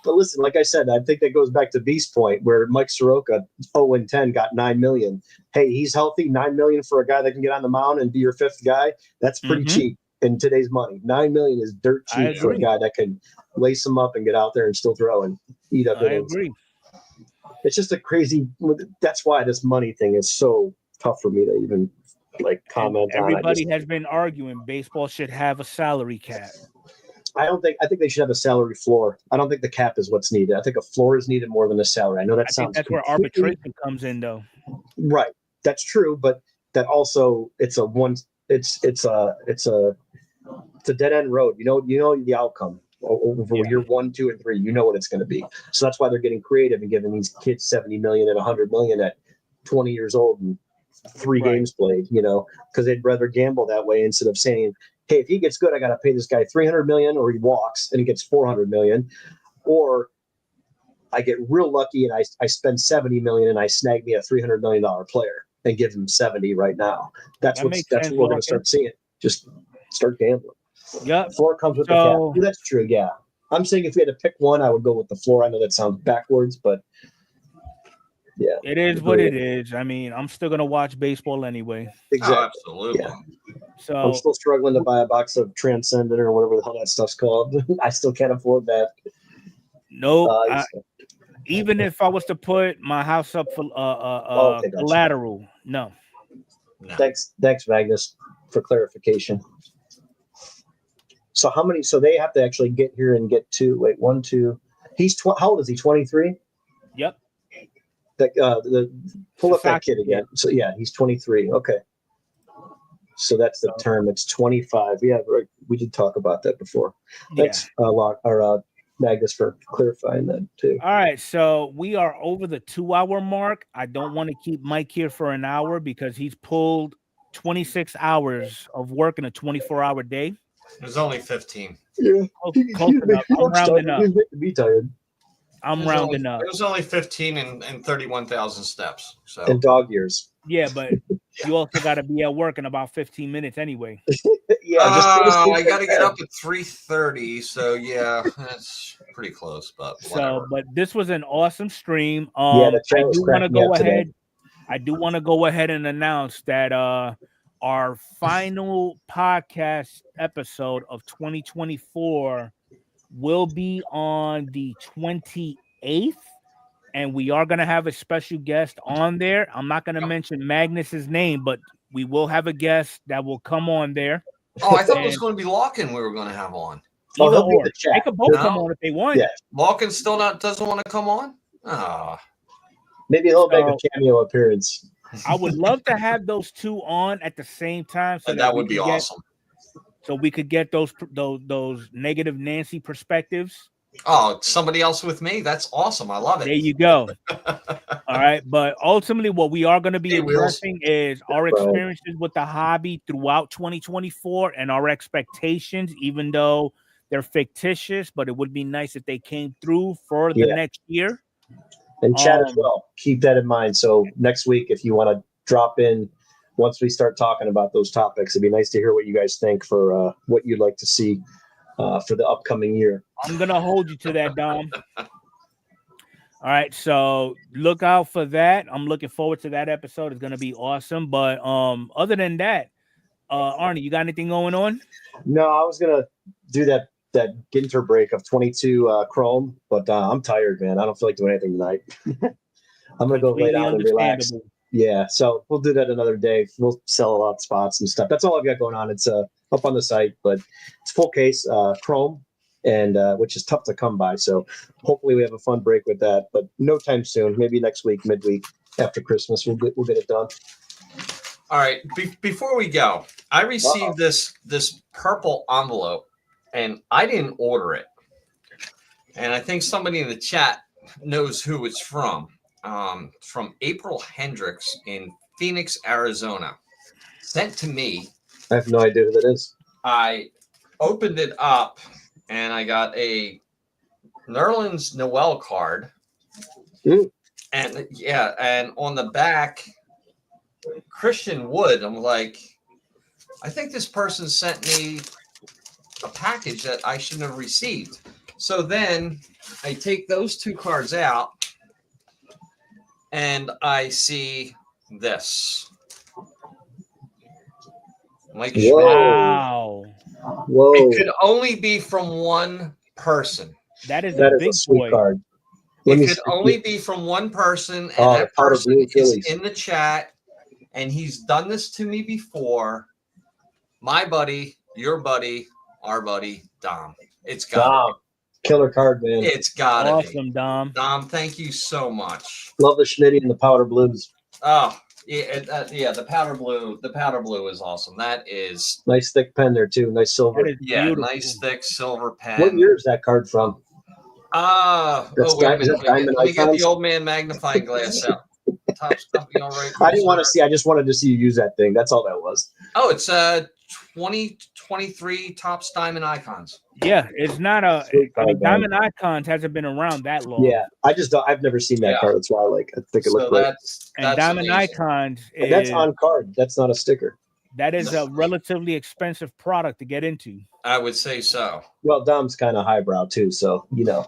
But listen, like I said, I think that goes back to B's point where Mike Soroka, 0-10, got $9 million. Hey, he's healthy. $9 million for a guy that can get on the mound and be your fifth guy. That's pretty cheap in today's money. $9 million is dirt cheap for a guy that can lace him up and get out there and still throw and eat up. I agree. It's just a crazy. That's why this money thing is so tough for me to even comment on. Everybody has been arguing baseball should have a salary cap. I think they should have a salary floor. I don't think the cap is what's needed. I think a floor is needed more than a salary. I know that sounds. That's where arbitration comes in, though. Right, that's true, but that also it's a dead end road. You know the outcome over year 1, 2, and 3. You know what it's going to be. So that's why they're getting creative and giving these kids $70 million and $100 million at 20 years old and 3 games played, because they'd rather gamble that way instead of saying, hey, if he gets good, I got to pay this guy $300 million, or he walks and he gets $400 million, or I get real lucky and I spend $70 million and I snag me a $300 million player and give him 70 right now. That's what we're going to start seeing. Just start gambling. Yeah. Floor comes with the cap. That's true. Yeah. I'm saying if we had to pick one, I would go with the floor. I know that sounds backwards, but yeah, it is what it is. I mean, I'm still going to watch baseball anyway. Exactly. Oh, absolutely. Yeah. So I'm still struggling to buy a box of Transcendent or whatever the hell that stuff's called. I still can't afford that. No, even if I was to put my house up for collateral, no. Thanks, Magnus, for clarification. So how many? So they have to actually get here and get 2. Wait, 1, 2. He's how old is he? 23. Yep. Pull up that kid again. So yeah, he's 23. Okay. So that's the term. It's 25. Yeah, right. We did talk about that before. Thanks, Magnus, for clarifying that too. All right, so we are over the 2-hour mark. I don't want to keep Mike here for an hour because he's pulled 26 hours of work in a 24-hour day. There's only 15. Yeah, close enough. I'm rounding up. He's making me tired. I'm rounding up. It was only 15 and 31,000 steps. So and dog years. Yeah, but you also got to be at work in about 15 minutes anyway. Yeah, I got to get up at 3:30. So yeah, that's pretty close. But whatever. But this was an awesome stream. I do want to go ahead. I do want to go ahead and announce that our final podcast episode of 2024 will be on the 28th. And we are going to have a special guest on there. I'm not going to mention Magnus's name, but we will have a guest that will come on there. Oh, I thought it was going to be Larkin we were going to have on. Either or. They could both come on if they want. Yeah. Larkin still doesn't want to come on? Maybe he'll make a cameo appearance. I would love to have those two on at the same time. So that would be awesome. So we could get those negative Nancy perspectives. Oh, somebody else with me? That's awesome. I love it. There you go. All right. But ultimately, what we are going to be addressing is our experiences with the hobby throughout 2024 and our expectations, even though they're fictitious, but it would be nice if they came through for the next year. And chat as well. Keep that in mind. So next week, if you want to drop in, once we start talking about those topics, it'd be nice to hear what you guys think for what you'd like to see for the upcoming year. I'm going to hold you to that, Dom. All right. So look out for that. I'm looking forward to that episode. It's going to be awesome. But other than that, Arnie, you got anything going on? No, I was going to do that Ginter break of 22 Chrome, but I'm tired, man. I don't feel like doing anything tonight. I'm going to go lay down and relax. Yeah, so we'll do that another day. We'll sell out spots and stuff. That's all I've got going on. It's up on the site, but it's full case Chrome, and which is tough to come by. So hopefully we have a fun break with that, but no time soon. Maybe next week, midweek after Christmas, we'll get it done. All right. Before we go, I received this purple envelope, and I didn't order it. And I think somebody in the chat knows who it's from. From April Hendricks in Phoenix, Arizona. Sent to me. I have no idea who that is. I opened it up, and I got a Nerlens Noel card. Mm. And on the back, Christian Wood. I'm like, I think this person sent me a package that I shouldn't have received. So then I take those two cards out, and I see this. Like, wow. Whoa. It could only be from one person. That is a big boy card. It could only be from one person, and that person is in the chat, and he's done this to me before. My buddy, your buddy, our buddy, Dom. It's got to be. Killer card, man. It's got to be. Awesome, Dom. Dom, thank you so much. Love the Schnitty and the powder blues. Oh, yeah, the powder blue. The powder blue is awesome. That is nice thick pen there too. Nice silver. Yeah, nice thick silver pen. What year is that card from? Wait a minute. Let me get the old man magnifying glass out. Top stuff. You all right? I didn't want to see. I just wanted to see you use that thing. That's all that was. Oh, it's 2023 Topps Diamond Icons. Yeah, it's not a. I mean, Diamond Icons hasn't been around that long. Yeah, I've never seen that card. That's why I think it looks great. And Diamond Icons and that's on card. That's not a sticker. That is a relatively expensive product to get into. I would say so. Well, Dom's kind of highbrow too, so yeah,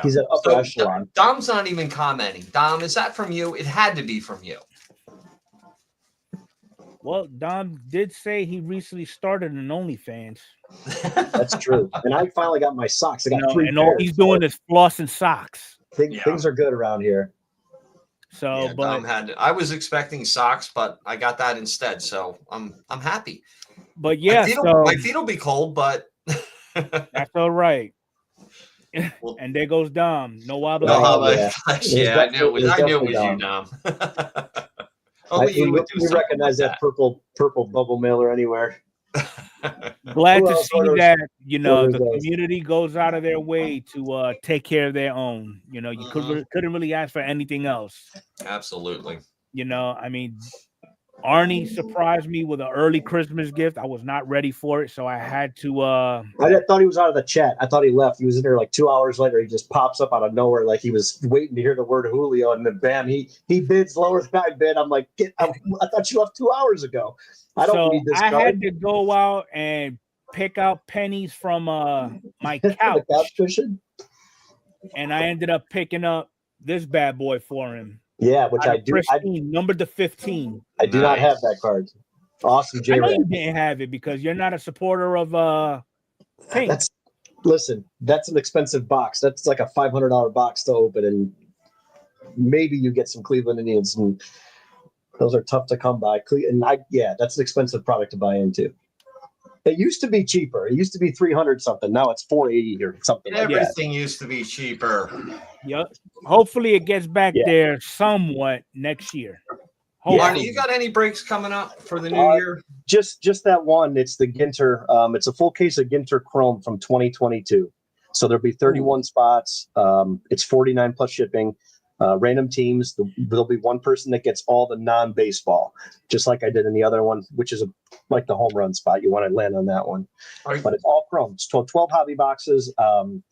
he's an upper echelon. Dom's not even commenting. Dom, is that from you? It had to be from you. Well, Dom did say he recently started an OnlyFans. That's true. And I finally got my socks. I got 3 and all he's doing is flossing socks. Things are good around here. So, yeah, Dom I was expecting socks, but I got that instead. So I'm happy. But yeah, my feet will be cold, but that's all right. And there goes Dom. No wobble. Yeah, I knew it was you, Dom. You recognize that purple bubble mailer anywhere. Glad to see that the community goes out of their way to take care of their own. You couldn't really ask for anything else. Absolutely. I mean, Arnie surprised me with an early Christmas gift. I was not ready for it, so I had to. I thought he was out of the chat. I thought he left. He was in there like 2 hours later. He just pops up out of nowhere, like he was waiting to hear the word Julio, and then bam, he bids lower than I bid. I'm like, I thought you left 2 hours ago. I don't need this card. I had to go out and pick out pennies from my couch. The couch cushion. And I ended up picking up this bad boy for him. Yeah, which I do. Numbered to 15. I do not have that card. Awesome, J. I know you didn't have it because you're not a supporter of Pink. Listen, that's an expensive box. That's like a $500 box to open, and maybe you get some Cleveland Indians, and those are tough to come by. And that's an expensive product to buy into. It used to be cheaper. It used to be 300 something. Now it's 480 or something. Everything used to be cheaper. Yep. Hopefully it gets back there somewhat next year. Arnie, you got any breaks coming up for the new year? Just that one. It's the Ginter. It's a full case of Ginter Chrome from 2022. So there'll be 31 spots. It's 49 plus shipping. Random teams. There'll be one person that gets all the non-baseball, just like I did in the other one, which is like the home run spot. You want to land on that one. But it's all Chrome. It's 12 hobby boxes.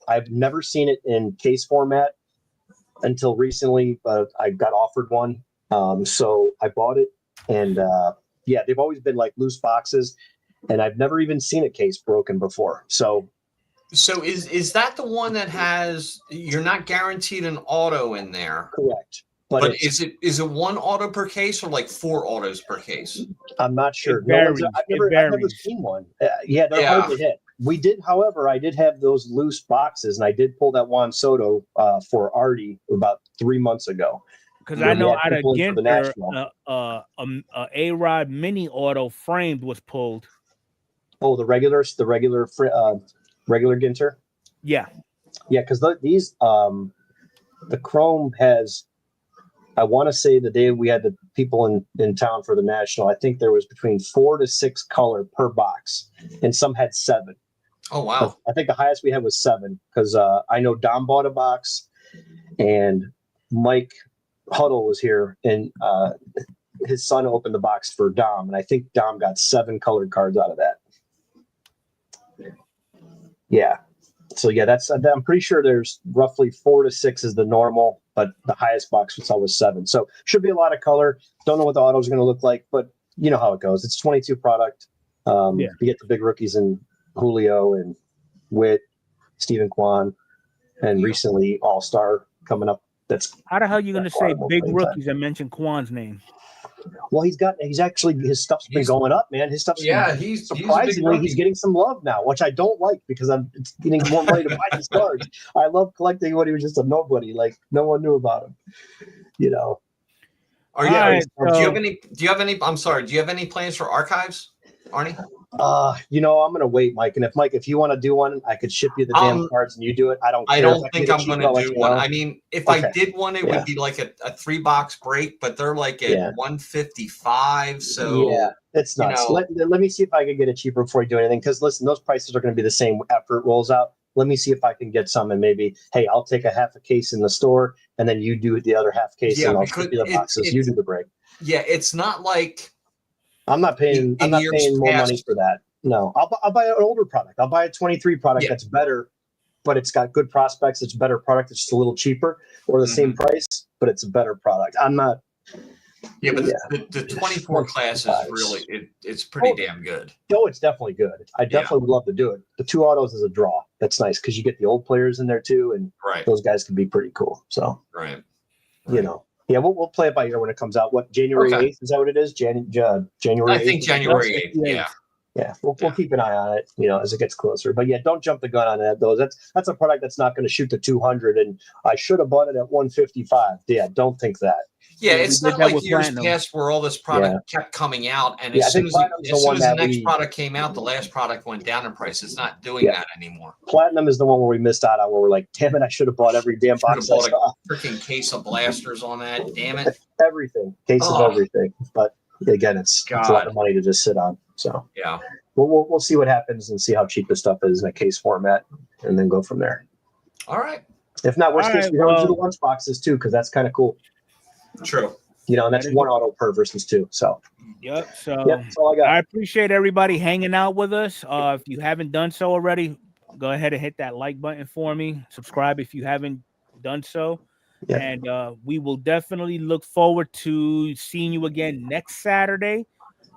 I've never seen it in case format until recently, but I got offered one. So I bought it. And they've always been like loose boxes. And I've never even seen a case broken before. So is that the one that has, you're not guaranteed an auto in there? Correct. But is it one auto per case or like 4 autos per case? I'm not sure. I've never seen one. They're hard to hit. We did, however, I did have those loose boxes, and I did pull that Juan Soto for Artie about 3 months ago. Because I know out of Ginter, A-Rod mini auto framed was pulled. Oh, the regular Ginter. Yeah, because these the Chrome has, I want to say the day we had the people in town for the National, I think there was between 4 to 6 color per box, and some had 7. Oh wow! I think the highest we had was 7, because I know Dom bought a box, and Mike Huddle was here, and his son opened the box for Dom, and I think Dom got 7 colored cards out of that. Yeah. So I'm pretty sure there's roughly 4 to 6 is the normal, but the highest box was always 7. So should be a lot of color. Don't know what the auto is going to look like, but you know how it goes. It's 22 product. You get the big rookies in Julio and Witt, Stephen Kwan, and recently All-Star coming up. How the hell are you going to say big rookies and mention Kwan's name? Well, his stuff's been going up, man. His stuff's surprisingly he's getting some love now, which I don't like because I'm getting more money to buy his cards. I love collecting when he was just a nobody, like no one knew about him. Do you have any plans for archives, Arnie? I'm gonna wait, Mike. And if you want to do one, I could ship you the damn cards and you do it. I don't think I'm gonna do one. I mean, if I did one, it would be like a 3-box break, but they're like at 155. So it's nuts. Let me see if I can get it cheaper before you do anything. Because listen, those prices are going to be the same after it rolls out. let me see if I can get some, and maybe, hey, I'll take a half a case in the store, and then you do the other half case, and I'll ship you the boxes. You do the break. Yeah, it's not like I'm not paying more money for that. No, I'll buy an older product. I'll buy a 23 product that's better, but it's got good prospects. It's a better product. It's just a little cheaper, or the same price, but it's a better product. I'm not. Yeah, but the 24 class is really it's pretty damn good. Oh, it's definitely good. I definitely would love to do it. The 2 autos is a draw. That's nice because you get the old players in there too, and those guys can be pretty cool. So you know, we'll play it by ear when it comes out. What, January 8th? Is that what it is? January 8th? I think January 8th. Yeah, we'll keep an eye on it, as it gets closer. But don't jump the gun on that, though. That's a product that's not going to shoot to 200, and I should have bought it at 155. Yeah, don't think that. Yeah, it's not like years past where all this product kept coming out, and as soon as the next product came out, the last product went down in price. It's not doing that anymore. Platinum is the one where we missed out on, where we're like, damn it, I should have bought every damn box. I bought a freaking case of blasters on that. Damn it. Everything. Case of everything. But again, it's a lot of money to just sit on. So we'll see what happens and see how cheap this stuff is in a case format, and then go from there. All right. If not, worst case, we don't do the lunch boxes too, because that's kind of cool. True. And that's 1 auto per versus 2. So so that's all I got. I appreciate everybody hanging out with us. If you haven't done so already, go ahead and hit that like button for me. Subscribe if you haven't done so. And we will definitely look forward to seeing you again next Saturday.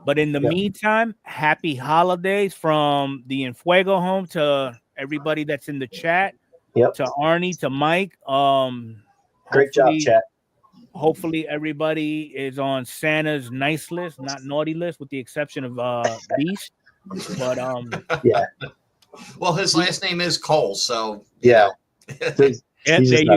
But in the meantime, happy holidays from the Enfuego home to everybody that's in the chat. To Arnie, to Mike. Great job, chat. Hopefully everybody is on Santa's nice list, not naughty list, with the exception of Beast. But well, his last name is Cole, so there you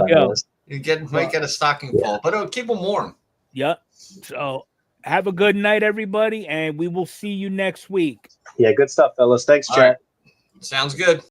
go. You might get a stocking full, but keep them warm. Yep. So have a good night, everybody, and we will see you next week. Yeah, good stuff, fellas. Thanks, chat. Sounds good.